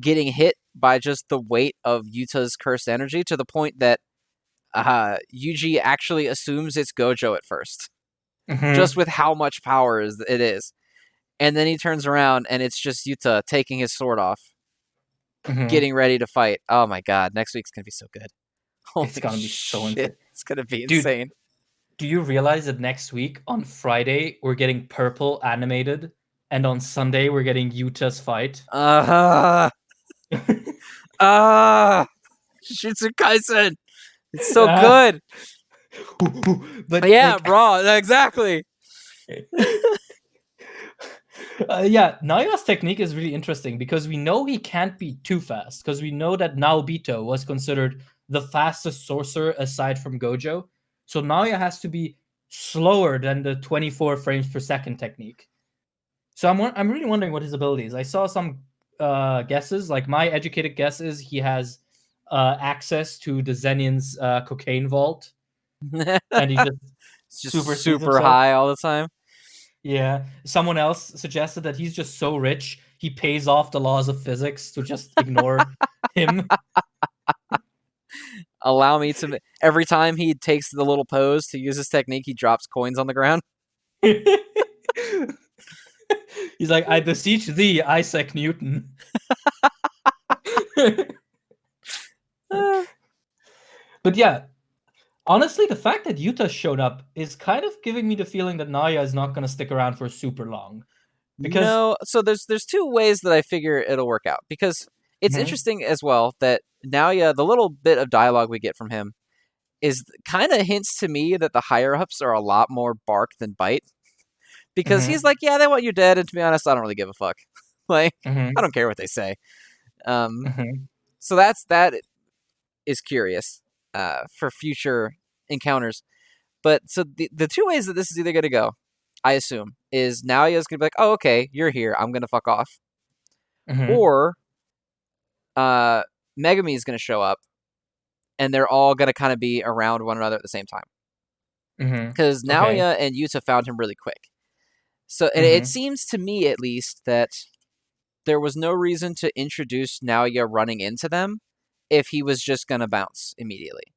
getting hit by just the weight of Yuta's cursed energy to the point that Yuji actually assumes it's Gojo at first, just Mm-hmm. with how much power it is. And then he turns around and it's just Yuta taking his sword off, Mm-hmm. getting ready to fight. Oh my god, next week's gonna be so good. It's Holy gonna be so shit, insane. it's gonna be Dude, insane. do you realize that next week on Friday we're getting Purple animated, and on Sunday we're getting Yuta's fight? Jujutsu Kaisen. It's so Ah. good. But Yeah, like bro, exactly. Yeah, Naya's technique is really interesting because we know he can't be too fast because we know that Naobito was considered the fastest sorcerer aside from Gojo. So Naya has to be slower than the 24 frames per second technique. So I'm really wondering what his ability is. I saw some guesses. Like my educated guess is he has access to the Zenin's cocaine vault, and he just It's just supersedes super himself. high all the time. Yeah. Someone else suggested that he's just so rich he pays off the laws of physics to just ignore him. Allow me to. Every time he takes the little pose to use his technique, he drops coins on the ground. He's like, I beseech thee, Isaac Newton. But yeah, honestly, the fact that Yuta showed up is kind of giving me the feeling that Naya is not going to stick around for super long. Because No, so there's two ways that I figure it'll work out, because it's Mhm, interesting as well that Naoya, the little bit of dialogue we get from him, is kind of hints to me that the higher ups are a lot more bark than bite, because he's mhm, like, yeah, they want you dead, and to be honest, I don't really give a fuck. Like, I mhm, don't care what they say. Um, mhm, so that is curious for future encounters. But so the two ways that this is either going to go, I assume, is Naoya's going to be like, oh, okay, you're here, I'm going to fuck off. mhm, Or uh, Megami is going to show up, and they're all going to kind of be around one another at the same time. mhm. Because Okay. Naoya and Yuta found him really quick. So and it Mhm, seems to me, at least, that there was no reason to introduce Naoya running into them if he was just going to bounce immediately.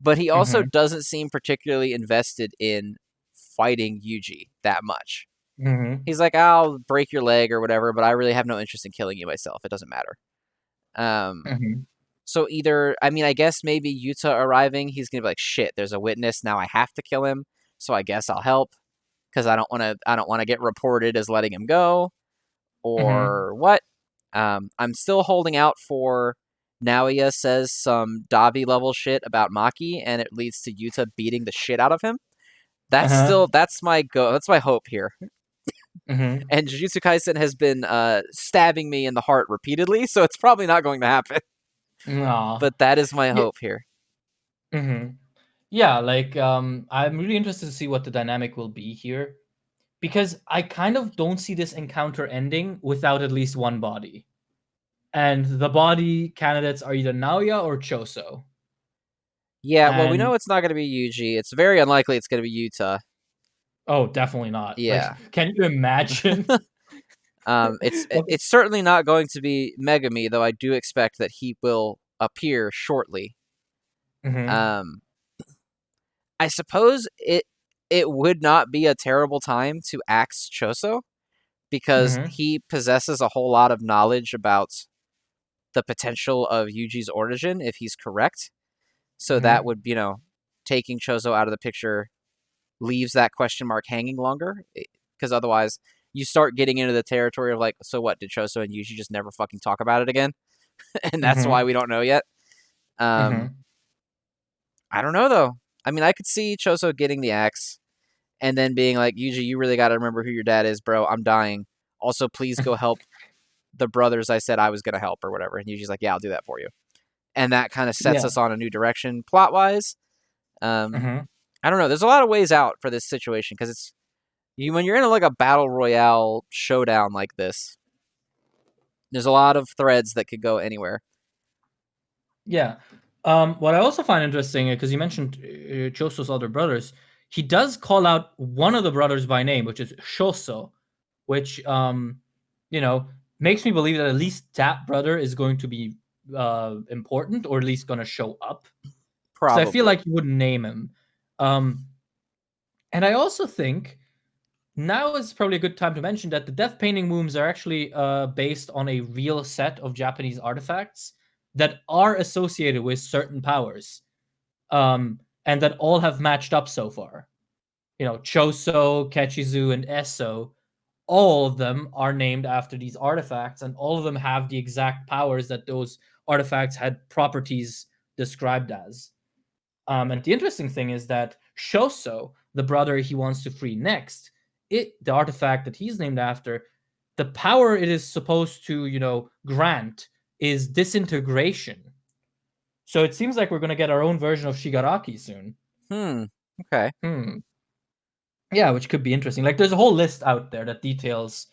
But he also mhm, doesn't seem particularly invested in fighting Yuji that much. mhm, He's like, I'll break your leg or whatever, but I really have no interest in killing you myself. It doesn't matter. Um, mhm, so either, I mean, I guess maybe Yuta arriving, he's gonna be like, shit, there's a witness now. I have to kill him. So I guess I'll help because I don't want to. I don't want to get reported as letting him go mhm. or what. I'm still holding out for Naoya says some Davi level shit about Maki, and it leads to Yuta beating the shit out of him. Uh-huh. That's my go. That's my hope here. Mhm. And Jujutsu Kaisen has been stabbing me in the heart repeatedly, so it's probably not going to happen. Aw. But that is my Yeah. hope here. Mhm. Yeah, like I'm really interested to see what the dynamic will be here because I kind of don't see this encounter ending without at least one body. And the body candidates are either Naoya or Choso. Yeah, well, we know And it's not going to be Yuji. It's very unlikely it's going to be Yuta. oh, definitely not. Like, Yeah. can you imagine? Okay. It's certainly not going to be Megami, though I do expect that he will appear shortly. Mhm. Um, I suppose it would not be a terrible time to axe Choso because Mhm. he possesses a whole lot of knowledge about the potential of Yuji's origin if he's correct. So that Mhm. would, taking Chozo out of the picture leaves that question mark hanging longer, because otherwise you start getting into the territory of like, so what, did Chozo and Yuji just never fucking talk about it again? And that's why Mhm. we don't know yet. Um, Mhm. I don't know though. I mean, I could see Chozo getting the axe and then being like, Yuji, you really got to remember who your dad is, bro. I'm dying. Also, please go help the brothers I said I was going to help or whatever. And Yuji's like, yeah, I'll do that for you. And that kind of sets Yeah. us on a new direction plot wise. Um, Mhm. I don't know. There's a lot of ways out for this situation because it's when you're in like a battle royale showdown like this. There's a lot of threads that could go anywhere. Yeah. What I also find interesting, because you mentioned Choso's other brothers, he does call out one of the brothers by name, which is Shoso, which you know makes me believe that at least that brother is going to be important, or at least going to show up. Because I feel Probably. like you wouldn't name him. Um, and I also think now is probably a good time to mention that the death painting wombs are actually based on a real set of Japanese artifacts that are associated with certain powers, and that all have matched up so far. You know, Choso, Kechizu, and Esso, all of them are named after these artifacts, and all of them have the exact powers that those artifacts had properties described as. And the interesting thing is that Shoso, the brother he wants to free next, the artifact that he's named after, the power it is supposed to, grant is disintegration. So it seems like we're going to get our own version of Shigaraki soon. Okay. Yeah, which could be interesting. Like, there's a whole list out there that details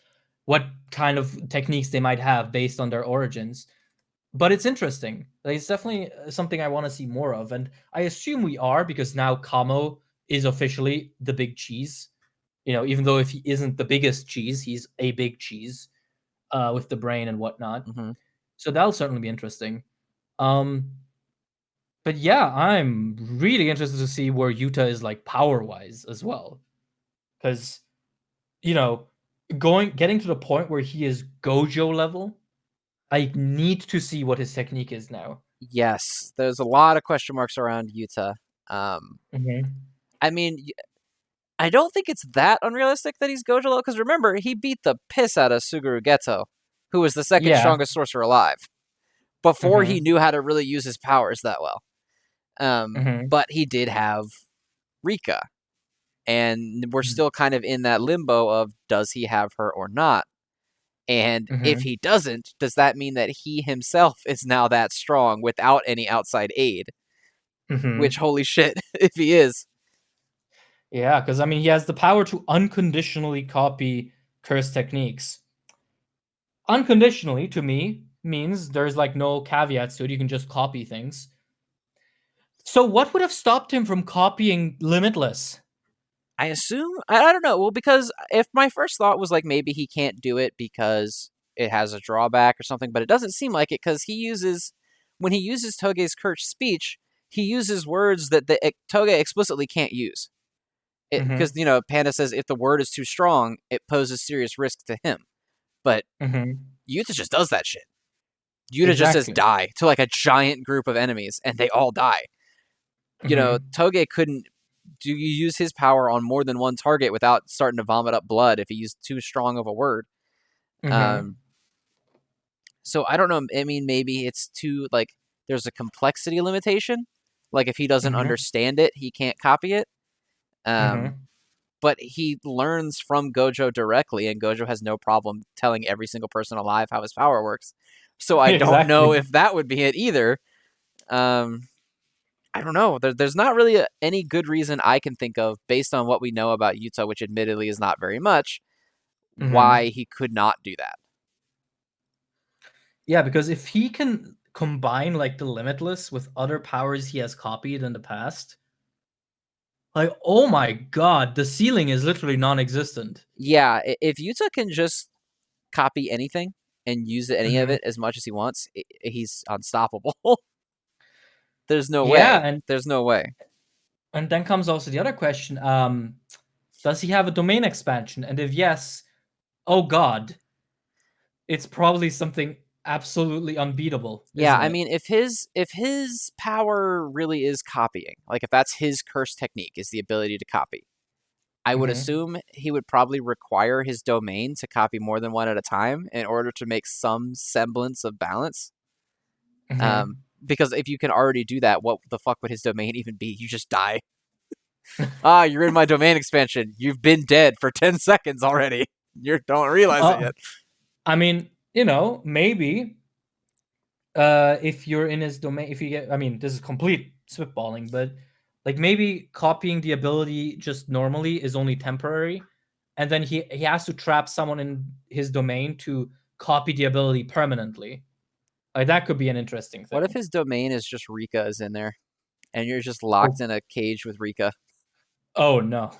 what kind of techniques they might have based on their origins. But it's interesting. Like, it's definitely something I want to see more of. And I assume we are, because now Kamo is officially the big cheese. Even though if he isn't the biggest cheese, he's a big cheese with the brain and whatnot. Mm-hmm. So that'll certainly be interesting. But yeah, I'm really interested to see where Yuta is like power-wise as well. Because, getting to the point where he is Gojo level, I need to see what his technique is now. Yes, there's a lot of question marks around Yuta. Mm-hmm. I mean, I don't think it's that unrealistic that he's Gojo level, because remember, he beat the piss out of Suguru Geto, who was the second strongest sorcerer alive, before he knew how to really use his powers that well. But he did have Rika, and we're still kind of in that limbo of, does he have her or not? And if he doesn't, does that mean that he himself is now that strong without any outside aid? Which, holy shit, if he is. Yeah, because I mean, he has the power to unconditionally copy curse techniques. Unconditionally, to me, means there's like no caveats to it. You can just copy things. So what would have stopped him from copying Limitless? I assume, I don't know. Well, because if my first thought was like, maybe he can't do it because it has a drawback or something, but it doesn't seem like it, because when he uses Toge's cursed speech, he uses words that Toge explicitly can't use. Because, Panda says if the word is too strong, it poses serious risk to him. But Yuta just does that shit. Yuta just says die to like a giant group of enemies, and they all die. Toge couldn't use his power on more than one target without starting to vomit up blood if he used too strong of a word. So I don't know. I mean, maybe it's too, like, there's a complexity limitation. Like, if he doesn't understand it, he can't copy it. But he learns from Gojo directly, and Gojo has no problem telling every single person alive how his power works. So I don't know if that would be it either. I don't know. There's not really any good reason I can think of, based on what we know about Yuta, which admittedly is not very much, why he could not do that. Yeah, because if he can combine like the Limitless with other powers he has copied in the past, like, oh my god, the ceiling is literally non-existent. Yeah, if Yuta can just copy anything and use any of it as much as he wants, he's unstoppable. There's no way. There's no way. And then comes also the other question, does he have a domain expansion? And if yes, oh god, it's probably something absolutely unbeatable. Yeah, I mean, if his power really is copying, like if that's his curse technique, is the ability to copy, I would assume he would probably require his domain to copy more than one at a time in order to make some semblance of balance. Because if you can already do that, what the fuck would his domain even be? You just die. You're in my domain expansion. You've been dead for 10 seconds already. You don't realize it yet. I mean, maybe if you're in his domain, if you get, I mean, this is complete spitballing, but like maybe copying the ability just normally is only temporary, and then he has to trap someone in his domain to copy the ability permanently. Like, that could be an interesting thing. What if his domain is just Rika is in there, and you're just locked in a cage with Rika? Oh no!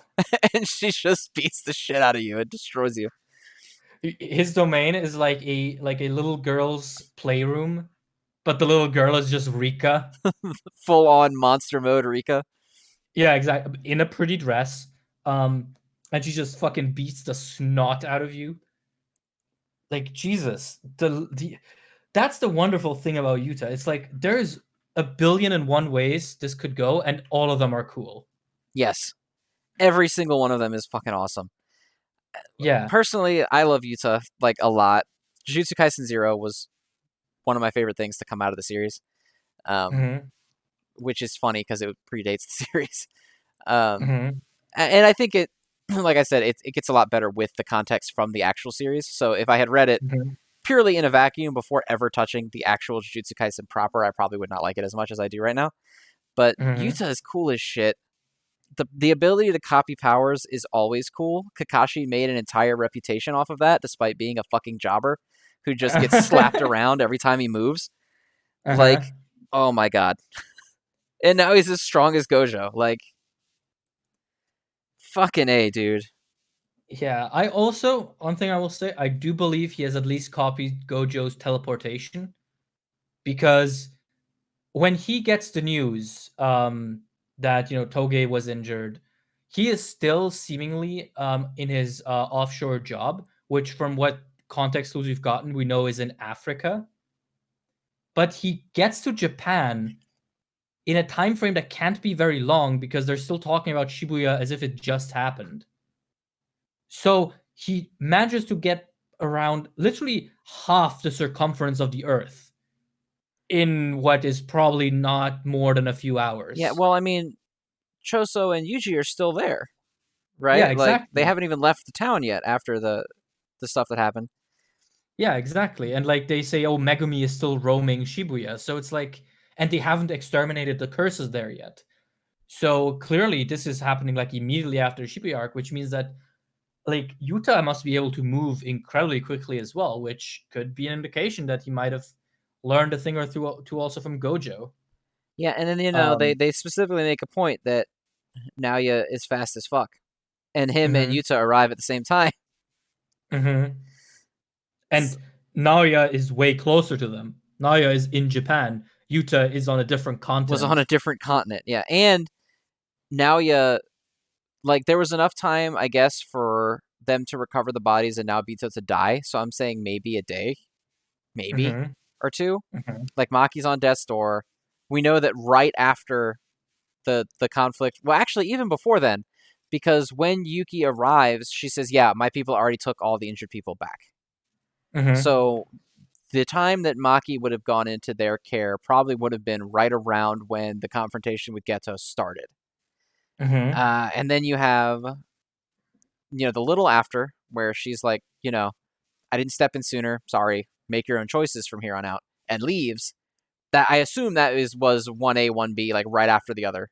And she just beats the shit out of you and destroys you. His domain is like a little girl's playroom, but the little girl is just Rika. Full on monster mode Rika. Yeah, exactly. In a pretty dress. And she just fucking beats the snot out of you. Like, Jesus. That's the wonderful thing about Yuta. It's like there's 1,000,000,001 ways this could go, and all of them are cool. Yes. Every single one of them is fucking awesome. Yeah. Personally, I love Yuta, like, a lot. Jujutsu Kaisen 0 was one of my favorite things to come out of the series. Which is funny because it predates the series. And I think like I said, it gets a lot better with the context from the actual series. So if I had read it Mm-hmm. purely in a vacuum before ever touching the actual Jujutsu Kaisen proper, I probably would not like it as much as I do right now. But Mm-hmm. Yuta is cool as shit. The ability to copy powers is always cool. Kakashi made an entire reputation off of that, despite being a fucking jobber who just gets slapped around every time he moves. Like, Uh-huh. oh my god. And now he's as strong as Gojo. Like, fucking A, dude. Yeah, I also, one thing I will say, I do believe he has at least copied Gojo's teleportation, because when he gets the news that Toge was injured, he is still seemingly in his offshore job, which from what context clues we've gotten, we know is in Africa. But he gets to Japan in a time frame that can't be very long because they're still talking about Shibuya as if it just happened. So he manages to get around literally half the circumference of the Earth in what is probably not more than a few Yeah, hours. well, I mean, Choso and Yuji are still there, Yeah, right? Like, they exactly. haven't even left the town yet after the stuff that happened. Yeah, exactly. And like they say, oh, Megumi is still roaming Shibuya. So it's like, and they haven't exterminated the curses there yet. So clearly this is happening like immediately after Shibuya arc, which means that like Yuta must be able to move incredibly quickly as well, which could be an indication that he might have learned a thing or two also from Gojo. Yeah, and then Um, they specifically make a point that Naoya is fast as fuck, and him and mhm, Yuta arrive at the same time. mhm. And Naoya is way closer to them. Naoya is in Japan. Yuta is on a different Was on a continent. different continent. Yeah, and Naoya, like, there was enough time, I guess, for them to recover the bodies and Naobito to die. So I'm saying maybe a day, maybe Mhm, or two. mhm, Like, Maki's on death's door. We know that right after the conflict. Well, actually, even before then, because when Yuki arrives, she says, "Yeah, my people already took all the injured people back." mhm, So the time that Maki would have gone into their care probably would have been right around when the confrontation with Geto started. mhm, And then you have, the little after where she's like, I didn't step in sooner. Sorry. Make your own choices from here on out, and leaves. That I assume that was 1A, 1B, like right after the other,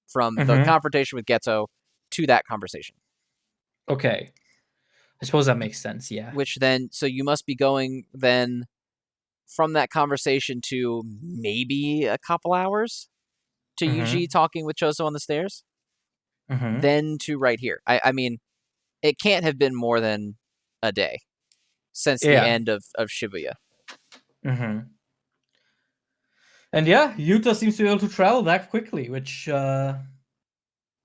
from the mhm. confrontation with Geto to that conversation. Okay. I suppose that makes sense, yeah. Which then, so you must be going then from that conversation to maybe a couple hours to Yuji Mhm, talking with Choso on the stairs, mhm. then to right here. I mean, it can't have been more than a day since the Yeah. end of Shibuya. Mhm. And yeah, Yuta seems to be able to travel that quickly, which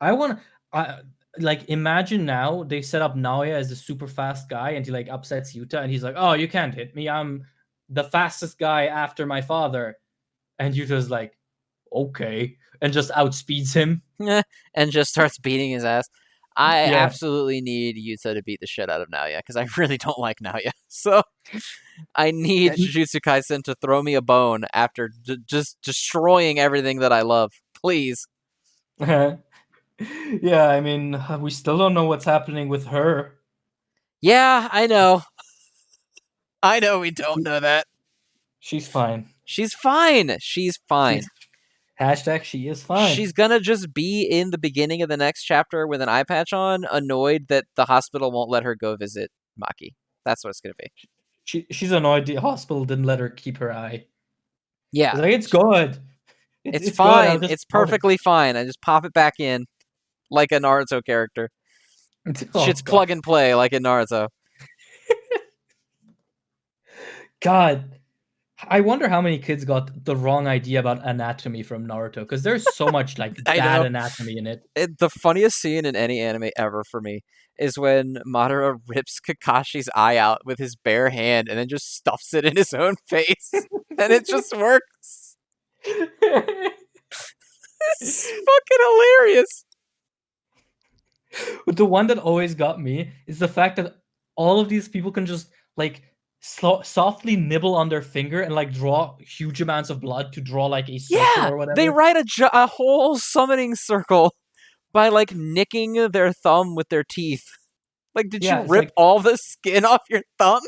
I want I like imagine now they set up Naoya as a super fast guy and he like upsets Yuta and he's like, "Oh, you can't hit me. I'm the fastest guy after my father." And Yuta's like, "Okay," and just outspeeds him. And just starts beating his ass. I Yeah. absolutely need Yuta to beat the shit out of Naoya because I really don't like Naoya. So I need And Jujutsu Kaisen to throw me a bone after just destroying everything that I love. Please. yeah, I mean, we still don't know what's happening with her. Yeah, I know. I know we don't She, know that. she's fine. She's fine. She's fine. She's hashtag she is fine. She's gonna just be in the beginning of the next chapter with an eye patch on, annoyed that the hospital won't let her go visit Maki. That's what it's gonna be. She's annoyed the hospital didn't let her keep her eye. Yeah, It's like it's good. it's It's good. I'll fine. just It's ignore it. perfectly fine. I just pop it back in like a Naruto character. Oh Shit's god. plug and play like in Naruto. God. I wonder how many kids got the wrong idea about anatomy from Naruto because there's so much like I bad know. anatomy in it. The funniest scene in any anime ever for me is when Madara rips Kakashi's eye out with his bare hand and then just stuffs it in his own face. And it just works. This is fucking hilarious. But the one that always got me is the fact that all of these people can just like softly nibble on their finger and like draw huge amounts of blood to draw like a circle Yeah, or they whatever. write a whole summoning circle by like nicking their thumb with their teeth. Like, did Yeah, you it's rip like all the skin off your thumb?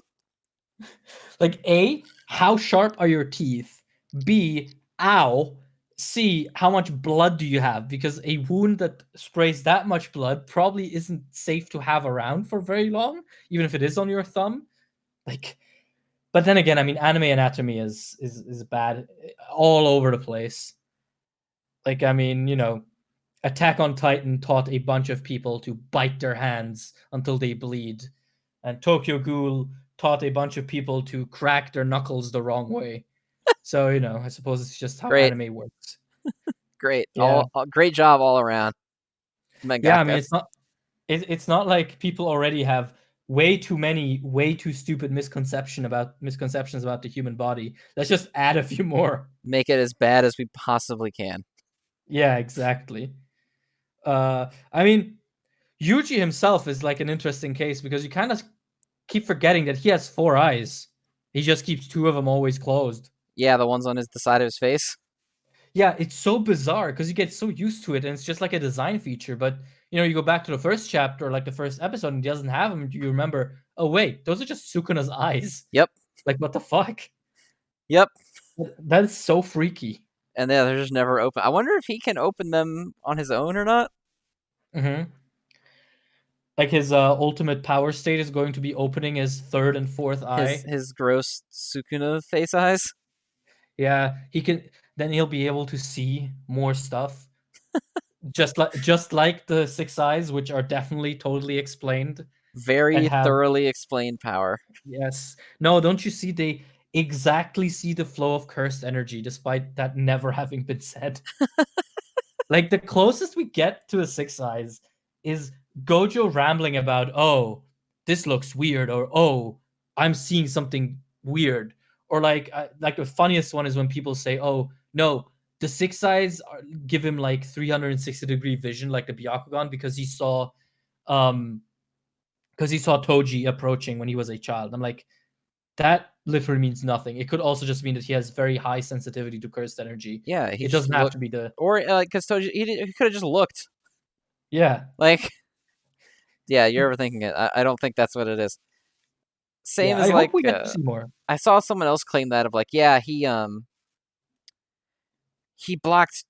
A, how sharp are your teeth? B, ow. C, how much blood do you have? Because a wound that sprays that much blood probably isn't safe to have around for very long, even if it is on your thumb. Like, but then again, I mean, anime anatomy is bad all over the place. Like, I mean, Attack on Titan taught a bunch of people to bite their hands until they bleed, and Tokyo Ghoul taught a bunch of people to crack their knuckles the wrong way. So, I suppose it's just how Great, anime works. great, Yeah. great job all around, Yeah, I mean, mangaka. it's not like people already have way too many way too stupid misconceptions about the human body. Let's just add a few more. Make it as bad as we possibly can. Yeah, exactly. I mean, Yuji himself is like an interesting case because you kind of keep forgetting that he has 4 eyes. He just keeps 2 of them always closed. Yeah, the ones on the side of his face. Yeah, it's so bizarre because you get so used to it and it's just like a design feature. But you go back to the first chapter, like the first episode, and he doesn't have them. You remember, oh wait, those are just Sukuna's eyes. Yep. Like what the fuck? Yep. That is so freaky. And yeah, they're just never open. I wonder if he can open them on his own or not. Mm-hmm. Like his ultimate power state is going to be opening his third and fourth eye. His gross Sukuna face eyes. Yeah, he can. Then he'll be able to see more stuff. Just like the 6 eyes, which are definitely totally explained and Very have. thoroughly explained power. Yes. No, don't you see? They exactly see the flow of cursed energy, despite that never having been said. Like the closest we get to a 6 eyes is Gojo rambling about, oh, this looks weird, or oh, I'm seeing something weird, or like the funniest one is when people say, oh no, the 6 eyes give him like 360-degree vision, like the Byakugan, um because he saw Toji approaching when he was a child. I'm like, that literally means nothing. It could also just mean that he has very high sensitivity to cursed energy. Yeah, he It just doesn't have looked, to be the or because Toji, he could have just looked. yeah. Like, yeah, you're overthinking it. I don't think that's what it is. Same Yeah, as I hope like we get to see more. I saw someone else claim that of like, yeah, he blocked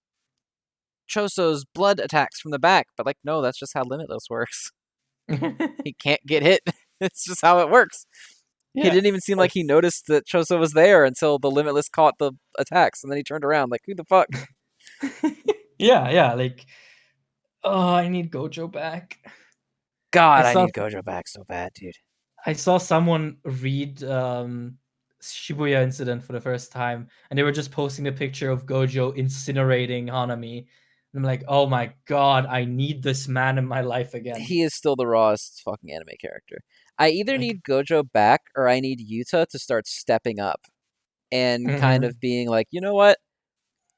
Choso's blood attacks from the back, but like, no, that's just how Limitless works. He can't get hit. It's just how it works. He Yeah. didn't even seem like he noticed that Choso was there until the Limitless caught the attacks, and then he turned around like, who the fuck? Yeah, like, oh, I need Gojo back. I God, I saw need Gojo back so bad, dude. I saw someone read Shibuya Incident for the first time, and they were just posting a picture of Gojo incinerating Hanami. And I'm like, oh my god, I need this man in my life again. He is still the rawest fucking anime character. I either need Gojo back or I need Yuta to start stepping up and kind of being like, you know what?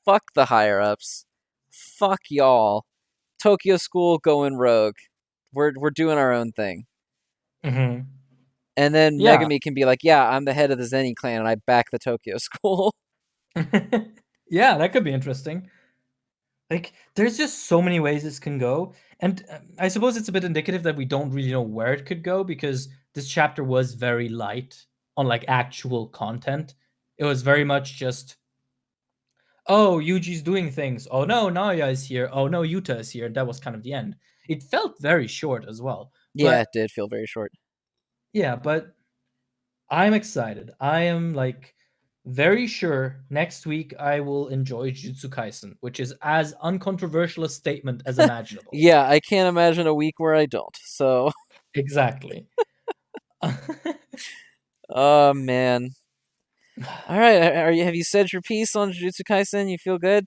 Fuck the higher ups. Fuck y'all. Tokyo School going rogue. We're doing our own thing. Mm-hmm. And then Yeah. Megami can be like, yeah, I'm the head of the Zenin clan and I back the Tokyo School. Yeah, that could be interesting. Like, there's just so many ways this can go. And I suppose it's a bit indicative that we don't really know where it could go because this chapter was very light on like actual content. It was very much just, oh, Yuji's doing things. Oh no, Naya is here. Oh no, Yuta is here. That was kind of the end. It felt very short as well. Yeah, it But did feel very short. yeah, but I'm excited. I am like very sure next week I will enjoy Jujutsu Kaisen, which is as uncontroversial a statement as imaginable. Yeah, I can't imagine a week where I don't. So, Exactly. oh man. All right, have you said your piece on Jujutsu Kaisen? You feel good?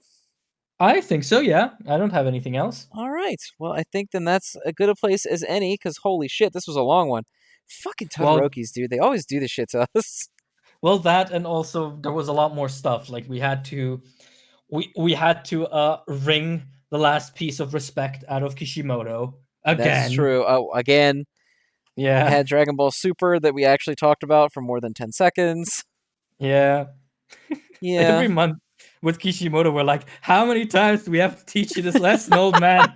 I think so, yeah. I don't have anything else. All right. Well, I think then that's as good a place as any because holy shit, this was a long one. Fucking Well, Todorokis, dude. They always do this shit to us. that and also there was a lot more stuff. Like we had to wring the last piece of respect out of Kishimoto again. That's true. Oh, again, Yeah. we had Dragon Ball Super that we actually talked about for more than 10 seconds. Yeah. Yeah. Every month with Kishimoto, we're like, how many times do we have to teach you this lesson, old man?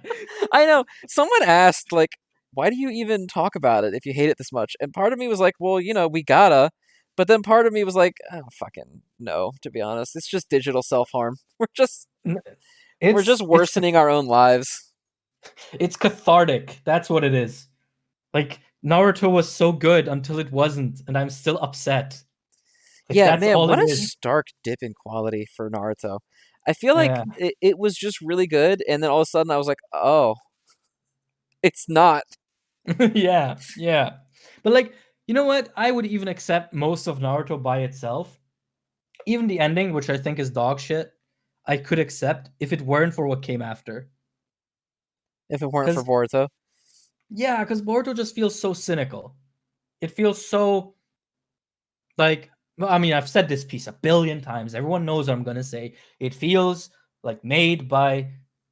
I know. Someone asked, like, why do you even talk about it if you hate it this much? And part of me was like, well, we gotta. But then part of me was like, oh, fucking no, to be honest. It's just digital self-harm. We're just worsening our own lives. It's cathartic. That's what it is. Like, Naruto was so good until it wasn't, and I'm still upset. Like, Yeah, that's man, all what it a is. stark dip in quality for Naruto. I feel like Yeah. it was just really good, and then all of a sudden I was like, oh, it's not. Yeah, yeah. But like, you know what? I would even accept most of Naruto by itself. Even the ending, which I think is dog shit, I could accept if it weren't for what came after. If it weren't for Because Boruto. yeah, because Boruto just feels so cynical. It feels so like, well, I mean, I've said this piece a billion times. Everyone knows what I'm gonna say. It feels like made by,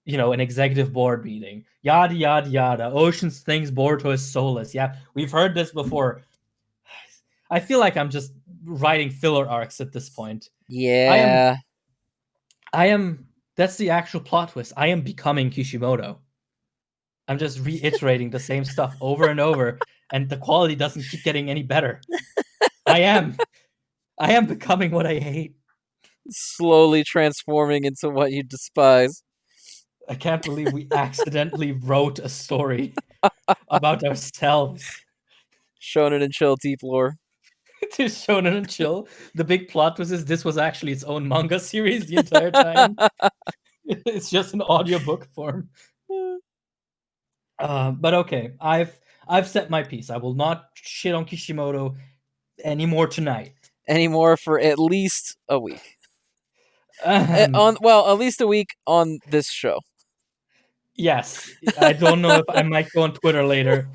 an executive board meeting. Yada yada yada. Oceans thinks Boruto is soulless. Yeah, we've heard this before. I feel like I'm just writing filler arcs at this point. I am. Yeah. I am. That's the actual plot twist. I am becoming Kishimoto. I'm just reiterating the same stuff over and over, and the quality doesn't keep getting any better. I am. I am becoming what I hate. Slowly transforming into what you despise. I can't believe we accidentally wrote a story about ourselves. Shonen and Chill deep lore. To Shonen and Chill. The big plot was this was actually its own manga series the entire time. It's just an audiobook form. But okay, I've set my piece. I will not shit on Kishimoto anymore tonight. Anymore for at least a week. Um, At least a week on this show. yes, I don't know if I might go on Twitter later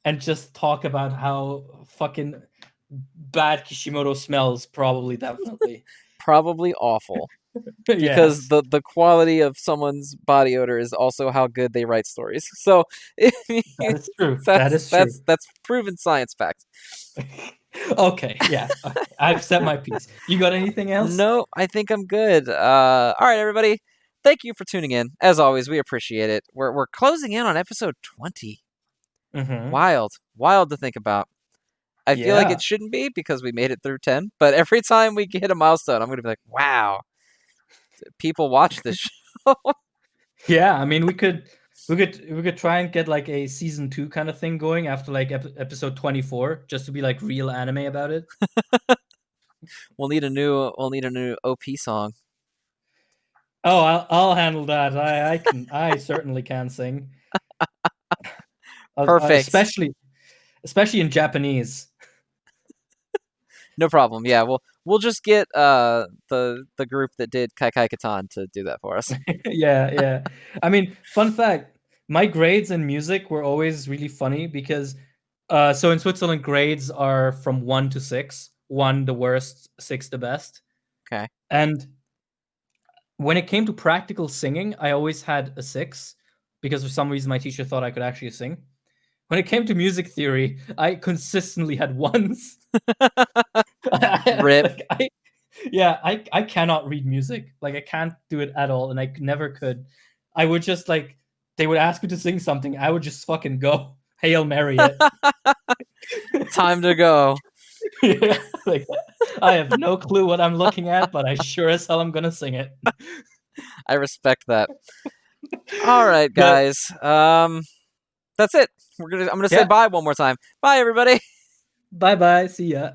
and just talk about how fucking bad Kishimoto smells. Probably, definitely. Probably awful. Because Yes, the quality of someone's body odor is also how good they write stories. So that is true. That that's is true. that's proven science fact. Okay, yeah, okay. I've set my piece. You got anything else? No, I think I'm good. All right, everybody. Thank you for tuning in. As always, we appreciate it. We're closing in on episode 20. Mm-hmm. Wild to think about. I feel like Yeah, it shouldn't be because we made it through 10, but every time we hit a milestone, I'm going to be like, wow, people watch this show. yeah. I mean, we could try and get like a season 2 kind of thing going after like episode 24, just to be like real anime about it. We'll need a new OP song. Oh, I'll handle that. I certainly can sing. Perfect. Especially in Japanese. No problem. Yeah, we'll just get the group that did Kai Kai Katan to do that for us. Yeah, yeah. I mean, fun fact, my grades in music were always really funny because so in Switzerland grades are from 1 to 6, 1 the worst, 6 the best. Okay. And when it came to practical singing, I always had a 6 because for some reason my teacher thought I could actually sing. When it came to music theory, I consistently had 1s. Rip. I cannot read music. Like, I can't do it at all, and I never could. I would just like, they would ask me to sing something, I would just fucking go Hail Mary it. Time to go. Yeah, like, I have no clue what I'm looking at, but I sure as hell I'm gonna sing it. I respect that. All right, But guys. That's it. I'm gonna say yeah, bye one more time. Bye, everybody. bye bye. See ya.